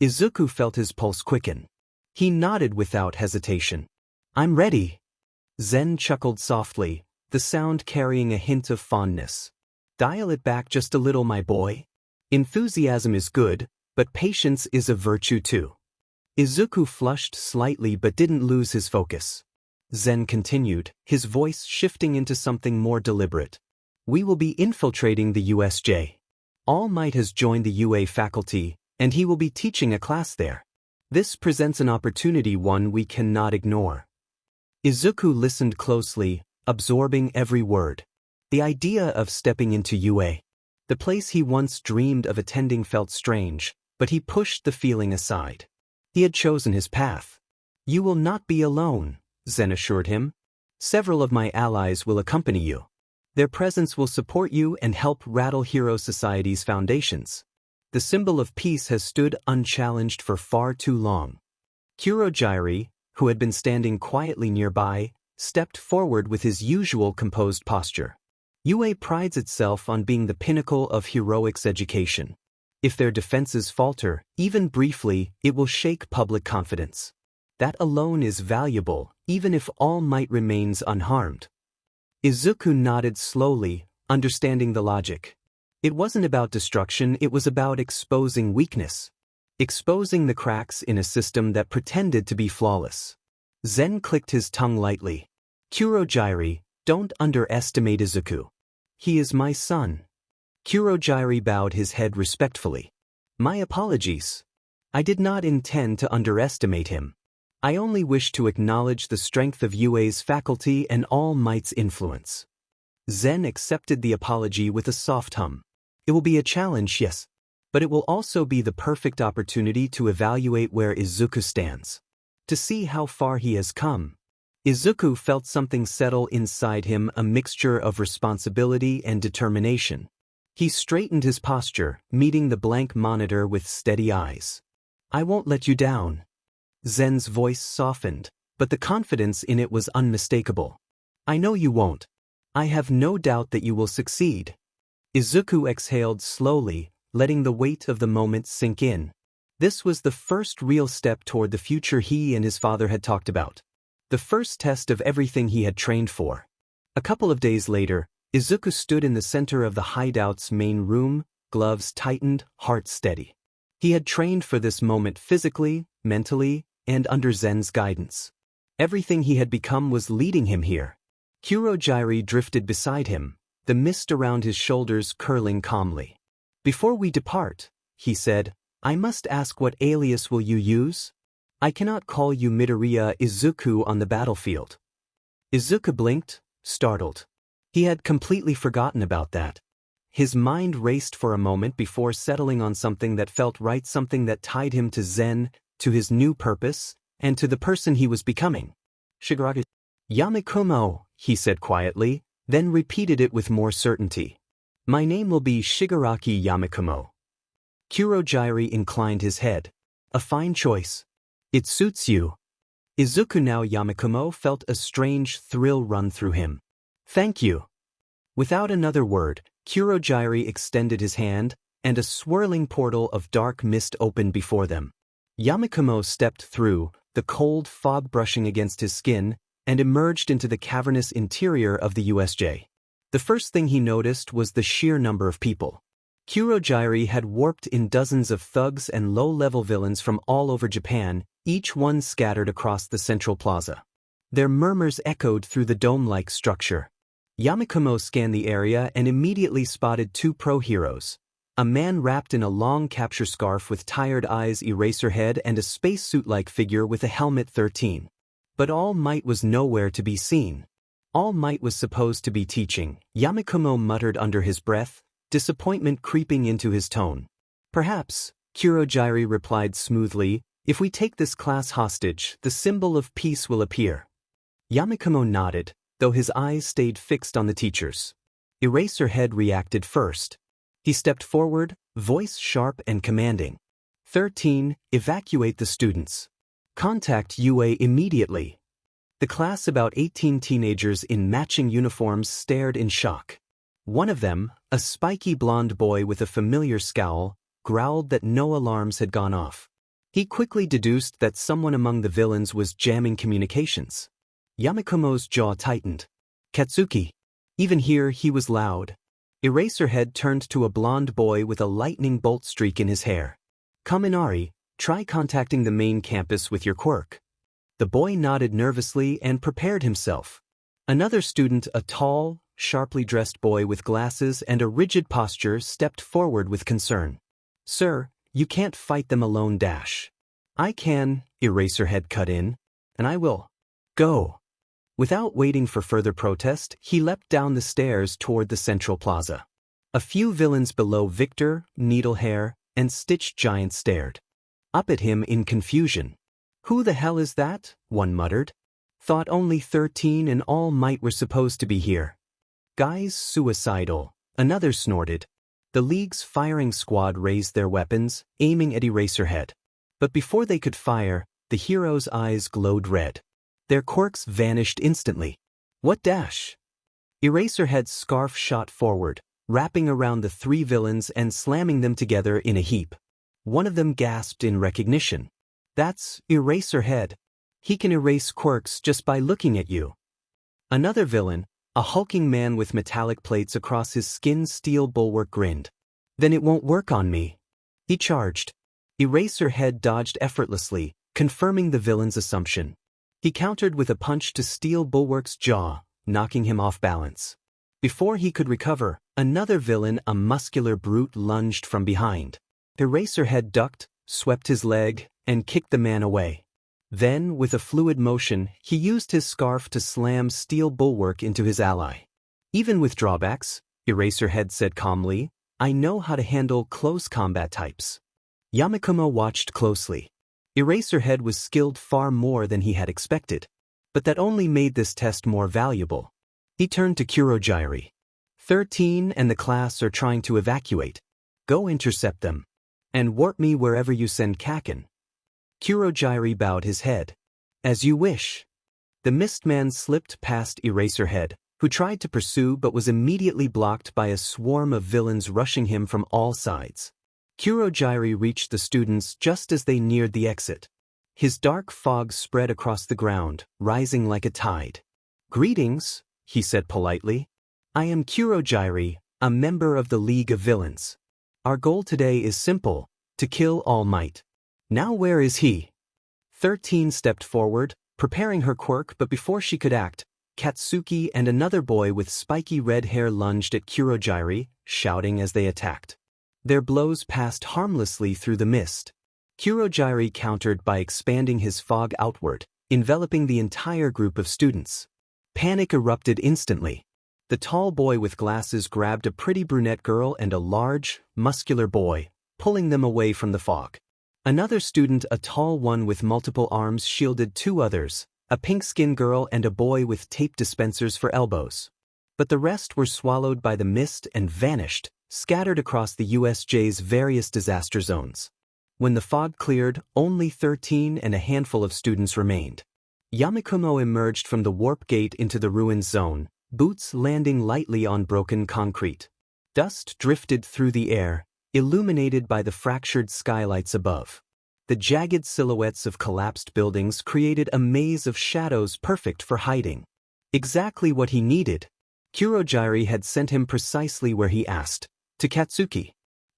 Izuku felt his pulse quicken. He nodded without hesitation. I'm ready. Zen chuckled softly, the sound carrying a hint of fondness. Dial it back just a little, my boy. Enthusiasm is good, but patience is a virtue too. Izuku flushed slightly but didn't lose his focus. Zen continued, his voice shifting into something more deliberate. We will be infiltrating the USJ. All Might has joined the UA faculty, and he will be teaching a class there. This presents an opportunity, one we cannot ignore. Izuku listened closely, absorbing every word. The idea of stepping into UA. The place he once dreamed of attending felt strange, but he pushed the feeling aside. He had chosen his path. You will not be alone, Zen assured him. Several of my allies will accompany you. Their presence will support you and help rattle Hero Society's foundations. The symbol of peace has stood unchallenged for far too long. Kurogyri, who had been standing quietly nearby, stepped forward with his usual composed posture. UA prides itself on being the pinnacle of heroics education. If their defenses falter, even briefly, it will shake public confidence. That alone is valuable, even if All Might remains unharmed. Izuku nodded slowly, understanding the logic. It wasn't about destruction, it was about exposing weakness. Exposing the cracks in a system that pretended to be flawless. Zen clicked his tongue lightly. Kurogyri, don't underestimate Izuku. He is my son. Kurogyri bowed his head respectfully. My apologies. I did not intend to underestimate him. I only wish to acknowledge the strength of UA's faculty and All Might's influence. Zen accepted the apology with a soft hum. It will be a challenge, yes, but it will also be the perfect opportunity to evaluate where Izuku stands. To see how far he has come. Izuku felt something settle inside him, a mixture of responsibility and determination. He straightened his posture, meeting the blank monitor with steady eyes. I won't let you down. Zen's voice softened, but the confidence in it was unmistakable. I know you won't. I have no doubt that you will succeed. Izuku exhaled slowly, letting the weight of the moment sink in. This was the first real step toward the future he and his father had talked about. The first test of everything he had trained for. A couple of days later, Izuku stood in the center of the hideout's main room, gloves tightened, heart steady. He had trained for this moment physically, mentally, and under Zen's guidance. Everything he had become was leading him here. Kurogyri drifted beside him, the mist around his shoulders curling calmly. Before we depart, he said, I must ask, what alias will you use? I cannot call you Midoriya Izuku on the battlefield. Izuku blinked, startled. He had completely forgotten about that. His mind raced for a moment before settling on something that felt right, something that tied him to Zen, to his new purpose, and to the person he was becoming. Shigaraki. Yamakumo, he said quietly, then repeated it with more certainty. My name will be Shigaraki Yamakumo. Kurogyri inclined his head. A fine choice. It suits you. Izuku now Yamakumo felt a strange thrill run through him. Thank you. Without another word, Kurogyri extended his hand, and a swirling portal of dark mist opened before them. Yamakumo stepped through, the cold fog brushing against his skin, and emerged into the cavernous interior of the USJ. The first thing he noticed was the sheer number of people. Kurogyri had warped in dozens of thugs and low-level villains from all over Japan, each one scattered across the central plaza. Their murmurs echoed through the dome-like structure. Yamakumo scanned the area and immediately spotted two pro-heroes. A man wrapped in a long capture scarf with tired eyes, eraser head, and a spacesuit-like figure with a helmet 13. But All Might was nowhere to be seen. All Might was supposed to be teaching, Yamakumo muttered under his breath, disappointment creeping into his tone. Perhaps, Kurogyri replied smoothly, if we take this class hostage, the symbol of peace will appear. Yamakumo nodded, though his eyes stayed fixed on the teachers. Eraserhead reacted first. He stepped forward, voice sharp and commanding. 13, evacuate the students. Contact UA immediately. The class, about 18 teenagers in matching uniforms, stared in shock. One of them, a spiky blonde boy with a familiar scowl, growled that no alarms had gone off. He quickly deduced that someone among the villains was jamming communications. Yamakumo's jaw tightened. Katsuki. Even here he was loud. Eraserhead turned to a blonde boy with a lightning bolt streak in his hair. Kaminari, try contacting the main campus with your quirk. The boy nodded nervously and prepared himself. Another student, a tall, sharply dressed boy with glasses and a rigid posture, stepped forward with concern. Sir, you can't fight them alone. I can, Eraserhead cut in, and I will. Go. Without waiting for further protest, he leapt down the stairs toward the central plaza. A few villains below Victor, Needlehair, and Stitch Giant stared up at him in confusion. Who the hell is that? One muttered. Thought only 13 and All Might were supposed to be here. Guys suicidal, another snorted. The League's firing squad raised their weapons, aiming at Eraserhead. But before they could fire, the hero's eyes glowed red. Their quirks vanished instantly. What dash? Eraserhead's scarf shot forward, wrapping around the three villains and slamming them together in a heap. One of them gasped in recognition. That's Eraserhead. He can erase quirks just by looking at you. Another villain, a hulking man with metallic plates across his skin steel bulwark, grinned. Then it won't work on me. He charged. Eraserhead dodged effortlessly, confirming the villain's assumption. He countered with a punch to Steel Bulwark's jaw, knocking him off balance. Before he could recover, another villain, a muscular brute, lunged from behind. Eraserhead ducked, swept his leg, and kicked the man away. Then, with a fluid motion, he used his scarf to slam Steel Bulwark into his ally. Even with drawbacks, Eraserhead said calmly, I know how to handle close combat types. Yamakumo watched closely. Eraserhead was skilled far more than he had expected, but that only made this test more valuable. He turned to Kurogyri. 13 and the class are trying to evacuate. Go intercept them. And warp me wherever you send Kaken. Kurogyri bowed his head. As you wish. The Mistman slipped past Eraserhead, who tried to pursue but was immediately blocked by a swarm of villains rushing him from all sides. Kurogyri reached the students just as they neared the exit. His dark fog spread across the ground, rising like a tide. Greetings, he said politely. I am Kurogyri, a member of the League of Villains. Our goal today is simple, to kill All Might. Now where is he? 13 stepped forward, preparing her quirk, but before she could act, Katsuki and another boy with spiky red hair lunged at Kurogyri, shouting as they attacked. Their blows passed harmlessly through the mist. Kurogyri countered by expanding his fog outward, enveloping the entire group of students. Panic erupted instantly. The tall boy with glasses grabbed a pretty brunette girl and a large, muscular boy, pulling them away from the fog. Another student, a tall one with multiple arms, shielded two others, a pink-skinned girl and a boy with tape dispensers for elbows. But the rest were swallowed by the mist and vanished, scattered across the USJ's various disaster zones. When the fog cleared, only 13 and a handful of students remained. Yamakumo emerged from the warp gate into the ruined zone, boots landing lightly on broken concrete. Dust drifted through the air, illuminated by the fractured skylights above. The jagged silhouettes of collapsed buildings created a maze of shadows perfect for hiding. Exactly what he needed. Kurogyri had sent him precisely where he asked. To Katsuki.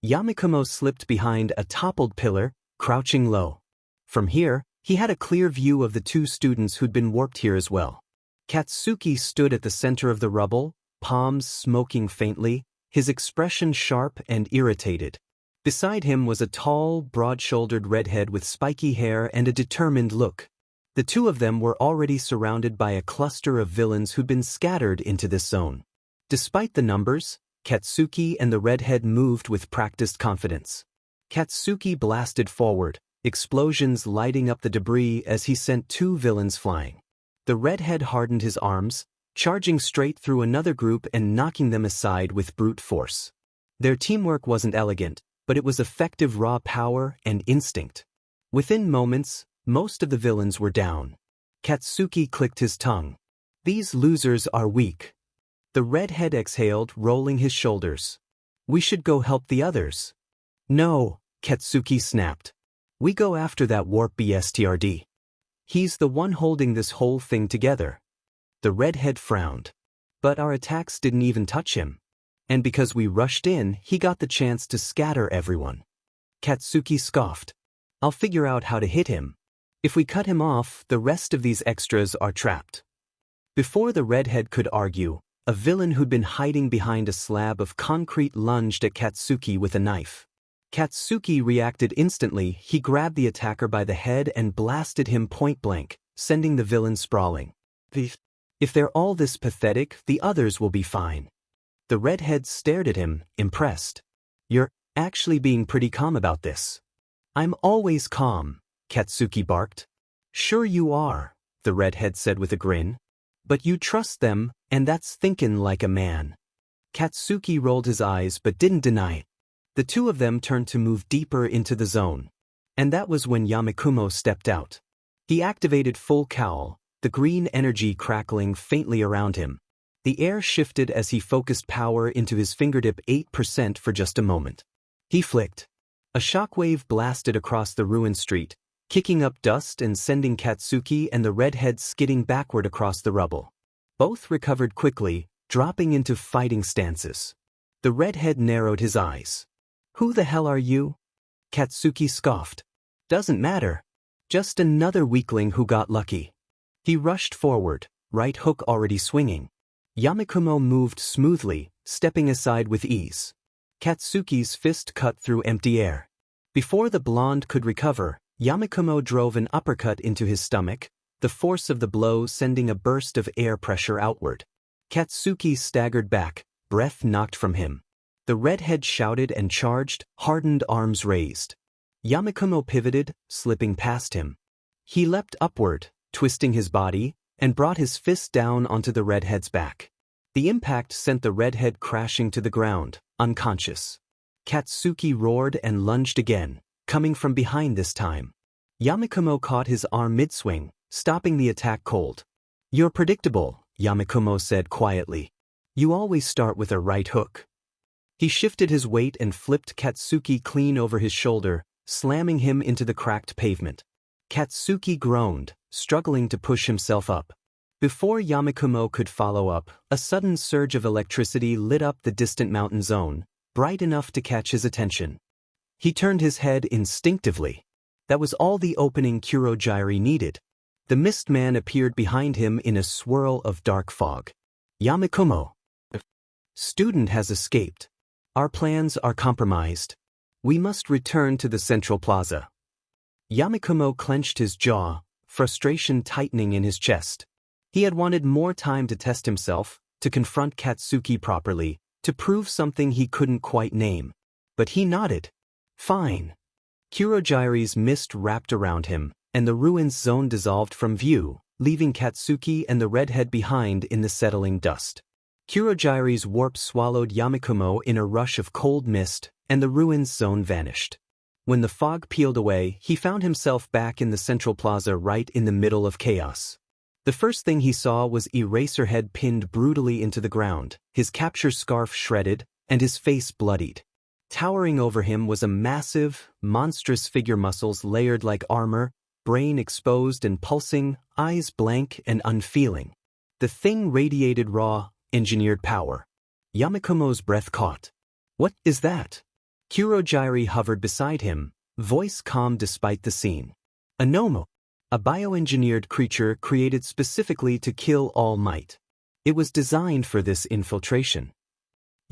Yamakumo slipped behind a toppled pillar, crouching low. From here, he had a clear view of the two students who'd been warped here as well. Katsuki stood at the center of the rubble, palms smoking faintly, his expression sharp and irritated. Beside him was a tall, broad-shouldered redhead with spiky hair and a determined look. The two of them were already surrounded by a cluster of villains who'd been scattered into this zone. Despite the numbers, Katsuki and the redhead moved with practiced confidence. Katsuki blasted forward, explosions lighting up the debris as he sent two villains flying. The redhead hardened his arms, charging straight through another group and knocking them aside with brute force. Their teamwork wasn't elegant, but it was effective raw power and instinct. Within moments, most of the villains were down. Katsuki clicked his tongue. These losers are weak. The redhead exhaled, rolling his shoulders. We should go help the others. No, Katsuki snapped. We go after that warp bstrd. He's the one holding this whole thing together. The redhead frowned. But our attacks didn't even touch him. And because we rushed in, he got the chance to scatter everyone. Katsuki scoffed. I'll figure out how to hit him. If we cut him off, the rest of these extras are trapped. Before the redhead could argue, a villain who'd been hiding behind a slab of concrete lunged at Katsuki with a knife. Katsuki reacted instantly. He grabbed the attacker by the head and blasted him point blank, sending the villain sprawling. If they're all this pathetic, the others will be fine. The redhead stared at him, impressed. You're actually being pretty calm about this. I'm always calm, Katsuki barked. Sure you are, the redhead said with a grin. But you trust them, and that's thinkin' like a man. Katsuki rolled his eyes but didn't deny it. The two of them turned to move deeper into the zone. And that was when Yamakumo stepped out. He activated full cowl, the green energy crackling faintly around him. The air shifted as he focused power into his fingertip 8% for just a moment. He flicked. A shockwave blasted across the ruined street, kicking up dust and sending Katsuki and the redhead skidding backward across the rubble. Both recovered quickly, dropping into fighting stances. The redhead narrowed his eyes. Who the hell are you? Katsuki scoffed. Doesn't matter. Just another weakling who got lucky. He rushed forward, right hook already swinging. Yamakumo moved smoothly, stepping aside with ease. Katsuki's fist cut through empty air. Before the blonde could recover, Yamakumo drove an uppercut into his stomach, the force of the blow sending a burst of air pressure outward. Katsuki staggered back, breath knocked from him. The redhead shouted and charged, hardened arms raised. Yamakumo pivoted, slipping past him. He leapt upward, twisting his body, and brought his fist down onto the redhead's back. The impact sent the redhead crashing to the ground, unconscious. Katsuki roared and lunged again, coming from behind this time. Yamakumo caught his arm mid-swing, stopping the attack cold. You're predictable, Yamakumo said quietly. You always start with a right hook. He shifted his weight and flipped Katsuki clean over his shoulder, slamming him into the cracked pavement. Katsuki groaned, struggling to push himself up. Before Yamakumo could follow up, a sudden surge of electricity lit up the distant mountain zone, bright enough to catch his attention. He turned his head instinctively. That was all the opening Kurogyri needed. The mist man appeared behind him in a swirl of dark fog. Yamakumo. Student has escaped. Our plans are compromised. We must return to the central plaza. Yamakumo clenched his jaw, frustration tightening in his chest. He had wanted more time to test himself, to confront Katsuki properly, to prove something he couldn't quite name. But he nodded. Fine. Kurogyri's mist wrapped around him, and the ruins zone dissolved from view, leaving Katsuki and the redhead behind in the settling dust. Kurogyri's warp swallowed Yamakumo in a rush of cold mist, and the ruins zone vanished. When the fog peeled away, he found himself back in the central plaza right in the middle of chaos. The first thing he saw was Eraserhead pinned brutally into the ground, his capture scarf shredded, and his face bloodied. Towering over him was a massive, monstrous figure, muscles layered like armor, brain exposed and pulsing, eyes blank and unfeeling. The thing radiated raw, engineered power. Yamakumo's breath caught. What is that? Kurogyri hovered beside him, voice calm despite the scene. A Nomo. A bioengineered creature created specifically to kill All Might. It was designed for this infiltration.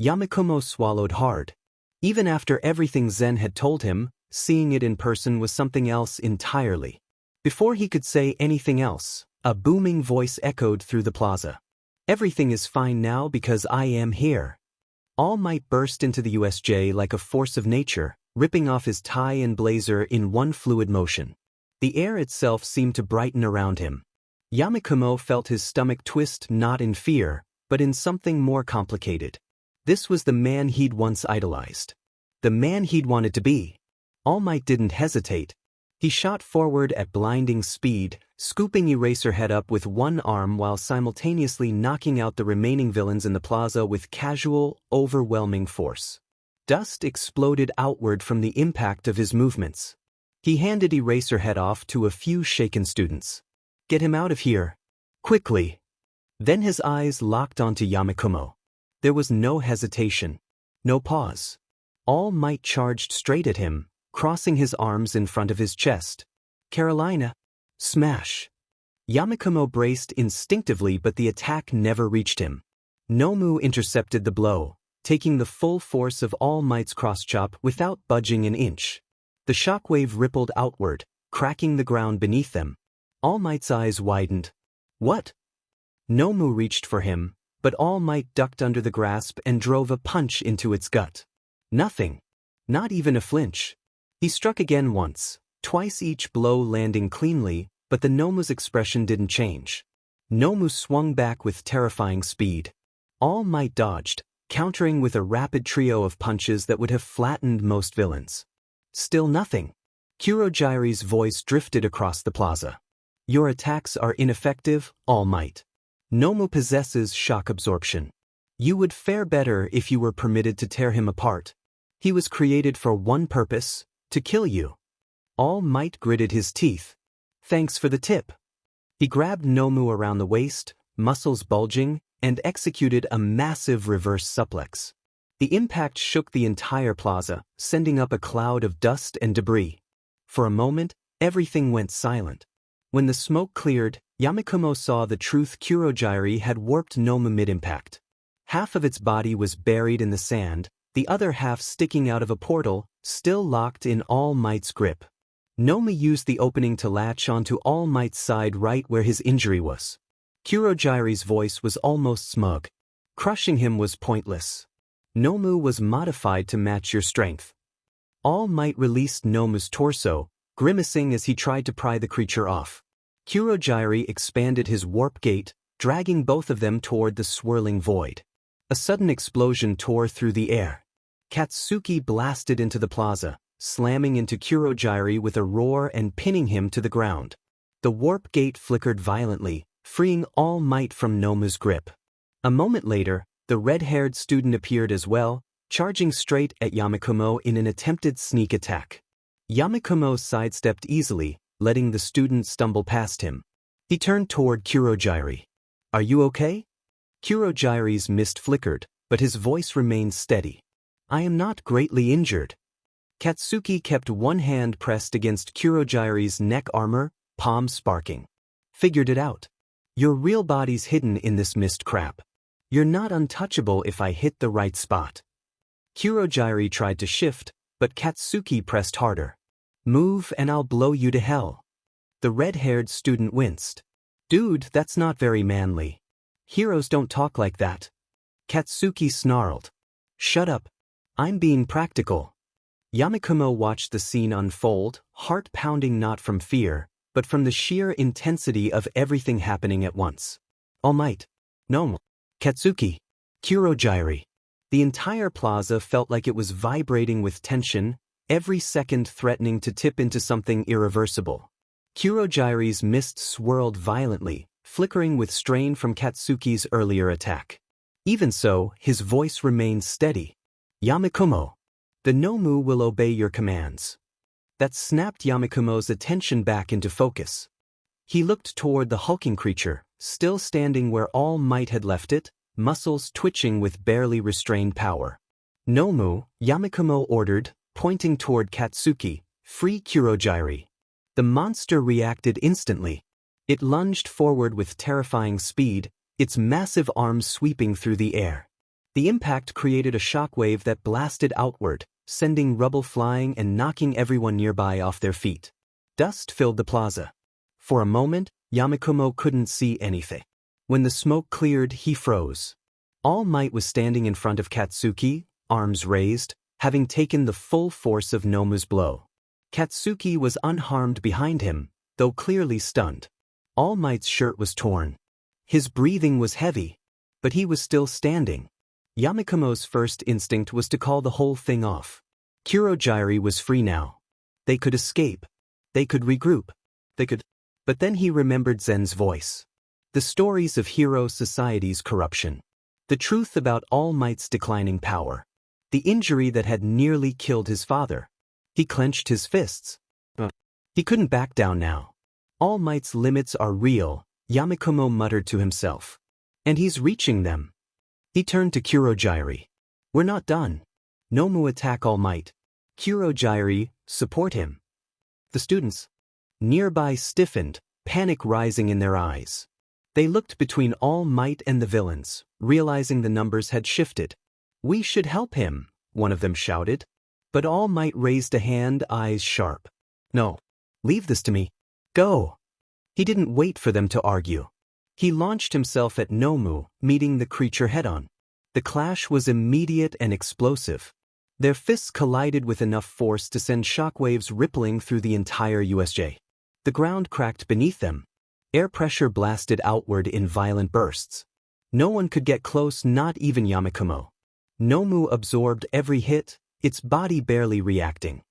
Yamakumo swallowed hard. Even after everything Zen had told him, seeing it in person was something else entirely. Before he could say anything else, a booming voice echoed through the plaza. Everything is fine now because I am here. All Might burst into the USJ like a force of nature, ripping off his tie and blazer in one fluid motion. The air itself seemed to brighten around him. Yamakumo felt his stomach twist, not in fear, but in something more complicated. This was the man he'd once idolized. The man he'd wanted to be. All Might didn't hesitate. He shot forward at blinding speed, scooping Eraserhead up with one arm while simultaneously knocking out the remaining villains in the plaza with casual, overwhelming force. Dust exploded outward from the impact of his movements. He handed Eraserhead off to a few shaken students. "Get him out of here. Quickly." Then his eyes locked onto Yamakumo. There was no hesitation. No pause. All Might charged straight at him, crossing his arms in front of his chest. "Carolina." Smash. Yamakumo braced instinctively, but the attack never reached him. Nomu intercepted the blow, taking the full force of All Might's cross-chop without budging an inch. The shockwave rippled outward, cracking the ground beneath them. All Might's eyes widened. "What?" Nomu reached for him, but All Might ducked under the grasp and drove a punch into its gut. Nothing. Not even a flinch. He struck again once, twice, each blow landing cleanly, but the Nomu's expression didn't change. Nomu swung back with terrifying speed. All Might dodged, countering with a rapid trio of punches that would have flattened most villains. Still nothing. Kurojire's voice drifted across the plaza. "Your attacks are ineffective, All Might. Nomu possesses shock absorption. You would fare better if you were permitted to tear him apart. He was created for one purpose, to kill you." All Might gritted his teeth. "Thanks for the tip." He grabbed Nomu around the waist, muscles bulging, and executed a massive reverse suplex. The impact shook the entire plaza, sending up a cloud of dust and debris. For a moment, everything went silent. When the smoke cleared, Yamakumo saw the truth. Kurojire had warped Nomu mid-impact. Half of its body was buried in the sand, the other half sticking out of a portal, still locked in All Might's grip. Nomu used the opening to latch onto All Might's side right where his injury was. Kurojire's voice was almost smug. Crushing him was pointless. Nomu was modified to match your strength. All Might released Nomu's torso, grimacing as he tried to pry the creature off. Kurojire expanded his warp gate, dragging both of them toward the swirling void. A sudden explosion tore through the air. Katsuki blasted into the plaza, slamming into Kurojire with a roar and pinning him to the ground. The warp gate flickered violently, freeing All Might from Nomu's grip. A moment later, the red-haired student appeared as well, charging straight at Yamakumo in an attempted sneak attack. Yamakumo sidestepped easily, letting the student stumble past him. He turned toward Kurojire. "Are you okay?" Kurojire's mist flickered, but his voice remained steady. "I am not greatly injured." Katsuki kept one hand pressed against Kurojire's neck armor, palm sparking. "Figured it out. Your real body's hidden in this mist crap. You're not untouchable if I hit the right spot." Kurojire tried to shift, but Katsuki pressed harder. "Move and I'll blow you to hell." The red-haired student winced. "Dude, that's not very manly. Heroes don't talk like that." Katsuki snarled. "Shut up. I'm being practical." Yamakumo watched the scene unfold, heart pounding not from fear, but from the sheer intensity of everything happening at once. All Might. Nomu. Katsuki. Kurojire. The entire plaza felt like it was vibrating with tension, every second threatening to tip into something irreversible. Kurojire's mist swirled violently, flickering with strain from Katsuki's earlier attack. Even so, his voice remained steady. "Yamakumo. The Nomu will obey your commands." That snapped Yamakumo's attention back into focus. He looked toward the hulking creature, still standing where All Might had left it, muscles twitching with barely restrained power. "Nomu," Yamakumo ordered, pointing toward Katsuki, "free Kurojire." The monster reacted instantly. It lunged forward with terrifying speed, its massive arms sweeping through the air. The impact created a shockwave that blasted outward, sending rubble flying and knocking everyone nearby off their feet. Dust filled the plaza. For a moment, Yamakumo couldn't see anything. When the smoke cleared, he froze. All Might was standing in front of Katsuki, arms raised, having taken the full force of Nomu's blow. Katsuki was unharmed behind him, though clearly stunned. All Might's shirt was torn. His breathing was heavy, but he was still standing. Yamakumo's first instinct was to call the whole thing off. Kurojire was free now. They could escape. They could regroup. But But then he remembered Zen's voice. The stories of Hero Society's corruption. The truth about All Might's declining power. The injury that had nearly killed his father. He clenched his fists. He couldn't back down now. All Might's limits are real, Yamakumo muttered to himself. And he's reaching them. He turned to Kurogyari. We're not done. Nomu attack All Might. Kurogyari, support him. The students nearby stiffened, panic rising in their eyes. They looked between All Might and the villains, realizing the numbers had shifted. We should help him, one of them shouted. But All Might raised a hand, eyes sharp. No. Leave this to me. Go. He didn't wait for them to argue. He launched himself at Nomu, meeting the creature head-on. The clash was immediate and explosive. Their fists collided with enough force to send shockwaves rippling through the entire USJ. The ground cracked beneath them. Air pressure blasted outward in violent bursts. No one could get close, not even Yamakumo. Nomu absorbed every hit, its body barely reacting.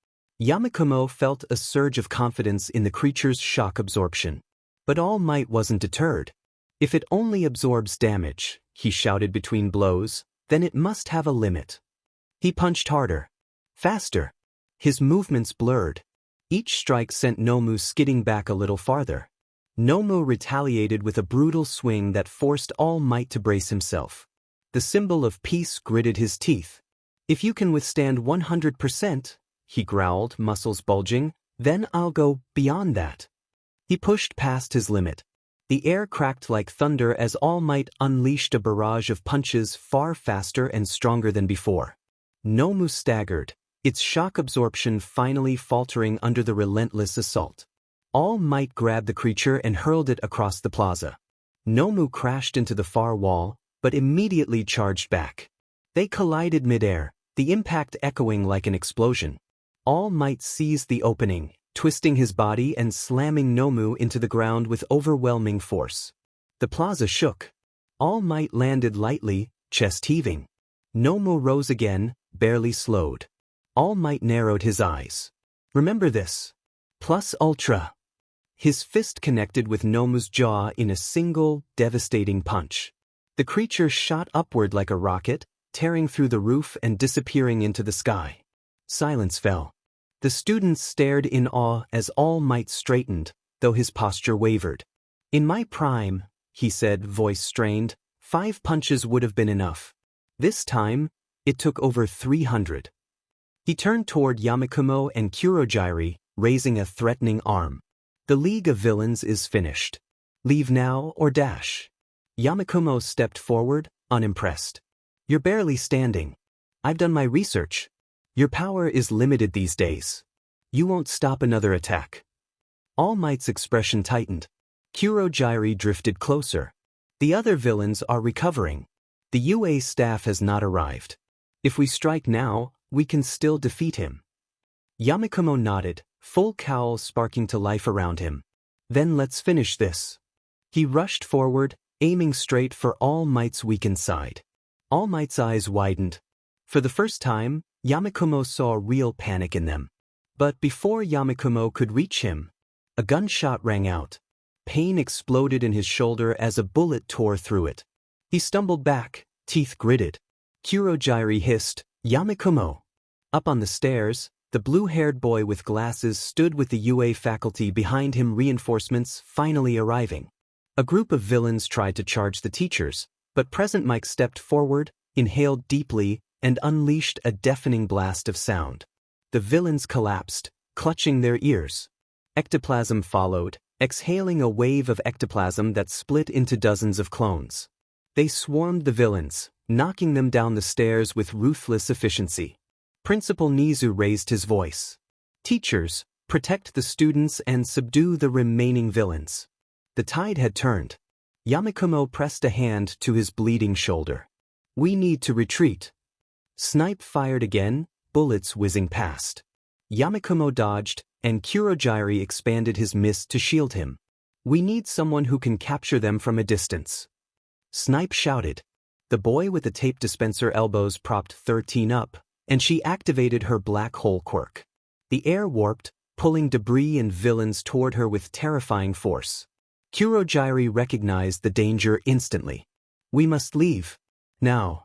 Yamakumo felt a surge of confidence in the creature's shock absorption. But All Might wasn't deterred. If it only absorbs damage, he shouted between blows, then it must have a limit. He punched harder. Faster. His movements blurred. Each strike sent Nomu skidding back a little farther. Nomu retaliated with a brutal swing that forced All Might to brace himself. The symbol of peace gritted his teeth. If you can withstand 100%, he growled, muscles bulging, then I'll go beyond that. He pushed past his limit. The air cracked like thunder as All Might unleashed a barrage of punches far faster and stronger than before. Nomu staggered, its shock absorption finally faltering under the relentless assault. All Might grabbed the creature and hurled it across the plaza. Nomu crashed into the far wall, but immediately charged back. They collided midair, the impact echoing like an explosion. All Might seized the opening, twisting his body and slamming Nomu into the ground with overwhelming force. The plaza shook. All Might landed lightly, chest heaving. Nomu rose again, barely slowed. All Might narrowed his eyes. Remember this. Plus Ultra. His fist connected with Nomu's jaw in a single, devastating punch. The creature shot upward like a rocket, tearing through the roof and disappearing into the sky. Silence fell. The students stared in awe as All Might straightened, though his posture wavered. In my prime, he said, voice strained, 5 punches would have been enough. This time, it took over 300. He turned toward Yamakumo and Kurogyari, raising a threatening arm. The League of Villains is finished. Leave now or dash. Yamakumo stepped forward, unimpressed. You're barely standing. I've done my research. Your power is limited these days. You won't stop another attack. All Might's expression tightened. Kurogyari drifted closer. The other villains are recovering. The UA staff has not arrived. If we strike now, we can still defeat him. Yamakumo nodded, full cowl sparking to life around him. Then let's finish this. He rushed forward, aiming straight for All Might's weakened side. All Might's eyes widened. For the first time, Yamakumo saw real panic in them. But before Yamakumo could reach him, a gunshot rang out. Pain exploded in his shoulder as a bullet tore through it. He stumbled back, teeth gritted. Kurogyari hissed, Yamakumo. Up on the stairs, the blue-haired boy with glasses stood with the UA faculty behind him, reinforcements finally arriving. A group of villains tried to charge the teachers, but Present Mike stepped forward, inhaled deeply, and unleashed a deafening blast of sound. The villains collapsed, clutching their ears. Ectoplasm followed, exhaling a wave of ectoplasm that split into dozens of clones. They swarmed the villains, knocking them down the stairs with ruthless efficiency. Principal Nizu raised his voice. Teachers, protect the students and subdue the remaining villains. The tide had turned. Yamakumo pressed a hand to his bleeding shoulder. We need to retreat. Snipe fired again, bullets whizzing past. Yamakumo dodged, and Kurogyari expanded his mist to shield him. We need someone who can capture them from a distance. Snipe shouted. The boy with the tape dispenser elbows propped 13 up, and she activated her black hole quirk. The air warped, pulling debris and villains toward her with terrifying force. Kurojairi recognized the danger instantly. We must leave. Now.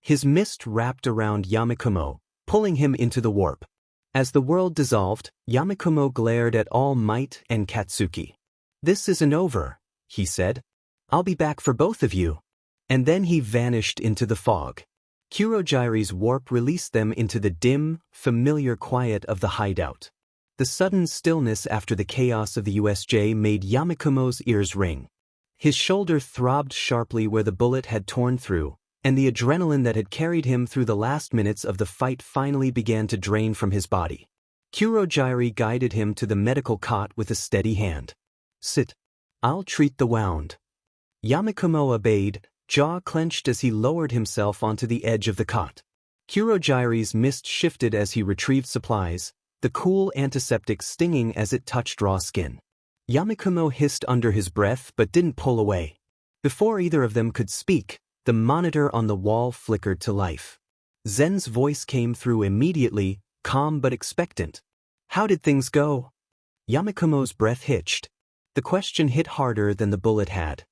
His mist wrapped around Yamakumo, pulling him into the warp. As the world dissolved, Yamakumo glared at All Might and Katsuki. This isn't over, he said. I'll be back for both of you. And then he vanished into the fog. Kurojairi's warp released them into the dim, familiar quiet of the hideout. The sudden stillness after the chaos of the USJ made Yamakumo's ears ring. His shoulder throbbed sharply where the bullet had torn through, and the adrenaline that had carried him through the last minutes of the fight finally began to drain from his body. Kurojairi guided him to the medical cot with a steady hand. Sit. I'll treat the wound. Yamakumo obeyed, jaw clenched as he lowered himself onto the edge of the cot. Kurojairi's mist shifted as he retrieved supplies, the cool antiseptic stinging as it touched raw skin. Yamakumo hissed under his breath but didn't pull away. Before either of them could speak, the monitor on the wall flickered to life. Zen's voice came through immediately, calm but expectant. How did things go? Yamakumo's breath hitched. The question hit harder than the bullet had.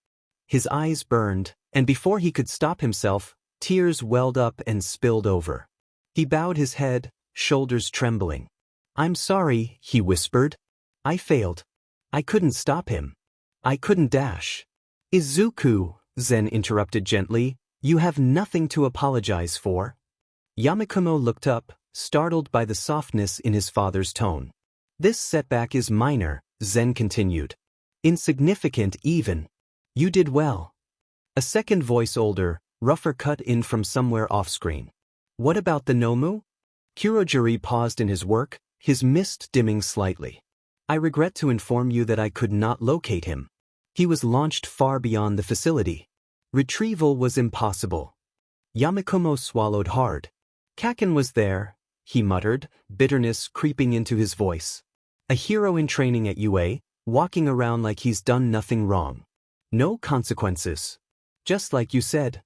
His eyes burned, and before he could stop himself, tears welled up and spilled over. He bowed his head, shoulders trembling. I'm sorry, he whispered. I failed. I couldn't stop him. I couldn't dash. Izuku, Zen interrupted gently, you have nothing to apologize for. Yamakumo looked up, startled by the softness in his father's tone. This setback is minor, Zen continued. Insignificant even. You did well. A second voice, older, rougher, cut in from somewhere off-screen. What about the Nomu? Kurojairi paused in his work, his mist dimming slightly. I regret to inform you that I could not locate him. He was launched far beyond the facility. Retrieval was impossible. Yamakumo swallowed hard. Kaken was there, he muttered, bitterness creeping into his voice. A hero in training at UA, walking around like he's done nothing wrong. No consequences. Just like you said.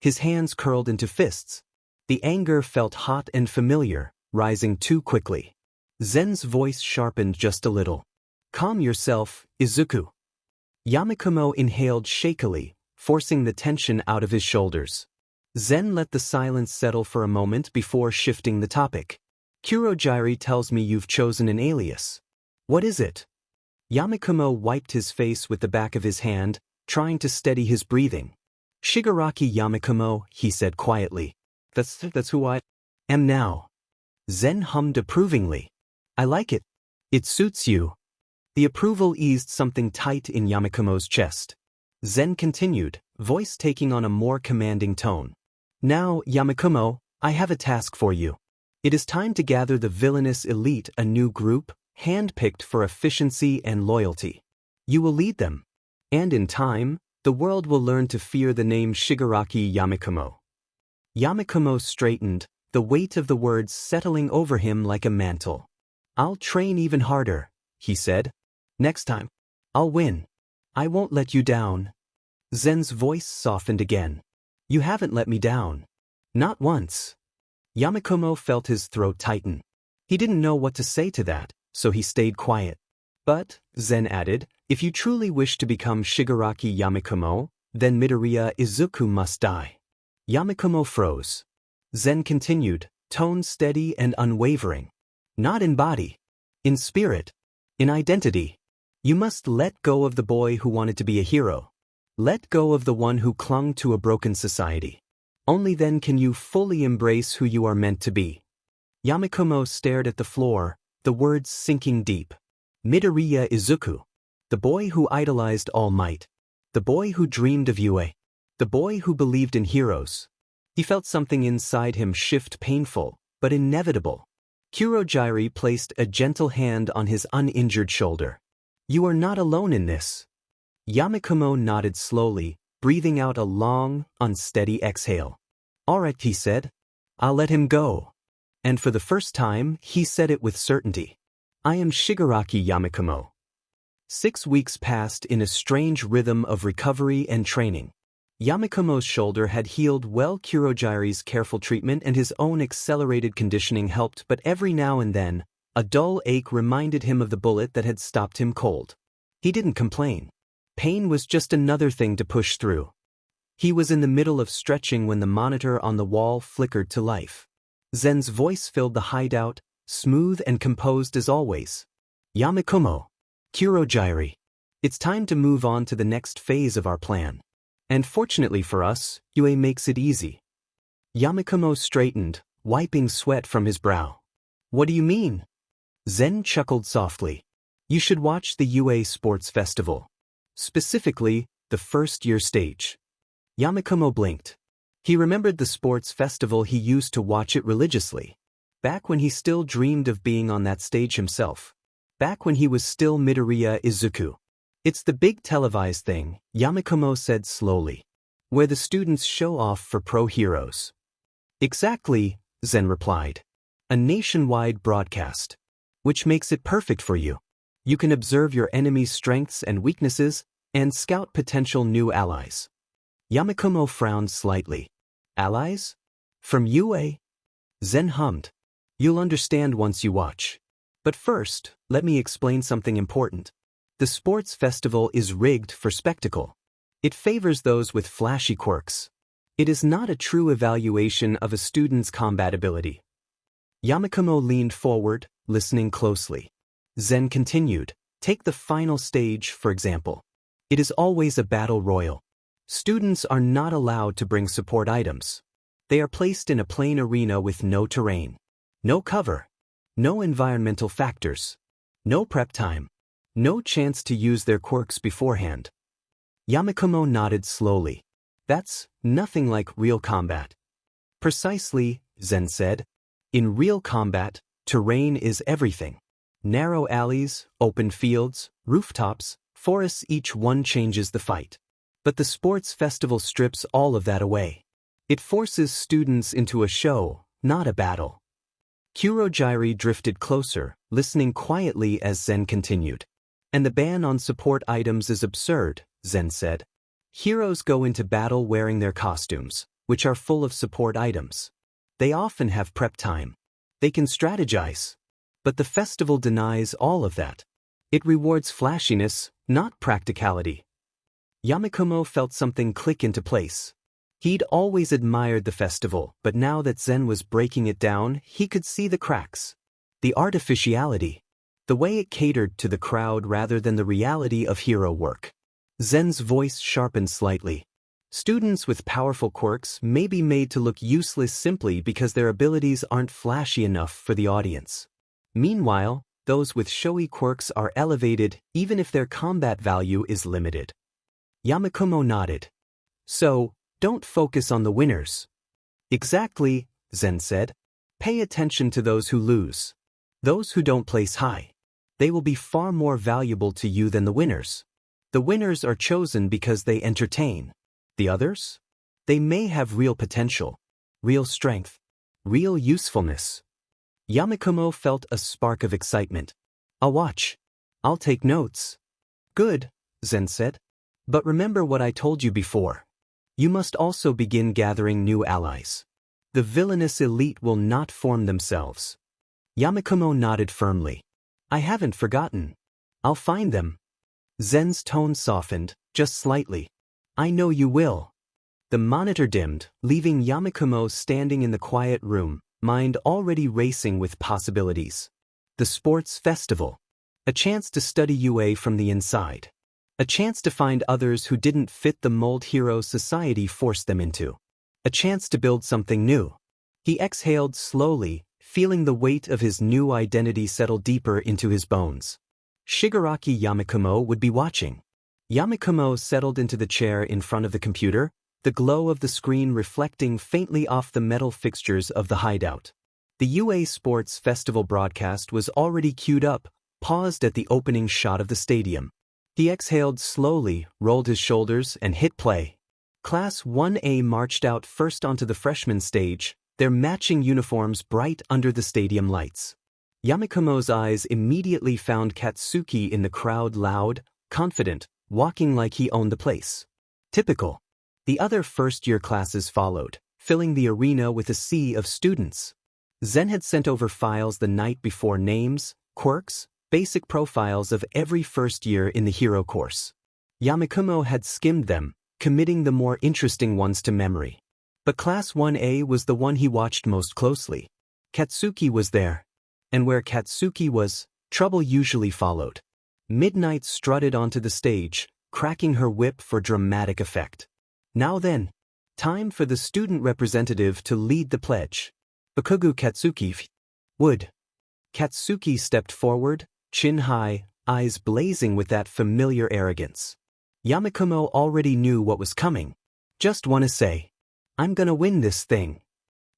His hands curled into fists. The anger felt hot and familiar, rising too quickly. Zen's voice sharpened just a little. Calm yourself, Izuku. Yamakumo inhaled shakily, forcing the tension out of his shoulders. Zen let the silence settle for a moment before shifting the topic. Kurojairi tells me you've chosen an alias. What is it? Yamakumo wiped his face with the back of his hand, trying to steady his breathing. Shigaraki Yamakumo, he said quietly. That's who I am now. Zen hummed approvingly. I like it. It suits you. The approval eased something tight in Yamakumo's chest. Zen continued, voice taking on a more commanding tone. Now, Yamakumo, I have a task for you. It is time to gather the villainous elite, a new group, handpicked for efficiency and loyalty. You will lead them. And in time, the world will learn to fear the name Shigaraki Yamakumo. Yamakumo straightened, the weight of the words settling over him like a mantle. I'll train even harder, he said. Next time, I'll win. I won't let you down. Zen's voice softened again. You haven't let me down. Not once. Yamakumo felt his throat tighten. He didn't know what to say to that, so he stayed quiet. But, Zen added, if you truly wish to become Shigaraki Yamakumo, then Midoriya Izuku must die. Yamakumo froze. Zen continued, tone steady and unwavering. Not in body. In spirit. In identity. You must let go of the boy who wanted to be a hero. Let go of the one who clung to a broken society. Only then can you fully embrace who you are meant to be. Yamakumo stared at the floor, the words sinking deep. Midoriya Izuku. The boy who idolized All Might. The boy who dreamed of UA. The boy who believed in heroes. He felt something inside him shift, painful, but inevitable. Kurojairi placed a gentle hand on his uninjured shoulder. You are not alone in this. Yamakumo nodded slowly, breathing out a long, unsteady exhale. All right, he said. I'll let him go. And for the first time, he said it with certainty. I am Shigaraki Yamakumo. 6 weeks passed in a strange rhythm of recovery and training. Yamakumo's shoulder had healed well. Kurojairi's careful treatment and his own accelerated conditioning helped, but every now and then, A dull ache reminded him of the bullet that had stopped him cold. He didn't complain. Pain was just another thing to push through. He was in the middle of stretching when the monitor on the wall flickered to life. Zen's voice filled the hideout, smooth and composed as always. Yamakumo. Kurogyri. It's time to move on to the next phase of our plan. And fortunately for us, UA makes it easy. Yamakumo straightened, wiping sweat from his brow. What do you mean? Zen chuckled softly. You should watch the UA Sports Festival. Specifically, the first-year stage. Yamakumo blinked. He remembered the sports festival. He used to watch it religiously. Back when he still dreamed of being on that stage himself. Back when he was still Midoriya Izuku. It's the big televised thing, Yamakumo said slowly. Where the students show off for pro heroes. Exactly, Zen replied. A nationwide broadcast. Which makes it perfect for you. You can observe your enemy's strengths and weaknesses, and scout potential new allies. Yamakumo frowned slightly. Allies? From UA? Zen hummed. You'll understand once you watch. But first, let me explain something important. The sports festival is rigged for spectacle. It favors those with flashy quirks. It is not a true evaluation of a student's combat ability. Yamakumo leaned forward, listening closely. Zen continued, take the final stage, for example. It is always a battle royal. Students are not allowed to bring support items. They are placed in a plain arena with no terrain, no cover, no environmental factors, no prep time, no chance to use their quirks beforehand. Yamakumo nodded slowly. That's nothing like real combat. Precisely, Zen said. In real combat, terrain is everything. Narrow alleys, open fields, rooftops, forests, each one changes the fight. But the sports festival strips all of that away. It forces students into a show, not a battle. Kurogyri drifted closer, listening quietly as Zen continued. And the ban on support items is absurd, Zen said. Heroes go into battle wearing their costumes, which are full of support items. They often have prep time. They can strategize. But the festival denies all of that. It rewards flashiness, not practicality. Yamakumo felt something click into place. He'd always admired the festival, but now that Zen was breaking it down, he could see the cracks. The artificiality. The way it catered to the crowd rather than the reality of hero work. Zen's voice sharpened slightly. Students with powerful quirks may be made to look useless simply because their abilities aren't flashy enough for the audience. Meanwhile, those with showy quirks are elevated even if their combat value is limited. Yamakumo nodded. So, don't focus on the winners. Exactly, Zen said. Pay attention to those who lose. Those who don't place high. They will be far more valuable to you than the winners. The winners are chosen because they entertain. The others? They may have real potential, real strength, real usefulness. Yamakumo felt a spark of excitement. I'll watch. I'll take notes. Good, Zen said. But remember what I told you before. You must also begin gathering new allies. The villainous elite will not form themselves. Yamakumo nodded firmly. I haven't forgotten. I'll find them. Zen's tone softened, just slightly. I know you will. The monitor dimmed, leaving Yamakumo standing in the quiet room, mind already racing with possibilities. The sports festival. A chance to study UA from the inside. A chance to find others who didn't fit the mold hero society forced them into. A chance to build something new. He exhaled slowly, feeling the weight of his new identity settle deeper into his bones. Shigaraki Yamakumo would be watching. Yamakumo settled into the chair in front of the computer, the glow of the screen reflecting faintly off the metal fixtures of the hideout. The UA Sports Festival broadcast was already queued up, paused at the opening shot of the stadium. He exhaled slowly, rolled his shoulders, and hit play. Class 1A marched out first onto the freshman stage, their matching uniforms bright under the stadium lights. Yamakumo's eyes immediately found Katsuki in the crowd, loud, confident, walking like he owned the place. Typical. The other first-year classes followed, filling the arena with a sea of students. Zen had sent over files the night before, names, quirks, basic profiles of every first year in the hero course. Yamakumo had skimmed them, committing the more interesting ones to memory. But Class 1A was the one he watched most closely. Katsuki was there. And where Katsuki was, trouble usually followed. Midnight strutted onto the stage, cracking her whip for dramatic effect. Now then, time for the student representative to lead the pledge. Bakugu Katsuki would. Katsuki stepped forward, chin high, eyes blazing with that familiar arrogance. Yamakumo already knew what was coming. Just wanna say, I'm gonna win this thing.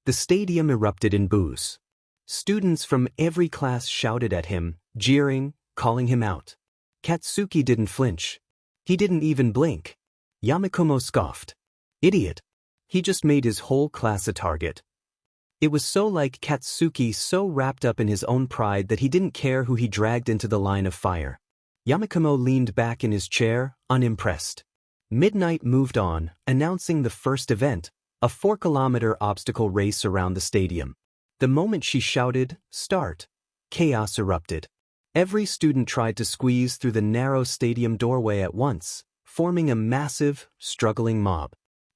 The stadium erupted in boos. Students from every class shouted at him, jeering, calling him out. Katsuki didn't flinch. He didn't even blink. Yamakumo scoffed. Idiot. He just made his whole class a target. It was so like Katsuki, so wrapped up in his own pride that he didn't care who he dragged into the line of fire. Yamakumo leaned back in his chair, unimpressed. Midnight moved on, announcing the first event, a 4-kilometer obstacle race around the stadium. The moment she shouted, "Start," chaos erupted. Every student tried to squeeze through the narrow stadium doorway at once, forming a massive, struggling mob.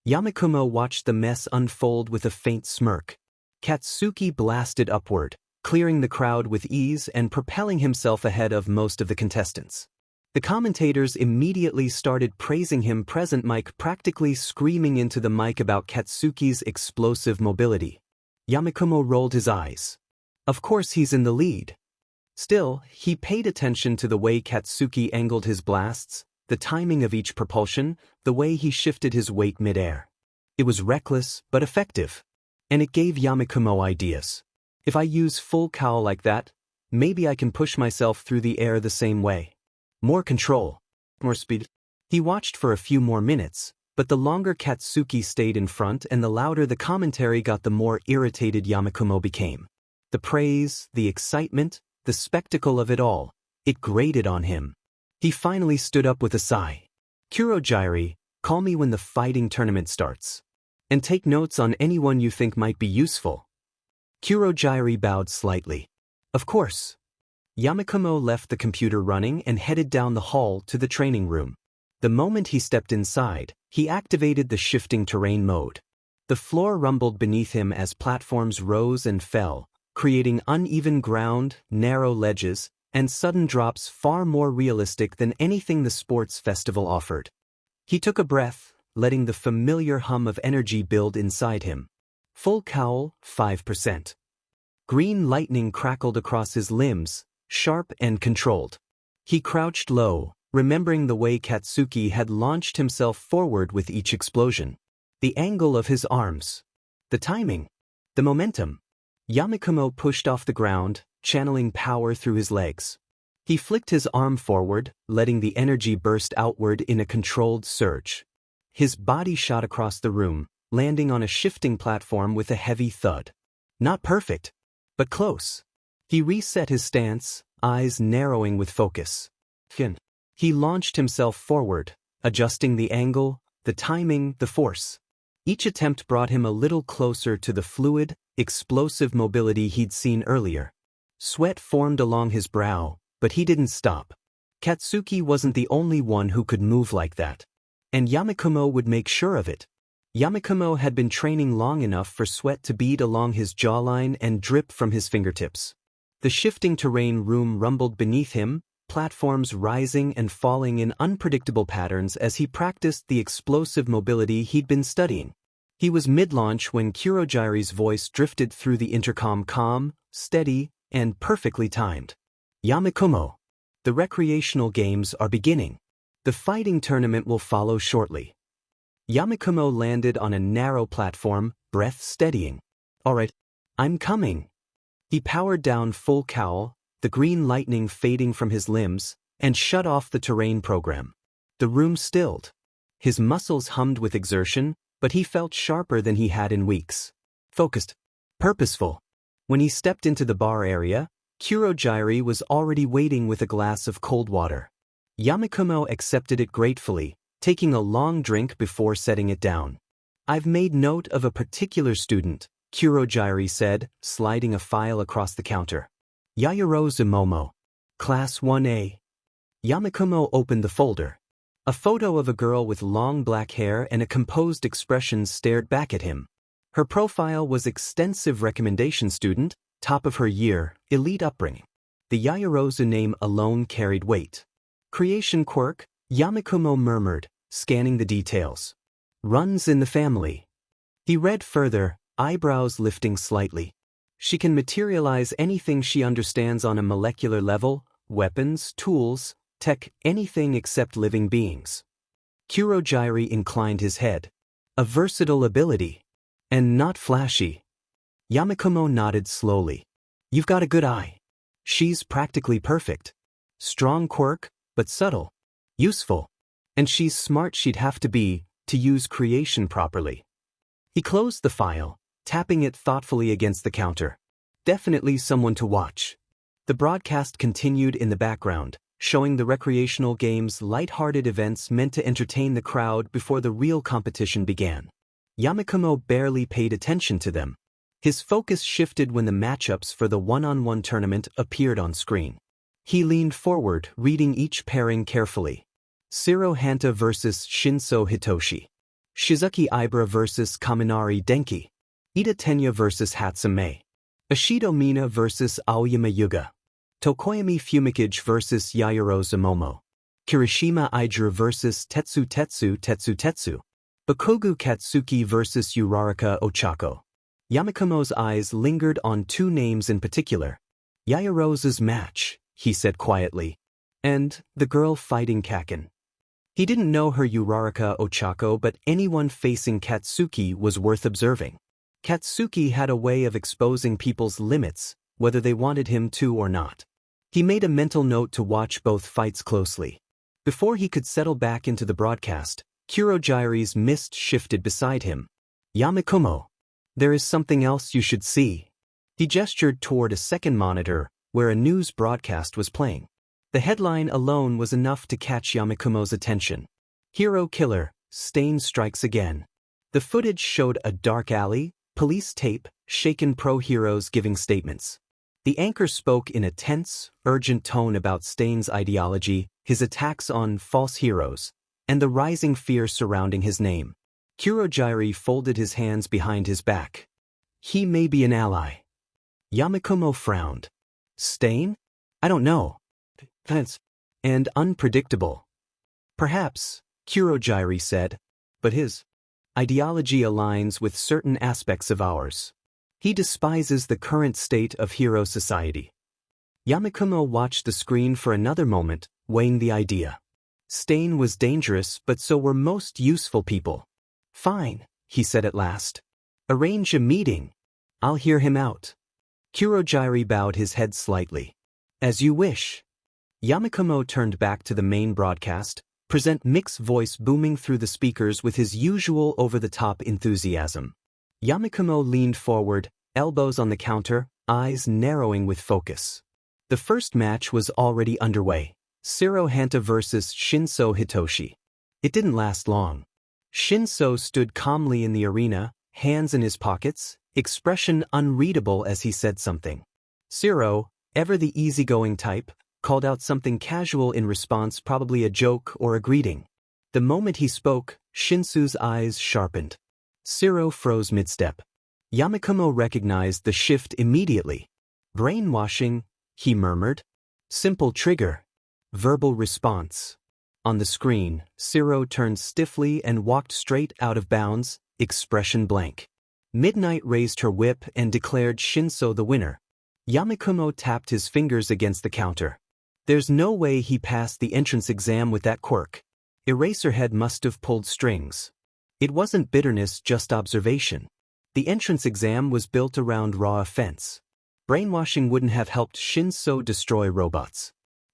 Yamakumo watched the mess unfold with a faint smirk. Katsuki blasted upward, clearing the crowd with ease and propelling himself ahead of most of the contestants. The commentators immediately started praising him, present mic practically screaming into the mic about Katsuki's explosive mobility. Yamakumo rolled his eyes. Of course he's in the lead. Still, he paid attention to the way Katsuki angled his blasts, the timing of each propulsion, the way he shifted his weight midair. It was reckless, but effective. And it gave Yamakumo ideas. If I use full cowl like that, maybe I can push myself through the air the same way. More control. More speed. He watched for a few more minutes, but the longer Katsuki stayed in front and the louder the commentary got, the more irritated Yamakumo became. The praise, the excitement, the spectacle of it all, it grated on him. He finally stood up with a sigh. Kurogyri, call me when the fighting tournament starts. And take notes on anyone you think might be useful. Kurogyri bowed slightly. Of course. Yamakumo left the computer running and headed down the hall to the training room. The moment he stepped inside, he activated the shifting terrain mode. The floor rumbled beneath him as platforms rose and fell, creating uneven ground, narrow ledges, and sudden drops far more realistic than anything the sports festival offered. He took a breath, letting the familiar hum of energy build inside him. Full cowl, 5%. Green lightning crackled across his limbs, sharp and controlled. He crouched low, remembering the way Katsuki had launched himself forward with each explosion. The angle of his arms. The timing. The momentum. Yamakumo pushed off the ground, channeling power through his legs. He flicked his arm forward, letting the energy burst outward in a controlled surge. His body shot across the room, landing on a shifting platform with a heavy thud. Not perfect, but close. He reset his stance, eyes narrowing with focus. He launched himself forward, adjusting the angle, the timing, the force. Each attempt brought him a little closer to the fluid, explosive mobility he'd seen earlier. Sweat formed along his brow, but he didn't stop. Katsuki wasn't the only one who could move like that. And Yamakumo would make sure of it. Yamakumo had been training long enough for sweat to bead along his jawline and drip from his fingertips. The shifting terrain room rumbled beneath him, platforms rising and falling in unpredictable patterns as he practiced the explosive mobility he'd been studying. He was mid-launch when Kurogyri's voice drifted through the intercom, calm, steady, and perfectly timed. Yamakumo, the recreational games are beginning. The fighting tournament will follow shortly. Yamakumo landed on a narrow platform, breath steadying. All right, I'm coming. He powered down full cowl, the green lightning fading from his limbs, and shut off the terrain program. The room stilled. His muscles hummed with exertion, but he felt sharper than he had in weeks. Focused. Purposeful. When he stepped into the bar area, Kurogyri was already waiting with a glass of cold water. Yamakumo accepted it gratefully, taking a long drink before setting it down. I've made note of a particular student, Kurojairi said, sliding a file across the counter. Yayoro Zumomo. Class 1A. Yamakumo opened the folder. A photo of a girl with long black hair and a composed expression stared back at him. Her profile was extensive recommendation student, top of her year, elite upbringing. The Yayorozu name alone carried weight. Creation quirk, Yamakumo murmured, scanning the details. Runs in the family. He read further, eyebrows lifting slightly. She can materialize anything she understands on a molecular level, weapons, tools, tech, anything except living beings. Kurojairi inclined his head. A versatile ability. And not flashy. Yamakumo nodded slowly. You've got a good eye. She's practically perfect. Strong quirk, but subtle. Useful. And she's smart she'd have to be, to use creation properly. He closed the file, tapping it thoughtfully against the counter. Definitely someone to watch. The broadcast continued in the background, showing the recreational games' light-hearted events meant to entertain the crowd before the real competition began. Yamakumo barely paid attention to them. His focus shifted when the matchups for the one-on-one tournament appeared on screen. He leaned forward, reading each pairing carefully. Shiro Hanta vs. Shinso Hitoshi. Shizuki Ibara vs. Kaminari Denki. Ida Tenya vs. Hatsume. Ashido Mina vs. Aoyama Yuga. Tokoyami Fumikage vs. Yayoro Zumomo. Kirishima Ijuru vs. Tetsu Tetsu. Bakogu Katsuki vs. Uraraka Ochako. Yamakumo's eyes lingered on two names in particular. Yayoro's match, he said quietly. And the girl fighting Kaken. He didn't know her Uraraka Ochako, but anyone facing Katsuki was worth observing. Katsuki had a way of exposing people's limits, whether they wanted him to or not. He made a mental note to watch both fights closely. Before he could settle back into the broadcast, Kurojairi's mist shifted beside him. Yamakumo. There is something else you should see. He gestured toward a second monitor, where a news broadcast was playing. The headline alone was enough to catch Yamakumo's attention. Hero killer, Stain strikes again. The footage showed a dark alley, police tape, shaken pro-heroes giving statements. The anchor spoke in a tense, urgent tone about Stain's ideology, his attacks on false heroes, and the rising fear surrounding his name. Kurojairi folded his hands behind his back. He may be an ally. Yamakumo frowned. Stain? I don't know. That's and unpredictable. Perhaps, Kurojairi said, but his ideology aligns with certain aspects of ours. He despises the current state of hero society. Yamakumo watched the screen for another moment, weighing the idea. Stain was dangerous, but so were most useful people. Fine, he said at last. Arrange a meeting. I'll hear him out. Kurojairi bowed his head slightly. As you wish. Yamakumo turned back to the main broadcast, present Mick's voice booming through the speakers with his usual over-the-top enthusiasm. Yamakumo leaned forward, elbows on the counter, eyes narrowing with focus. The first match was already underway. Shiro Hanta vs. Shinso Hitoshi. It didn't last long. Shinso stood calmly in the arena, hands in his pockets, expression unreadable as he said something. Shiro, ever the easygoing type, called out something casual in response, probably a joke or a greeting. The moment he spoke, Shinsu's eyes sharpened. Shiro froze mid-step. Yamakumo recognized the shift immediately. Brainwashing, he murmured. Simple trigger. Verbal response. On the screen, Shiro turned stiffly and walked straight out of bounds, expression blank. Midnight raised her whip and declared Shinso the winner. Yamakumo tapped his fingers against the counter. There's no way he passed the entrance exam with that quirk. Eraserhead must have pulled strings. It wasn't bitterness, just observation. The entrance exam was built around raw offense. Brainwashing wouldn't have helped Shinso destroy robots.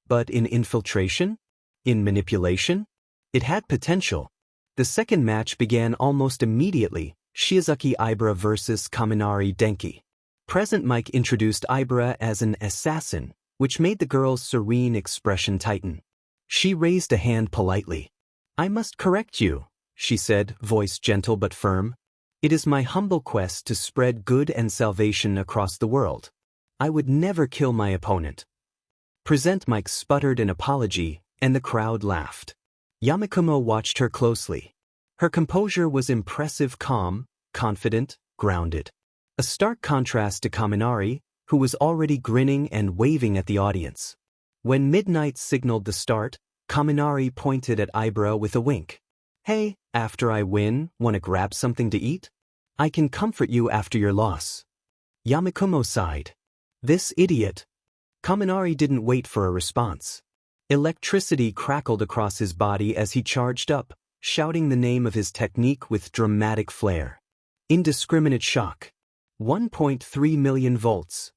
But in infiltration? In manipulation? It had potential. The second match began almost immediately, Shizuki Ibara vs. Kaminari Denki. Present Mike introduced Ibara as an assassin, which made the girl's serene expression tighten. She raised a hand politely. I must correct you, she said, voice gentle but firm. It is my humble quest to spread good and salvation across the world. I would never kill my opponent. Present Mike sputtered an apology, and the crowd laughed. Yamakumo watched her closely. Her composure was impressive, calm, confident, grounded. A stark contrast to Kaminari, who was already grinning and waving at the audience. When midnight signaled the start, Kaminari pointed at Ibra with a wink. Hey, after I win, wanna grab something to eat? I can comfort you after your loss. Yamakumo sighed. This idiot. Kaminari didn't wait for a response. Electricity crackled across his body as he charged up, shouting the name of his technique with dramatic flair. Indiscriminate shock. 1.3 million volts.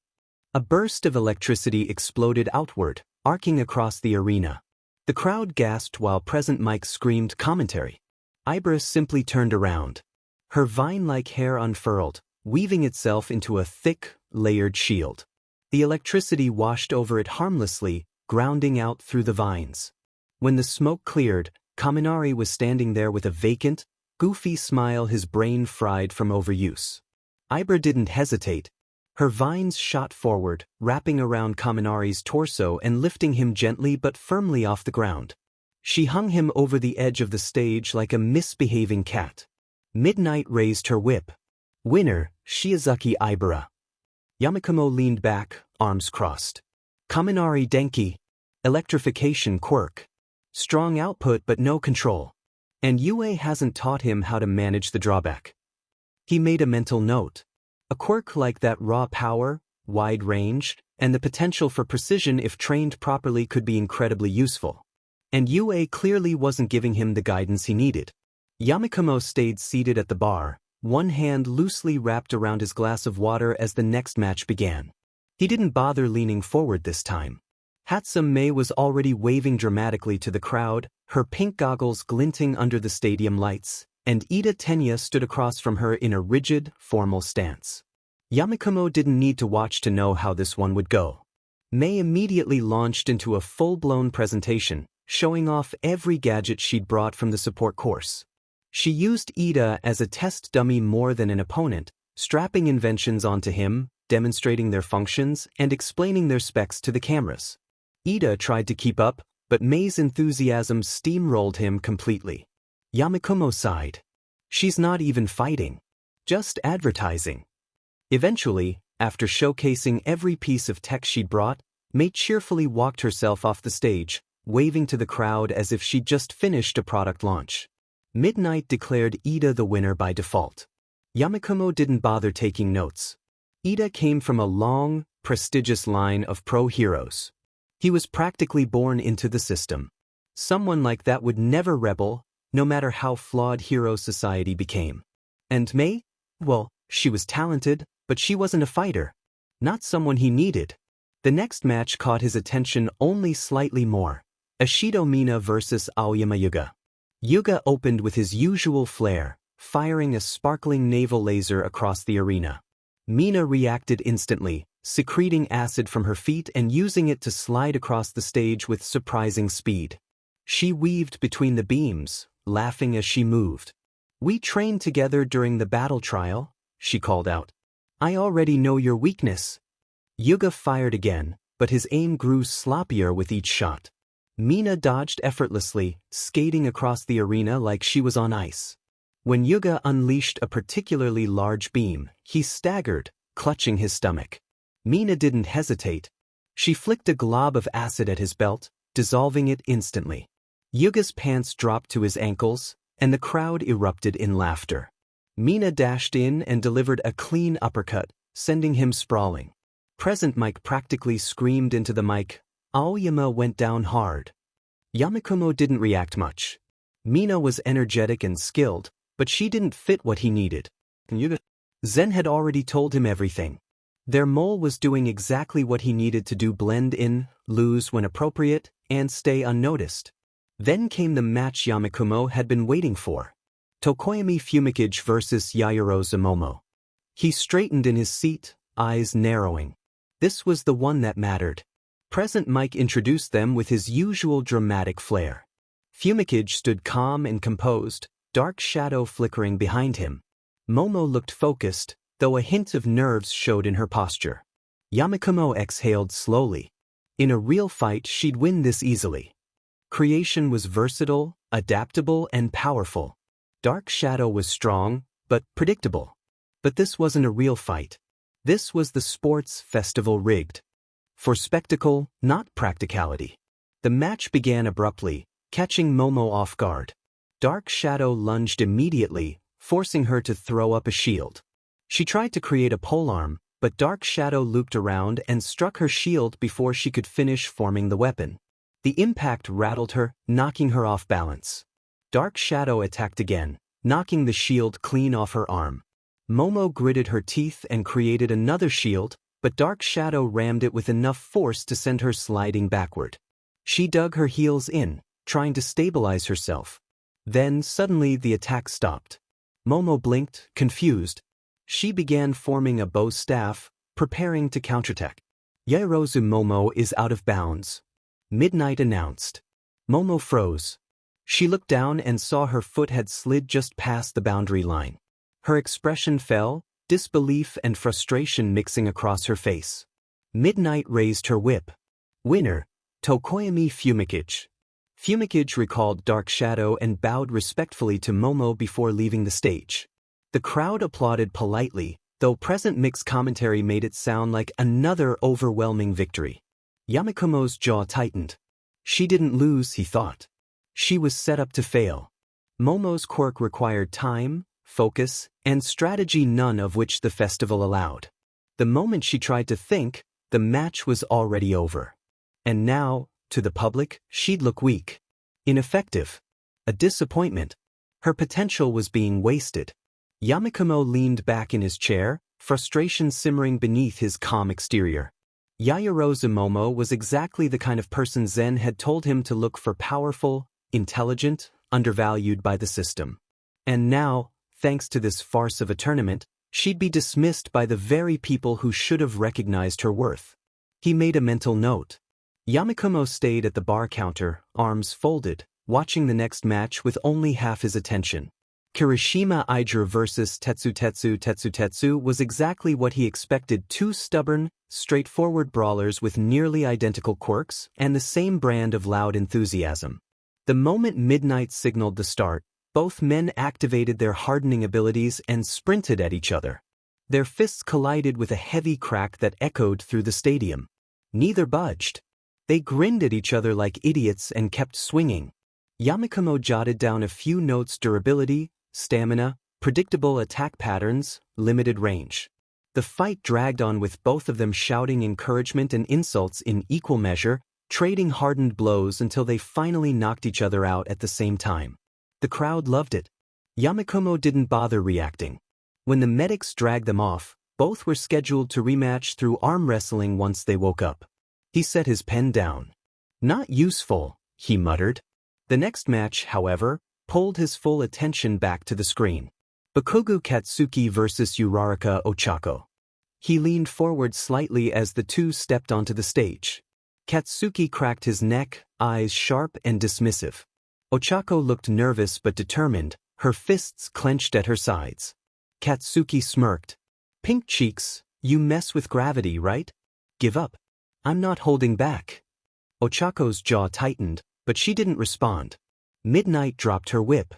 A burst of electricity exploded outward, arcing across the arena. The crowd gasped while Present Mike screamed commentary. Ibra simply turned around. Her vine-like hair unfurled, weaving itself into a thick, layered shield. The electricity washed over it harmlessly, grounding out through the vines. When the smoke cleared, Kaminari was standing there with a vacant, goofy smile, his brain fried from overuse. Ibra didn't hesitate. Her vines shot forward, wrapping around Kaminari's torso and lifting him gently but firmly off the ground. She hung him over the edge of the stage like a misbehaving cat. Midnight raised her whip. Winner, Shiozaki Ibara. Yamakumo leaned back, arms crossed. Kaminari Denki. Electrification quirk. Strong output but no control. And Yue hasn't taught him how to manage the drawback. He made a mental note. A quirk like that, raw power, wide range, and the potential for precision if trained properly, could be incredibly useful. And Yue clearly wasn't giving him the guidance he needed. Yamakumo stayed seated at the bar, one hand loosely wrapped around his glass of water as the next match began. He didn't bother leaning forward this time. Hatsum Mei was already waving dramatically to the crowd, her pink goggles glinting under the stadium lights, and Ida Tenya stood across from her in a rigid, formal stance. Yamakumo didn't need to watch to know how this one would go. Mei immediately launched into a full-blown presentation, showing off every gadget she'd brought from the support course. She used Ida as a test dummy more than an opponent, strapping inventions onto him, demonstrating their functions, and explaining their specs to the cameras. Ida tried to keep up, but Mei's enthusiasm steamrolled him completely. Yamakumo sighed. She's not even fighting. Just advertising. Eventually, after showcasing every piece of tech she'd brought, Mei cheerfully walked herself off the stage, waving to the crowd as if she'd just finished a product launch. Midnight declared Ida the winner by default. Yamakumo didn't bother taking notes. Ida came from a long, prestigious line of pro heroes. He was practically born into the system. Someone like that would never rebel, no matter how flawed hero society became. And Mei? Well, she was talented, but she wasn't a fighter. Not someone he needed. The next match caught his attention only slightly more. Ashido Mina versus Aoyama Yuga. Yuga opened with his usual flair, firing a sparkling naval laser across the arena. Mina reacted instantly, secreting acid from her feet and using it to slide across the stage with surprising speed. She weaved between the beams, laughing as she moved. "We trained together during the battle trial," she called out. "I already know your weakness." Yuga fired again, but his aim grew sloppier with each shot. Mina dodged effortlessly, skating across the arena like she was on ice. When Yuga unleashed a particularly large beam, he staggered, clutching his stomach. Mina didn't hesitate. She flicked a glob of acid at his belt, dissolving it instantly. Yuga's pants dropped to his ankles, and the crowd erupted in laughter. Mina dashed in and delivered a clean uppercut, sending him sprawling. Present Mike practically screamed into the mic, "Aoyama went down hard." Yamakumo didn't react much. Mina was energetic and skilled, but she didn't fit what he needed. Zen had already told him everything. Their mole was doing exactly what he needed to do: blend in, lose when appropriate, and stay unnoticed. Then came the match Yamakumo had been waiting for. Tokoyami Fumikage versus Yayoro Zumomo. He straightened in his seat, eyes narrowing. This was the one that mattered. Present Mike introduced them with his usual dramatic flair. Fumikage stood calm and composed, dark shadow flickering behind him. Momo looked focused, though a hint of nerves showed in her posture. Yamakumo exhaled slowly. In a real fight she'd win this easily. Creation was versatile, adaptable, and powerful. Dark Shadow was strong, but predictable. But this wasn't a real fight. This was the sports festival rigged for spectacle, not practicality. The match began abruptly, catching Momo off guard. Dark Shadow lunged immediately, forcing her to throw up a shield. She tried to create a polearm, but Dark Shadow looped around and struck her shield before she could finish forming the weapon. The impact rattled her, knocking her off balance. Dark Shadow attacked again, knocking the shield clean off her arm. Momo gritted her teeth and created another shield, but Dark Shadow rammed it with enough force to send her sliding backward. She dug her heels in, trying to stabilize herself. Then, suddenly, the attack stopped. Momo blinked, confused. She began forming a bow staff, preparing to counterattack. Yaoyorozu Momo is out of bounds, Midnight announced. Momo froze. She looked down and saw her foot had slid just past the boundary line. Her expression fell, disbelief and frustration mixing across her face. Midnight raised her whip. Winner, Tokoyami Fumikage. Fumikage recalled Dark Shadow and bowed respectfully to Momo before leaving the stage. The crowd applauded politely, though present mixed commentary made it sound like another overwhelming victory. Yamakumo's jaw tightened. She didn't lose, he thought. She was set up to fail. Momo's quirk required time, focus, and strategy, none of which the festival allowed. The moment she tried to think, the match was already over. And now, to the public, she'd look weak. Ineffective. A disappointment. Her potential was being wasted. Yamakumo leaned back in his chair, frustration simmering beneath his calm exterior. Yaoyorozu Momo was exactly the kind of person Zen had told him to look for: powerful, intelligent, undervalued by the system. And now, thanks to this farce of a tournament, she'd be dismissed by the very people who should have recognized her worth. He made a mental note. Yamakumo stayed at the bar counter, arms folded, watching the next match with only half his attention. Kirishima Iger vs Tetsu was exactly what he expected: two stubborn, straightforward brawlers with nearly identical quirks and the same brand of loud enthusiasm. The moment Midnight signaled the start, both men activated their hardening abilities and sprinted at each other. Their fists collided with a heavy crack that echoed through the stadium. Neither budged. They grinned at each other like idiots and kept swinging. Yamakumo jotted down a few notes: durability, stamina, predictable attack patterns, limited range. The fight dragged on with both of them shouting encouragement and insults in equal measure, trading hardened blows until they finally knocked each other out at the same time. The crowd loved it. Yamakumo didn't bother reacting. When the medics dragged them off, both were scheduled to rematch through arm wrestling once they woke up. He set his pen down. Not useful, he muttered. The next match, however, pulled his full attention back to the screen. Bakugo Katsuki vs Uraraka Ochako. He leaned forward slightly as the two stepped onto the stage. Katsuki cracked his neck, eyes sharp and dismissive. Ochako looked nervous but determined, her fists clenched at her sides. Katsuki smirked. Pink cheeks, you mess with gravity, right? Give up. I'm not holding back. Ochako's jaw tightened, but she didn't respond. Midnight dropped her whip.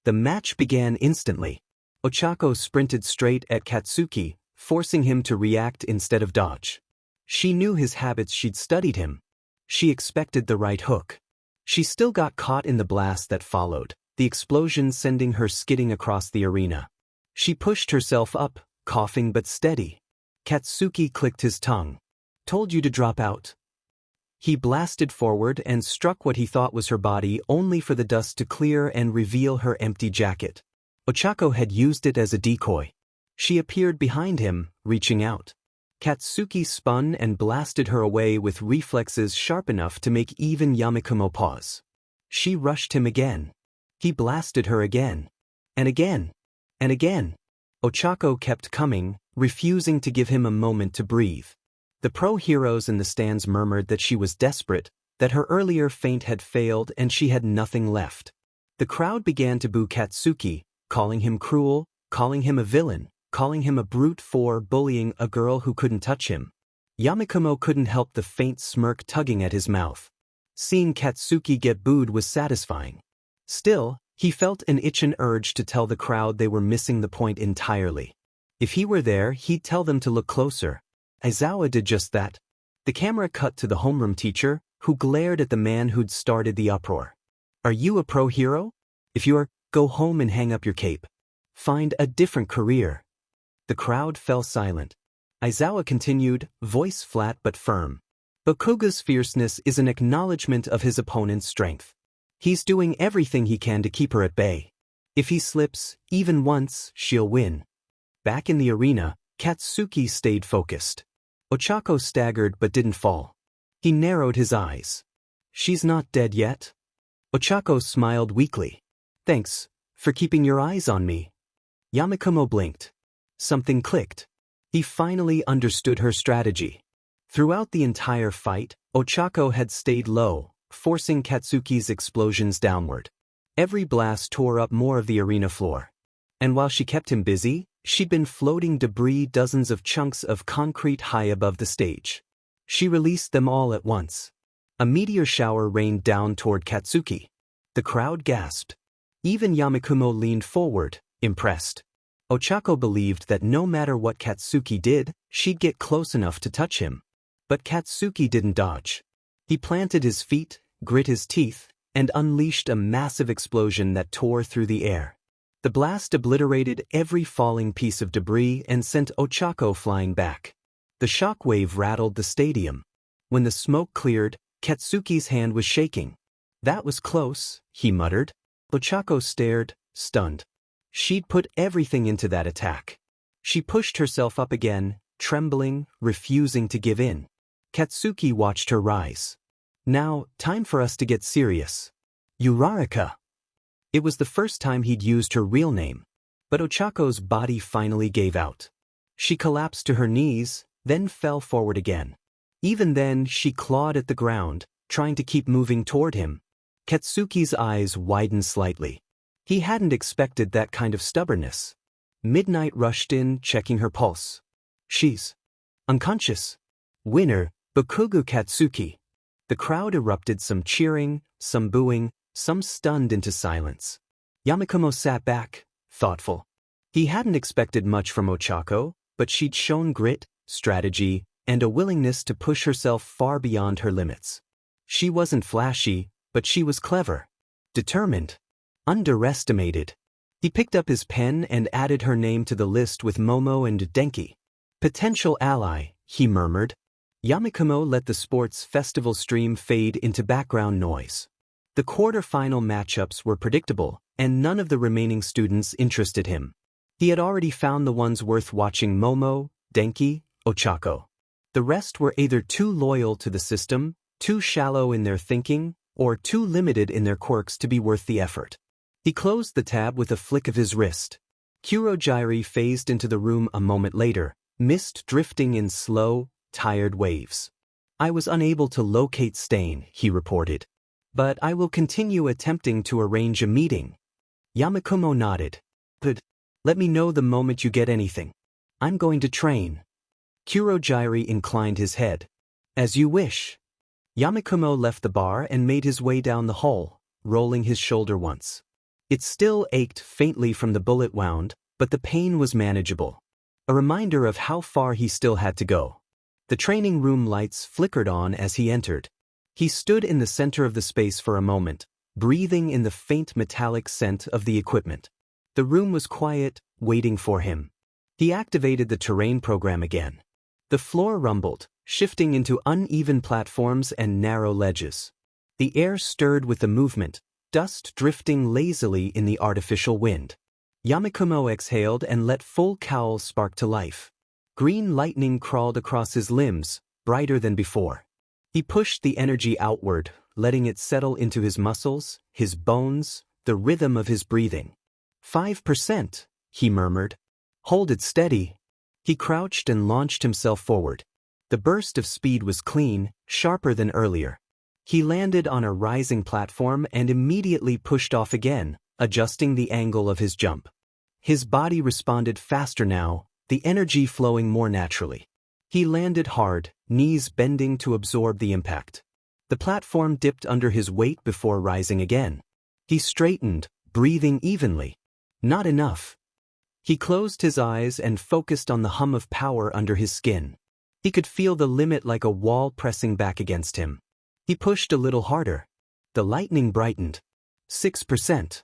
The match began instantly. Ochako sprinted straight at Katsuki, forcing him to react instead of dodge. She knew his habits, she'd studied him. She expected the right hook. She still got caught in the blast that followed, the explosion sending her skidding across the arena. She pushed herself up, coughing but steady. Katsuki clicked his tongue. Told you to drop out. He blasted forward and struck what he thought was her body, only for the dust to clear and reveal her empty jacket. Ochako had used it as a decoy. She appeared behind him, reaching out. Katsuki spun and blasted her away with reflexes sharp enough to make even Yamakumo pause. She rushed him again. He blasted her again. And again. And again. Ochako kept coming, refusing to give him a moment to breathe. The pro heroes in the stands murmured that she was desperate, that her earlier feint had failed and she had nothing left. The crowd began to boo Katsuki, calling him cruel, calling him a villain, calling him a brute for bullying a girl who couldn't touch him. Yamakumo couldn't help the faint smirk tugging at his mouth. Seeing Katsuki get booed was satisfying. Still, he felt an itching urge to tell the crowd they were missing the point entirely. If he were there, he'd tell them to look closer. Aizawa did just that. The camera cut to the homeroom teacher, who glared at the man who'd started the uproar. Are you a pro hero? If you are, go home and hang up your cape. Find a different career. The crowd fell silent. Aizawa continued, voice flat but firm. Bakuga's fierceness is an acknowledgement of his opponent's strength. He's doing everything he can to keep her at bay. If he slips, even once, she'll win. Back in the arena, Katsuki stayed focused. Ochako staggered but didn't fall. He narrowed his eyes. She's not dead yet? Ochako smiled weakly. Thanks for keeping your eyes on me. Yamakumo blinked. Something clicked. He finally understood her strategy. Throughout the entire fight, Ochako had stayed low, forcing Katsuki's explosions downward. Every blast tore up more of the arena floor. And while she kept him busy, she'd been floating debris dozens of chunks of concrete high above the stage. She released them all at once. A meteor shower rained down toward Katsuki. The crowd gasped. Even Yamakumo leaned forward, impressed. Ochako believed that no matter what Katsuki did, she'd get close enough to touch him. But Katsuki didn't dodge. He planted his feet, grit his teeth, and unleashed a massive explosion that tore through the air. The blast obliterated every falling piece of debris and sent Ochako flying back. The shockwave rattled the stadium. When the smoke cleared, Katsuki's hand was shaking. That was close, he muttered. Ochako stared, stunned. She'd put everything into that attack. She pushed herself up again, trembling, refusing to give in. Katsuki watched her rise. Now, time for us to get serious. Uraraka. It was the first time he'd used her real name. But Ochako's body finally gave out. She collapsed to her knees, then fell forward again. Even then, she clawed at the ground, trying to keep moving toward him. Katsuki's eyes widened slightly. He hadn't expected that kind of stubbornness. Midnight rushed in, checking her pulse. She's unconscious. Winner, Bakugo Katsuki. The crowd erupted, some cheering, some booing, some stunned into silence. Yamakumo sat back, thoughtful. He hadn't expected much from Ochako, but she'd shown grit, strategy, and a willingness to push herself far beyond her limits. She wasn't flashy, but she was clever. Determined. Underestimated. He picked up his pen and added her name to the list with Momo and Denki. Potential ally, he murmured. Yamakumo let the sports festival stream fade into background noise. The quarter-final matchups were predictable, and none of the remaining students interested him. He had already found the ones worth watching: Momo, Denki, Ochako. The rest were either too loyal to the system, too shallow in their thinking, or too limited in their quirks to be worth the effort. He closed the tab with a flick of his wrist. Kurogyari phased into the room a moment later, mist drifting in slow, tired waves. I was unable to locate Stain, he reported. But I will continue attempting to arrange a meeting. Yamakumo nodded. Good. Let me know the moment you get anything. I'm going to train. Kurogyari inclined his head. As you wish. Yamakumo left the bar and made his way down the hall, rolling his shoulder once. It still ached faintly from the bullet wound, but the pain was manageable. A reminder of how far he still had to go. The training room lights flickered on as he entered. He stood in the center of the space for a moment, breathing in the faint metallic scent of the equipment. The room was quiet, waiting for him. He activated the terrain program again. The floor rumbled, shifting into uneven platforms and narrow ledges. The air stirred with the movement, dust drifting lazily in the artificial wind. Yamakumo exhaled and let full cowl spark to life. Green lightning crawled across his limbs, brighter than before. He pushed the energy outward, letting it settle into his muscles, his bones, the rhythm of his breathing. 5%, he murmured. Hold it steady. He crouched and launched himself forward. The burst of speed was clean, sharper than earlier. He landed on a rising platform and immediately pushed off again, adjusting the angle of his jump. His body responded faster now, the energy flowing more naturally. He landed hard, knees bending to absorb the impact. The platform dipped under his weight before rising again. He straightened, breathing evenly. Not enough. He closed his eyes and focused on the hum of power under his skin. He could feel the limit like a wall pressing back against him. He pushed a little harder. The lightning brightened. 6%.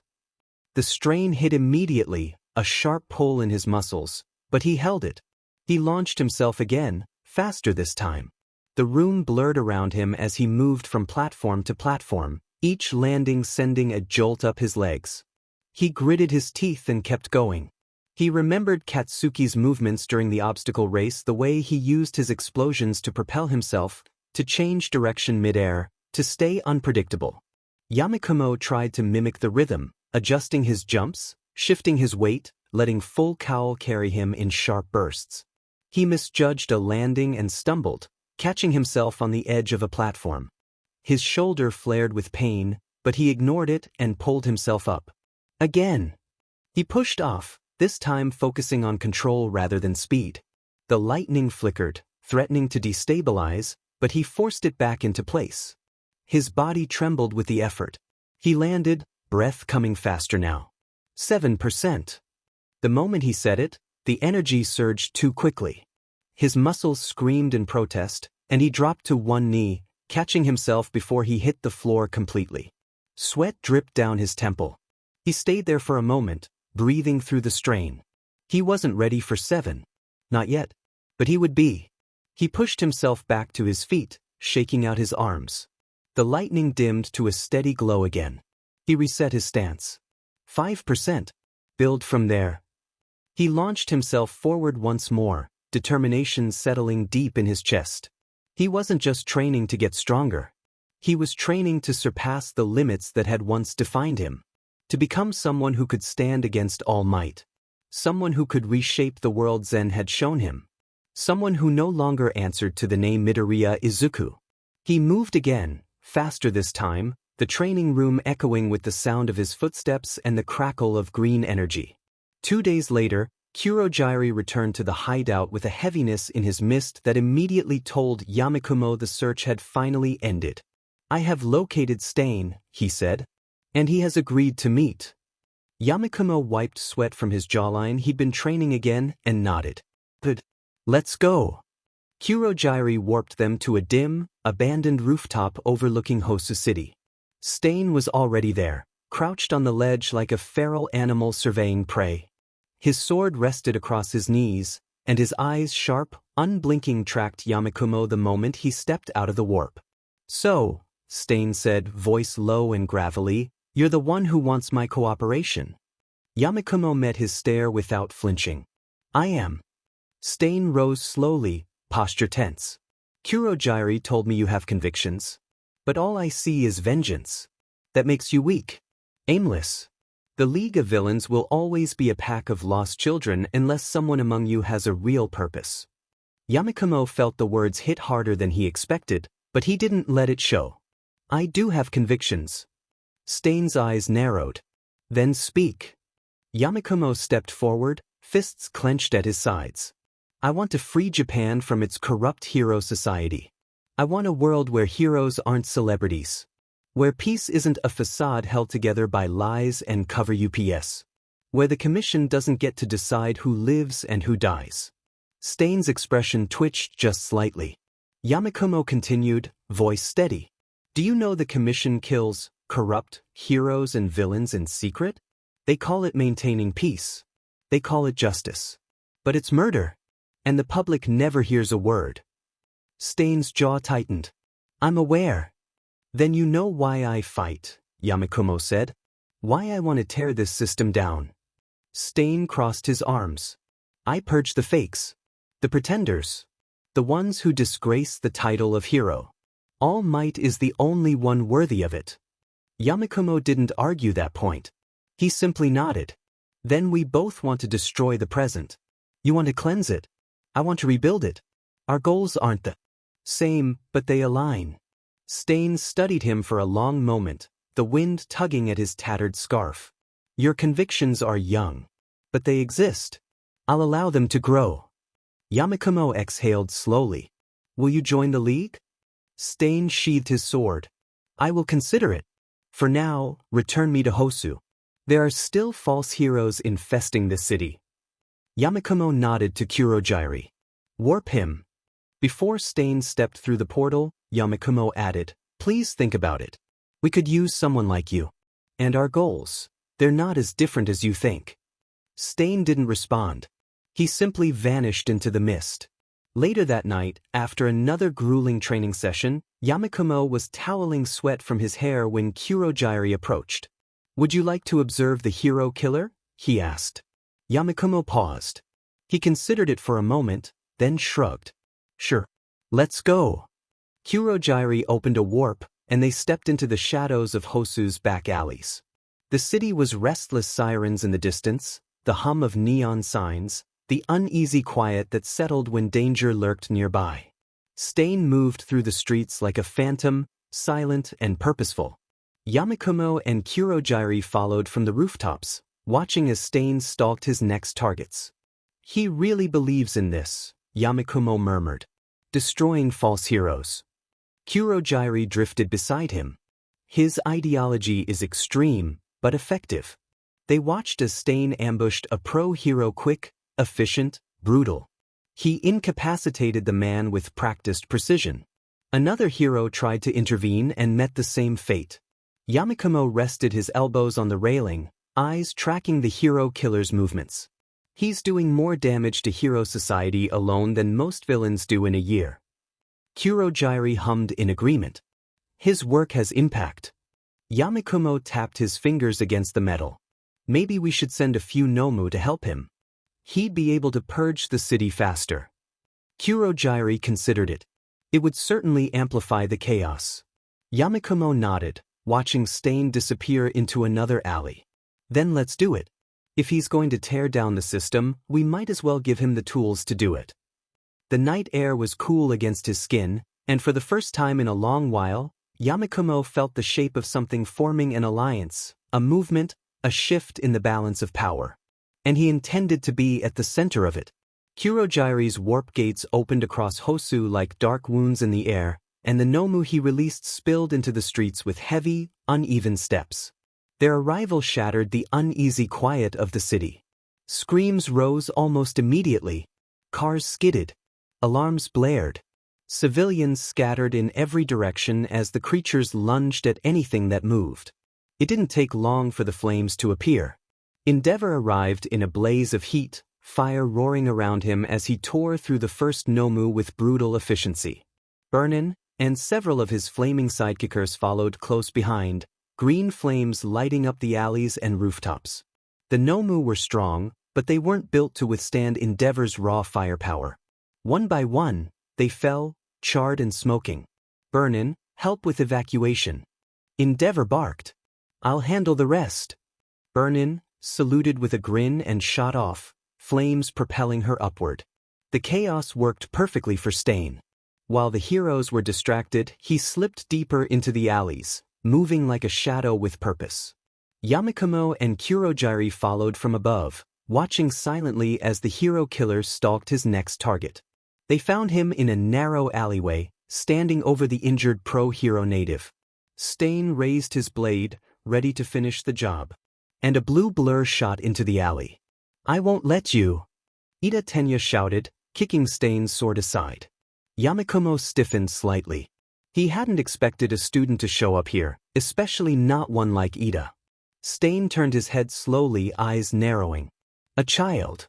The strain hit immediately, a sharp pull in his muscles, but he held it. He launched himself again, faster this time. The room blurred around him as he moved from platform to platform, each landing sending a jolt up his legs. He gritted his teeth and kept going. He remembered Katsuki's movements during the obstacle race, the way he used his explosions to propel himself, to change direction mid-air, to stay unpredictable. Yamakumo tried to mimic the rhythm, adjusting his jumps, shifting his weight, letting full cowl carry him in sharp bursts. He misjudged a landing and stumbled, catching himself on the edge of a platform. His shoulder flared with pain, but he ignored it and pulled himself up. Again. He pushed off, this time focusing on control rather than speed. The lightning flickered, threatening to destabilize, but he forced it back into place. His body trembled with the effort. He landed, breath coming faster now. 7%. The moment he said it, the energy surged too quickly. His muscles screamed in protest, and he dropped to one knee, catching himself before he hit the floor completely. Sweat dripped down his temple. He stayed there for a moment, breathing through the strain. He wasn't ready for 7. Not yet. But he would be. He pushed himself back to his feet, shaking out his arms. The lightning dimmed to a steady glow again. He reset his stance. 5%. Build from there. He launched himself forward once more, determination settling deep in his chest. He wasn't just training to get stronger. He was training to surpass the limits that had once defined him. To become someone who could stand against all might. Someone who could reshape the world Zen had shown him. Someone who no longer answered to the name Midoriya Izuku. He moved again, faster this time, the training room echoing with the sound of his footsteps and the crackle of green energy. 2 days later, Kurogyari returned to the hideout with a heaviness in his mist that immediately told Yamakumo the search had finally ended. "I have located Stain," he said. "And he has agreed to meet." Yamakumo wiped sweat from his jawline. He'd been training again and nodded. "Good. Let's go." Kurogyari warped them to a dim, abandoned rooftop overlooking Hosu City. Stain was already there, crouched on the ledge like a feral animal surveying prey. His sword rested across his knees, and his eyes sharp, unblinking tracked Yamakumo the moment he stepped out of the warp. "So," Stain said, voice low and gravelly, "you're the one who wants my cooperation." Yamakumo met his stare without flinching. "I am." Stain rose slowly, posture tense. "Kurogyari told me you have convictions. But all I see is vengeance. That makes you weak. Aimless. The League of Villains will always be a pack of lost children unless someone among you has a real purpose." Yamakumo felt the words hit harder than he expected, but he didn't let it show. "I do have convictions." Stain's eyes narrowed. "Then speak." Yamakumo stepped forward, fists clenched at his sides. "I want to free Japan from its corrupt hero society. I want a world where heroes aren't celebrities. Where peace isn't a facade held together by lies and cover UPS. Where the commission doesn't get to decide who lives and who dies." Stain's expression twitched just slightly. Yamakumo continued, voice steady. "Do you know the commission kills corrupt heroes and villains in secret? They call it maintaining peace. They call it justice. But it's murder. And the public never hears a word." Stain's jaw tightened. "I'm aware." "Then you know why I fight," Yamakumo said. "Why I want to tear this system down." Stain crossed his arms. "I purge the fakes. The pretenders. The ones who disgrace the title of hero. All Might is the only one worthy of it." Yamakumo didn't argue that point. He simply nodded. "Then we both want to destroy the present. You want to cleanse it. I want to rebuild it. Our goals aren't the same, but they align." Stain studied him for a long moment, the wind tugging at his tattered scarf. "Your convictions are young. But they exist. I'll allow them to grow. Yamakumo exhaled slowly. Will you join the league? Stain sheathed his sword. I will consider it. For now, return me to Hosu. There are still false heroes infesting this city. Yamakumo nodded to Kurojiri. Warp him. Before Stain stepped through the portal, Yamakumo added, please think about it. We could use someone like you. And our goals, they're not as different as you think. Stain didn't respond. He simply vanished into the mist. Later that night, after another grueling training session, Yamakumo was toweling sweat from his hair when Kurojiri approached. Would you like to observe the hero killer? He asked. Yamakumo paused. He considered it for a moment, then shrugged. Sure. Let's go. Kurojiri opened a warp, and they stepped into the shadows of Hosu's back alleys. The city was restless sirens in the distance, the hum of neon signs, the uneasy quiet that settled when danger lurked nearby. Stain moved through the streets like a phantom, silent and purposeful. Yamakumo and Kurojiri followed from the rooftops, watching as Stain stalked his next targets. He really believes in this, Yamakumo murmured. Destroying false heroes. Kurojiri drifted beside him. His ideology is extreme, but effective. They watched as Stain ambushed a pro-hero quick, efficient, brutal. He incapacitated the man with practiced precision. Another hero tried to intervene and met the same fate. Yamakumo rested his elbows on the railing, eyes tracking the hero killer's movements. He's doing more damage to hero society alone than most villains do in a year. Kurojiri hummed in agreement. His work has impact. Yamakumo tapped his fingers against the metal. Maybe we should send a few Nomu to help him. He'd be able to purge the city faster. Kurojiri considered it. It would certainly amplify the chaos. Yamakumo nodded, watching Stain disappear into another alley. Then let's do it. If he's going to tear down the system, we might as well give him the tools to do it. The night air was cool against his skin, and for the first time in a long while, Yamakumo felt the shape of something forming an alliance, a movement, a shift in the balance of power. And he intended to be at the center of it. Kurojiri's warp gates opened across Hosu like dark wounds in the air, and the Nomu he released spilled into the streets with heavy, uneven steps. Their arrival shattered the uneasy quiet of the city. Screams rose almost immediately. Cars skidded. Alarms blared. Civilians scattered in every direction as the creatures lunged at anything that moved. It didn't take long for the flames to appear. Endeavor arrived in a blaze of heat, fire roaring around him as he tore through the first Nomu with brutal efficiency. Burnin and several of his flaming sidekickers followed close behind, green flames lighting up the alleys and rooftops. The Nomu were strong, but they weren't built to withstand Endeavor's raw firepower. One by one, they fell, charred and smoking. Burnin, help with evacuation. Endeavor barked. I'll handle the rest. Burnin saluted with a grin and shot off, flames propelling her upward. The chaos worked perfectly for Stain. While the heroes were distracted, he slipped deeper into the alleys, moving like a shadow with purpose. Yamakumo and Kurojiri followed from above, watching silently as the hero killer stalked his next target. They found him in a narrow alleyway, standing over the injured pro-hero native. Stain raised his blade, ready to finish the job. And a blue blur shot into the alley. I won't let you! Ida Tenya shouted, kicking Stain's sword aside. Yamakumo stiffened slightly. He hadn't expected a student to show up here, especially not one like Ida. Stain turned his head slowly, eyes narrowing. A child.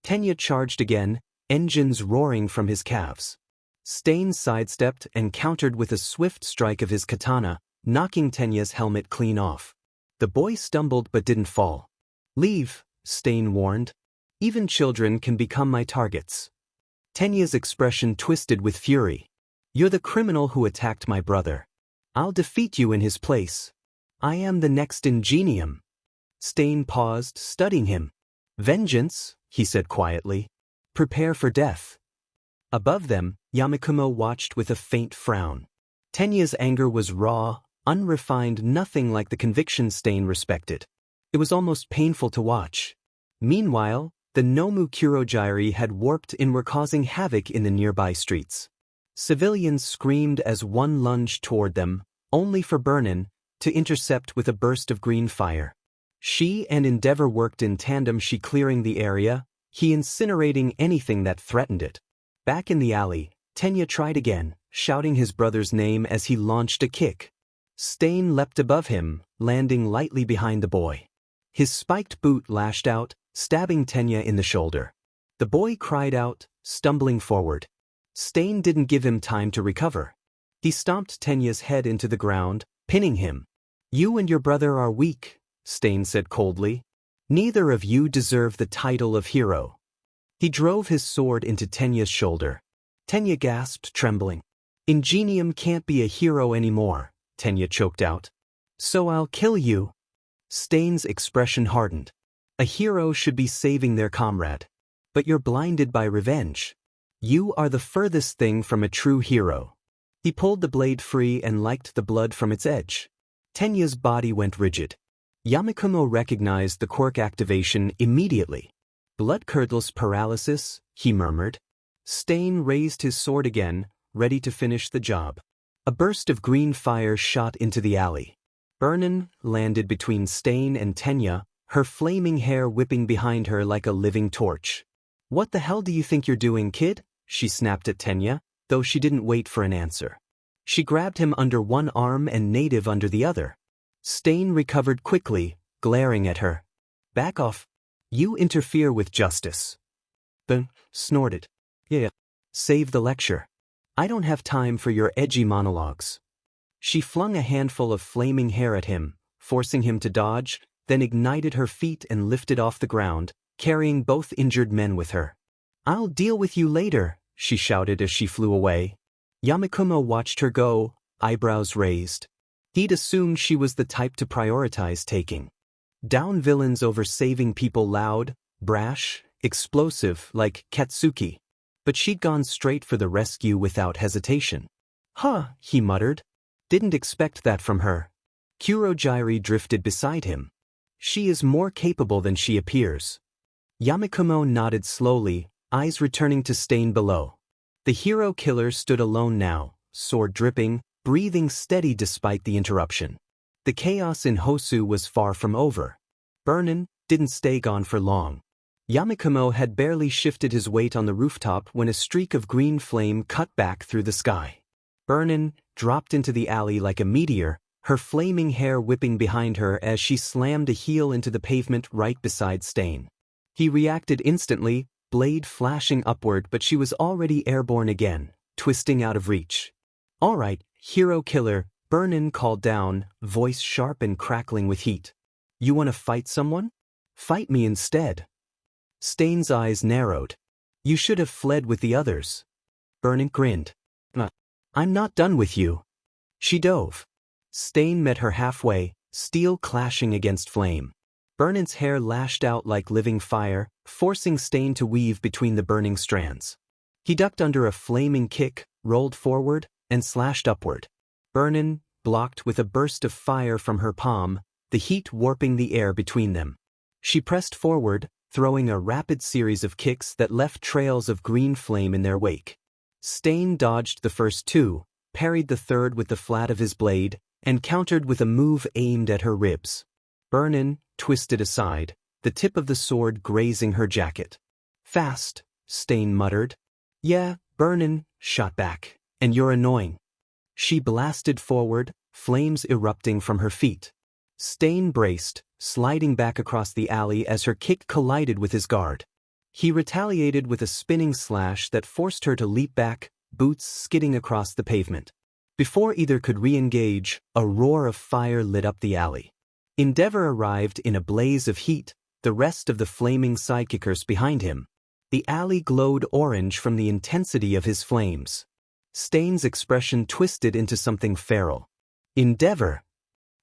Tenya charged again, engines roaring from his calves. Stain sidestepped and countered with a swift strike of his katana, knocking Tenya's helmet clean off. The boy stumbled but didn't fall. Leave, Stain warned. Even children can become my targets. Tenya's expression twisted with fury. You're the criminal who attacked my brother. I'll defeat you in his place. I am the next Ingenium. Stain paused, studying him. Vengeance, he said quietly. Prepare for death. Above them, Yamakumo watched with a faint frown. Tenya's anger was raw, unrefined, nothing like the conviction Stain respected. It was almost painful to watch. Meanwhile, the Nomu Kurogiri had warped and were causing havoc in the nearby streets. Civilians screamed as one lunged toward them, only for Burnin to intercept with a burst of green fire. She and Endeavor worked in tandem, she clearing the area, he incinerating anything that threatened it. Back in the alley, Tenya tried again, shouting his brother's name as he launched a kick. Stain leapt above him, landing lightly behind the boy. His spiked boot lashed out, stabbing Tenya in the shoulder. The boy cried out, stumbling forward. Stain didn't give him time to recover. He stomped Tenya's head into the ground, pinning him. "You and your brother are weak," Stain said coldly. "Neither of you deserve the title of hero." He drove his sword into Tenya's shoulder. Tenya gasped, trembling. "Ingenium can't be a hero anymore," Tenya choked out. "So I'll kill you." Stain's expression hardened. A hero should be saving their comrade. But you're blinded by revenge. You are the furthest thing from a true hero. He pulled the blade free and liked the blood from its edge. Tenya's body went rigid. Yamakumo recognized the quirk activation immediately. "Blood-curdless paralysis," he murmured. Stain raised his sword again, ready to finish the job. A burst of green fire shot into the alley. Burnin landed between Stain and Tenya, her flaming hair whipping behind her like a living torch. "What the hell do you think you're doing, kid?" she snapped at Tenya, though she didn't wait for an answer. She grabbed him under one arm and Native under the other. Stain recovered quickly, glaring at her. "Back off. You interfere with justice." Ben snorted. "Yeah. Save the lecture. I don't have time for your edgy monologues." She flung a handful of flaming hair at him, forcing him to dodge, then ignited her feet and lifted off the ground, carrying both injured men with her. "I'll deal with you later," she shouted as she flew away. Yamakumo watched her go, eyebrows raised. He'd assumed she was the type to prioritize taking down villains over saving people loud, brash, explosive like Katsuki. But she'd gone straight for the rescue without hesitation. "Huh," he muttered. "Didn't expect that from her." Kurogiri drifted beside him. "She is more capable than she appears." Yamakumo nodded slowly, eyes returning to Stain below. The hero killer stood alone now, sword dripping, breathing steady despite the interruption. The chaos in Hosu was far from over. Burnin didn't stay gone for long. Yamakumo had barely shifted his weight on the rooftop when a streak of green flame cut back through the sky. Burnin dropped into the alley like a meteor, her flaming hair whipping behind her as she slammed a heel into the pavement right beside Stain. He reacted instantly, blade flashing upward, but she was already airborne again, twisting out of reach. "All right, hero killer," Burnin called down, voice sharp and crackling with heat. "You want to fight someone? Fight me instead." Stain's eyes narrowed. "You should have fled with the others." Burnin grinned. "I'm not done with you." She dove. Stain met her halfway, steel clashing against flame. Burnin's hair lashed out like living fire, forcing Stain to weave between the burning strands. He ducked under a flaming kick, rolled forward, and slashed upward. Burnin blocked with a burst of fire from her palm, the heat warping the air between them. She pressed forward, throwing a rapid series of kicks that left trails of green flame in their wake. Stain dodged the first two, parried the third with the flat of his blade, and countered with a move aimed at her ribs. Burnin twisted aside, the tip of the sword grazing her jacket. "Fast," Stain muttered. "Yeah," Burnin shot back. "And you're annoying." She blasted forward, flames erupting from her feet. Stain braced, sliding back across the alley as her kick collided with his guard. He retaliated with a spinning slash that forced her to leap back, boots skidding across the pavement. Before either could re-engage, a roar of fire lit up the alley. Endeavor arrived in a blaze of heat, the rest of the flaming sidekickers behind him. The alley glowed orange from the intensity of his flames. Stain's expression twisted into something feral. "Endeavor!"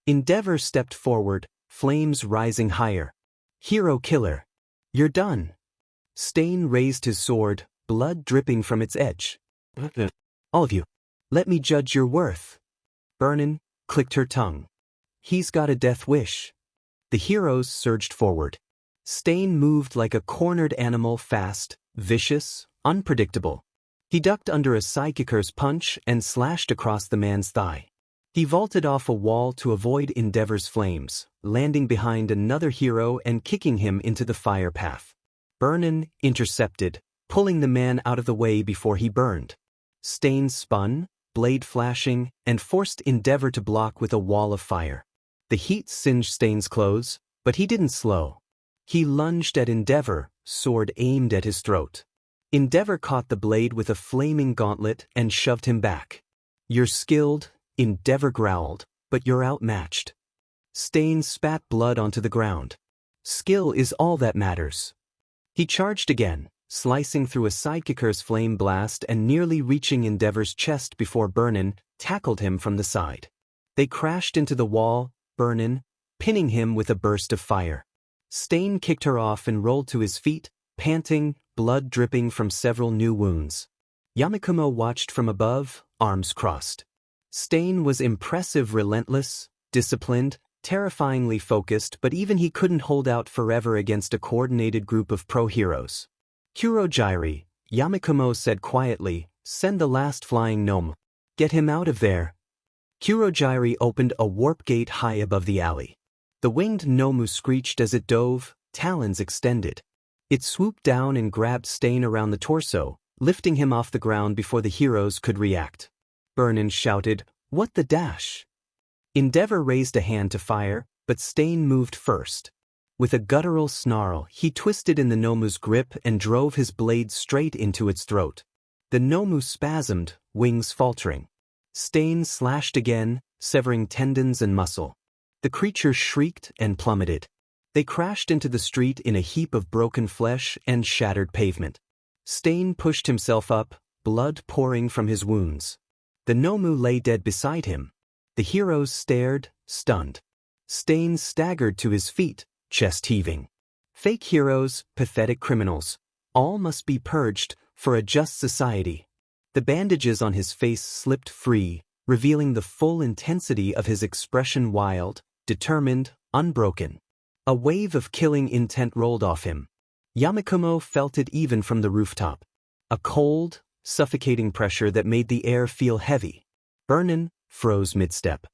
Endeavor stepped forward, flames rising higher. "Hero killer! You're done!" Stain raised his sword, blood dripping from its edge. "All of you, let me judge your worth." Burnin clicked her tongue. "He's got a death wish." The heroes surged forward. Stain moved like a cornered animal, fast, vicious, unpredictable. He ducked under a Psychicer's punch and slashed across the man's thigh. He vaulted off a wall to avoid Endeavor's flames, landing behind another hero and kicking him into the fire path. Burnin intercepted, pulling the man out of the way before he burned. Stain spun, blade flashing, and forced Endeavor to block with a wall of fire. The heat singed Stain's clothes, but he didn't slow. He lunged at Endeavor, sword aimed at his throat. Endeavor caught the blade with a flaming gauntlet and shoved him back. "You're skilled," Endeavor growled, "but you're outmatched." Stain spat blood onto the ground. "Skill is all that matters." He charged again, slicing through a Psychicer's flame blast and nearly reaching Endeavor's chest before Burnin tackled him from the side. They crashed into the wall, Burnin pinning him with a burst of fire. Stain kicked her off and rolled to his feet, panting, blood dripping from several new wounds. Yamakumo watched from above, arms crossed. Stain was impressive, relentless, disciplined, terrifyingly focused, but even he couldn't hold out forever against a coordinated group of pro-heroes. "Kurogyri," Yamakumo said quietly, "send the last flying gnome. Get him out of there." Kurogyri opened a warp gate high above the alley. The winged Nomu screeched as it dove, talons extended. It swooped down and grabbed Stain around the torso, lifting him off the ground before the heroes could react. Burnin shouted, "What the dash?" Endeavor raised a hand to fire, but Stain moved first. With a guttural snarl, he twisted in the Nomu's grip and drove his blade straight into its throat. The Nomu spasmed, wings faltering. Stain slashed again, severing tendons and muscle. The creature shrieked and plummeted. They crashed into the street in a heap of broken flesh and shattered pavement. Stain pushed himself up, blood pouring from his wounds. The Nomu lay dead beside him. The heroes stared, stunned. Stain staggered to his feet, chest heaving. Fake heroes, pathetic criminals. All must be purged for a just society. The bandages on his face slipped free, revealing the full intensity of his expression, wild, determined, unbroken. A wave of killing intent rolled off him. Yamakumo felt it even from the rooftop. A cold, suffocating pressure that made the air feel heavy. Burnin froze mid-step.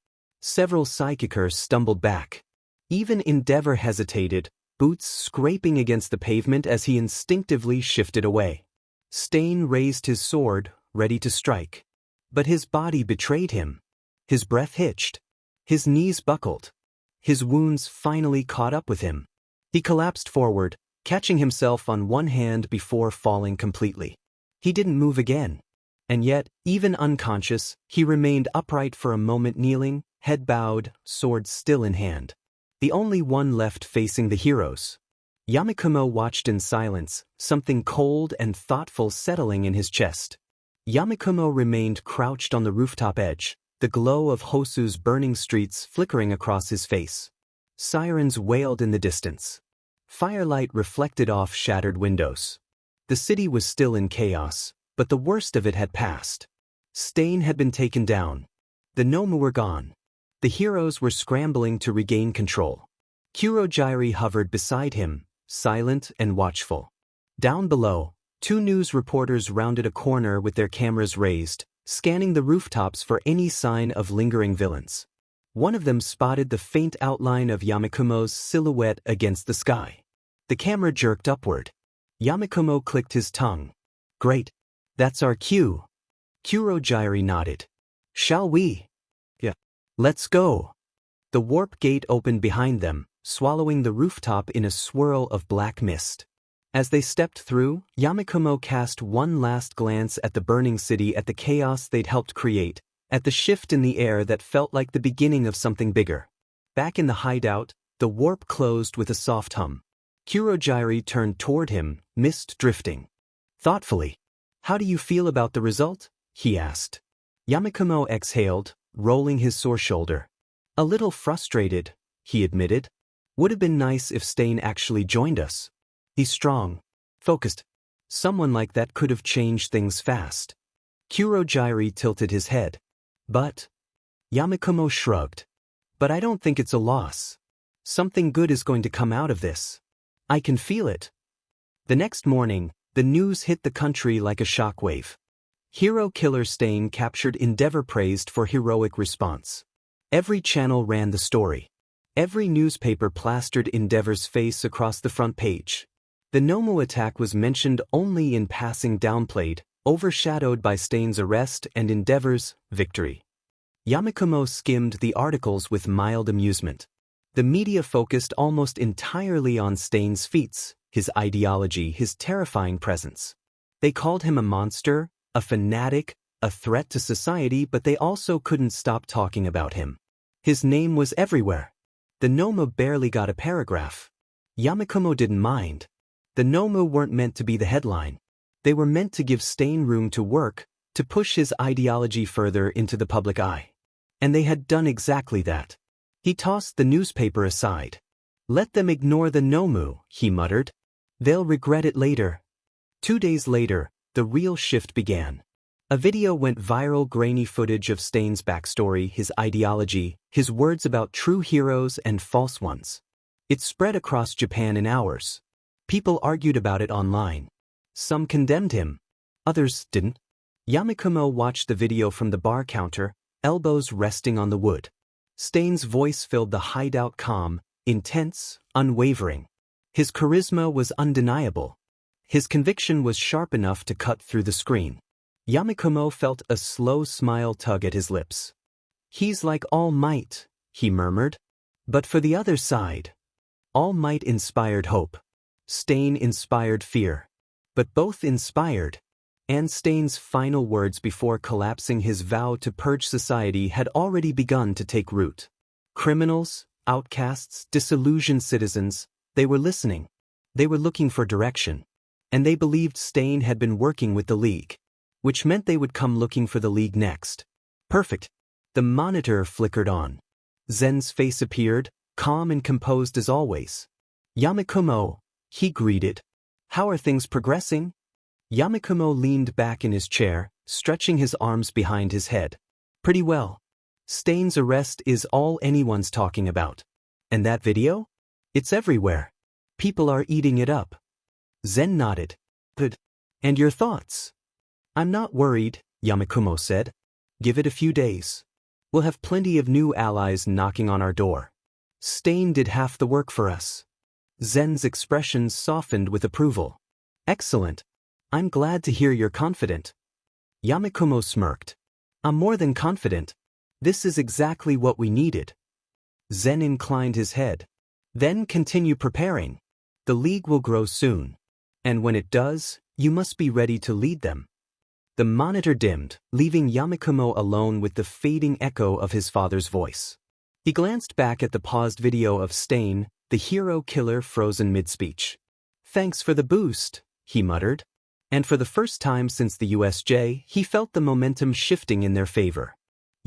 Several Psychicers stumbled back. Even Endeavor hesitated, boots scraping against the pavement as he instinctively shifted away. Stain raised his sword, ready to strike. But his body betrayed him. His breath hitched. His knees buckled. His wounds finally caught up with him. He collapsed forward, catching himself on one hand before falling completely. He didn't move again. And yet, even unconscious, he remained upright for a moment, kneeling, head bowed, sword still in hand. The only one left facing the heroes. Yamakumo watched in silence, something cold and thoughtful settling in his chest. Yamakumo remained crouched on the rooftop edge, the glow of Hosu's burning streets flickering across his face. Sirens wailed in the distance. Firelight reflected off shattered windows. The city was still in chaos, but the worst of it had passed. Stain had been taken down. The Nomu were gone. The heroes were scrambling to regain control. Kurogyri hovered beside him, silent and watchful. Down below, two news reporters rounded a corner with their cameras raised, scanning the rooftops for any sign of lingering villains. One of them spotted the faint outline of Yamakumo's silhouette against the sky. The camera jerked upward. Yamakumo clicked his tongue. "Great. That's our cue." Kurogyri nodded. "Shall we?" "Yeah. Let's go." The warp gate opened behind them, swallowing the rooftop in a swirl of black mist. As they stepped through, Yamakumo cast one last glance at the burning city, at the chaos they'd helped create, at the shift in the air that felt like the beginning of something bigger. Back in the hideout, the warp closed with a soft hum. Kurogyri turned toward him, mist drifting. Thoughtfully, "How do you feel about the result?" he asked. Yamakumo exhaled, rolling his sore shoulder. "A little frustrated," he admitted. "Would have been nice if Stain actually joined us. He's strong, focused. Someone like that could have changed things fast." Kurogyri tilted his head. "But..." Yamakumo shrugged. "But I don't think it's a loss. Something good is going to come out of this. I can feel it. The next morning, the news hit the country like a shockwave. Hero killer Stain captured Endeavor praised for heroic response. Every channel ran the story. Every newspaper plastered Endeavor's face across the front page. The Nomu attack was mentioned only in passing, downplayed, overshadowed by Stain's arrest and Endeavor's victory. Yamakumo skimmed the articles with mild amusement. The media focused almost entirely on Stain's feats, his ideology, his terrifying presence. They called him a monster, a fanatic, a threat to society, but they also couldn't stop talking about him. His name was everywhere. The Nomu barely got a paragraph. Yamakumo didn't mind. The Nomu weren't meant to be the headline. They were meant to give Stain room to work, to push his ideology further into the public eye. And they had done exactly that. He tossed the newspaper aside. Let them ignore the Nomu, he muttered. They'll regret it later. 2 days later, the real shift began. A video went viral, grainy footage of Stain's backstory, his ideology, his words about true heroes and false ones. It spread across Japan in hours. People argued about it online. Some condemned him. Others didn't. Yamakumo watched the video from the bar counter, elbows resting on the wood. Stain's voice filled the hideout, calm, intense, unwavering. His charisma was undeniable. His conviction was sharp enough to cut through the screen. Yamakumo felt a slow smile tug at his lips. He's like All Might, he murmured. But for the other side. All Might inspired hope. Stain inspired fear. But both inspired. And Stain's final words before collapsing his vow to purge society had already begun to take root. Criminals, outcasts, disillusioned citizens, they were listening. They were looking for direction. And they believed Stain had been working with the League. Which meant they would come looking for the League next. Perfect. The monitor flickered on. Zen's face appeared, calm and composed as always. Yamakumo, he greeted. How are things progressing? Yamakumo leaned back in his chair, stretching his arms behind his head. Pretty well. Stain's arrest is all anyone's talking about. And that video? It's everywhere. People are eating it up. Zen nodded. Good. And your thoughts? I'm not worried, Yamakumo said. Give it a few days. We'll have plenty of new allies knocking on our door. Stain did half the work for us. Zen's expression softened with approval. Excellent. I'm glad to hear you're confident. Yamakumo smirked. I'm more than confident. This is exactly what we needed. Zen inclined his head. Then continue preparing. The League will grow soon. And when it does, you must be ready to lead them. The monitor dimmed, leaving Yamakumo alone with the fading echo of his father's voice. He glanced back at the paused video of Stain, the hero killer, frozen mid-speech. Thanks for the boost, he muttered. And for the first time since the USJ, he felt the momentum shifting in their favor.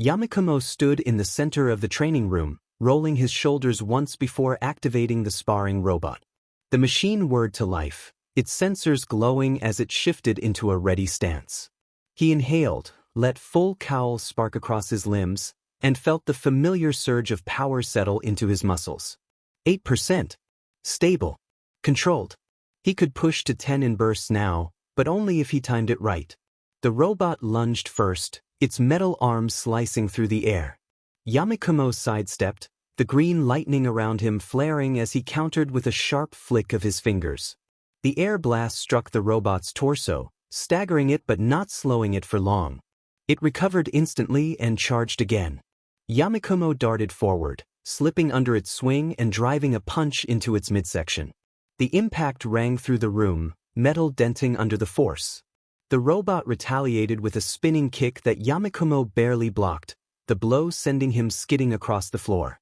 Yamakumo stood in the center of the training room, rolling his shoulders once before activating the sparring robot. The machine whirred to life, its sensors glowing as it shifted into a ready stance. He inhaled, let full cowl spark across his limbs, and felt the familiar surge of power settle into his muscles. 8%. Stable. Controlled. He could push to 10 in bursts now, but only if he timed it right. The robot lunged first, its metal arms slicing through the air. Yamakumo sidestepped, the green lightning around him flaring as he countered with a sharp flick of his fingers. The air blast struck the robot's torso, staggering it but not slowing it for long. It recovered instantly and charged again. Yamakumo darted forward, slipping under its swing and driving a punch into its midsection. The impact rang through the room, metal denting under the force. The robot retaliated with a spinning kick that Yamakumo barely blocked, the blow sending him skidding across the floor.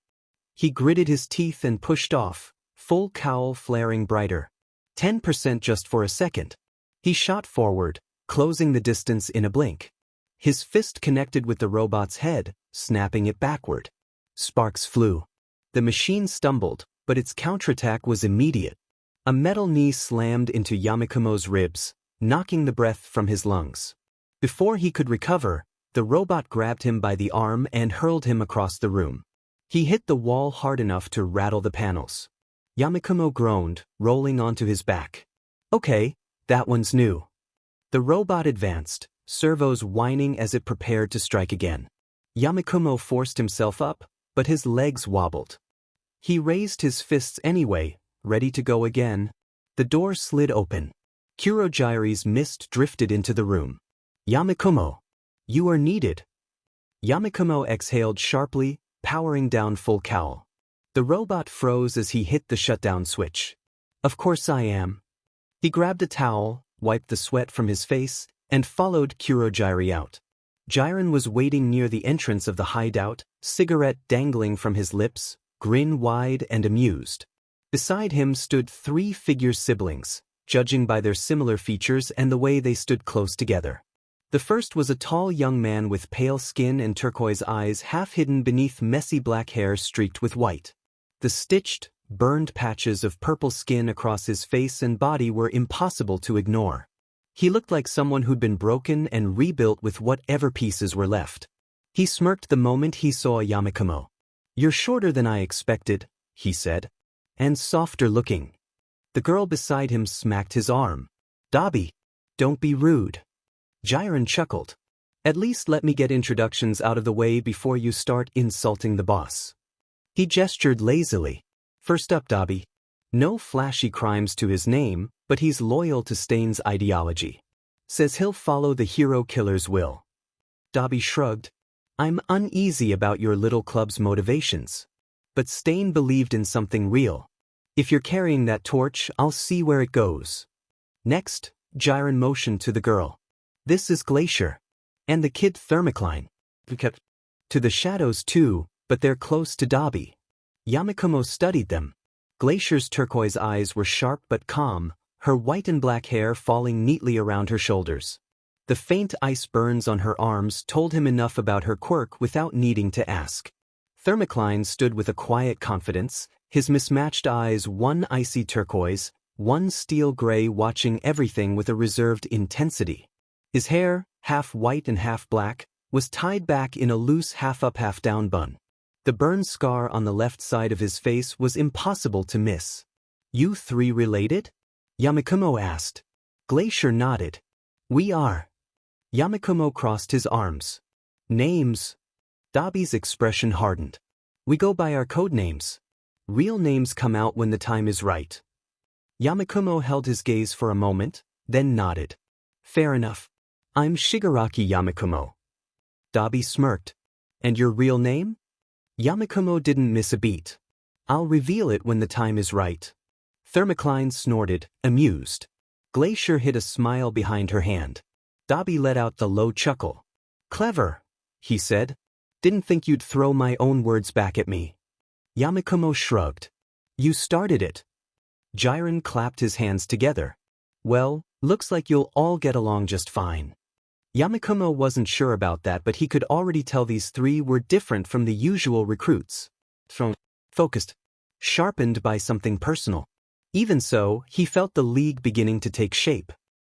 He gritted his teeth and pushed off, full cowl flaring brighter. 10% just for a second. He shot forward, closing the distance in a blink. His fist connected with the robot's head, snapping it backward. Sparks flew. The machine stumbled, but its counterattack was immediate. A metal knee slammed into Yamakumo's ribs, knocking the breath from his lungs. Before he could recover, the robot grabbed him by the arm and hurled him across the room. He hit the wall hard enough to rattle the panels. Yamakumo groaned, rolling onto his back. Okay, that one's new. The robot advanced, servos whining as it prepared to strike again. Yamakumo forced himself up, but his legs wobbled. He raised his fists anyway, ready to go again. The door slid open. Kurogyri's mist drifted into the room. Yamakumo, you are needed. Yamakumo exhaled sharply, powering down full cowl. The robot froze as he hit the shutdown switch. Of course I am. He grabbed a towel, wiped the sweat from his face, and followed Kurogyri out. Jiren was waiting near the entrance of the hideout, cigarette dangling from his lips, grin wide and amused. Beside him stood 3 figure siblings, judging by their similar features and the way they stood close together. The first was a tall young man with pale skin and turquoise eyes half hidden beneath messy black hair streaked with white. The stitched, burned patches of purple skin across his face and body were impossible to ignore. He looked like someone who'd been broken and rebuilt with whatever pieces were left. He smirked the moment he saw Yamakumo. You're shorter than I expected, he said. And softer looking. The girl beside him smacked his arm. Dabi, don't be rude. Jiren chuckled. At least let me get introductions out of the way before you start insulting the boss. He gestured lazily. First up, Dabi. No flashy crimes to his name, but he's loyal to Stain's ideology. Says he'll follow the hero killer's will. Dabi shrugged. I'm uneasy about your little club's motivations. But Stain believed in something real. If you're carrying that torch, I'll see where it goes. Next, Jiren motioned to the girl. This is Glacier. And the kid Thermocline. To the shadows too, but they're close to Dabi. Yamakumo studied them. Glacier's turquoise eyes were sharp but calm, her white and black hair falling neatly around her shoulders. The faint ice burns on her arms told him enough about her quirk without needing to ask. Thermocline stood with a quiet confidence, his mismatched eyes one icy turquoise, one steel gray watching everything with a reserved intensity. His hair, half white and half black, was tied back in a loose half-up half-down bun. The burn scar on the left side of his face was impossible to miss. You 3 related? Yamakumo asked. Glacier nodded. We are. Yamakumo crossed his arms. Names. Dabi's expression hardened. We go by our code names. Real names come out when the time is right. Yamakumo held his gaze for a moment, then nodded. Fair enough. I'm Shigaraki Yamakumo. Dabi smirked. And your real name? Yamakumo didn't miss a beat. I'll reveal it when the time is right. Thermocline snorted, amused. Glacier hid a smile behind her hand. Dabi let out the low chuckle. Clever, he said. Didn't think you'd throw my own words back at me. Yamakumo shrugged. You started it. Jiren clapped his hands together. Well, looks like you'll all get along just fine. Yamakumo wasn't sure about that, but he could already tell these 3 were different from the usual recruits. Focused. Sharpened by something personal. Even so, he felt the league beginning to take shape.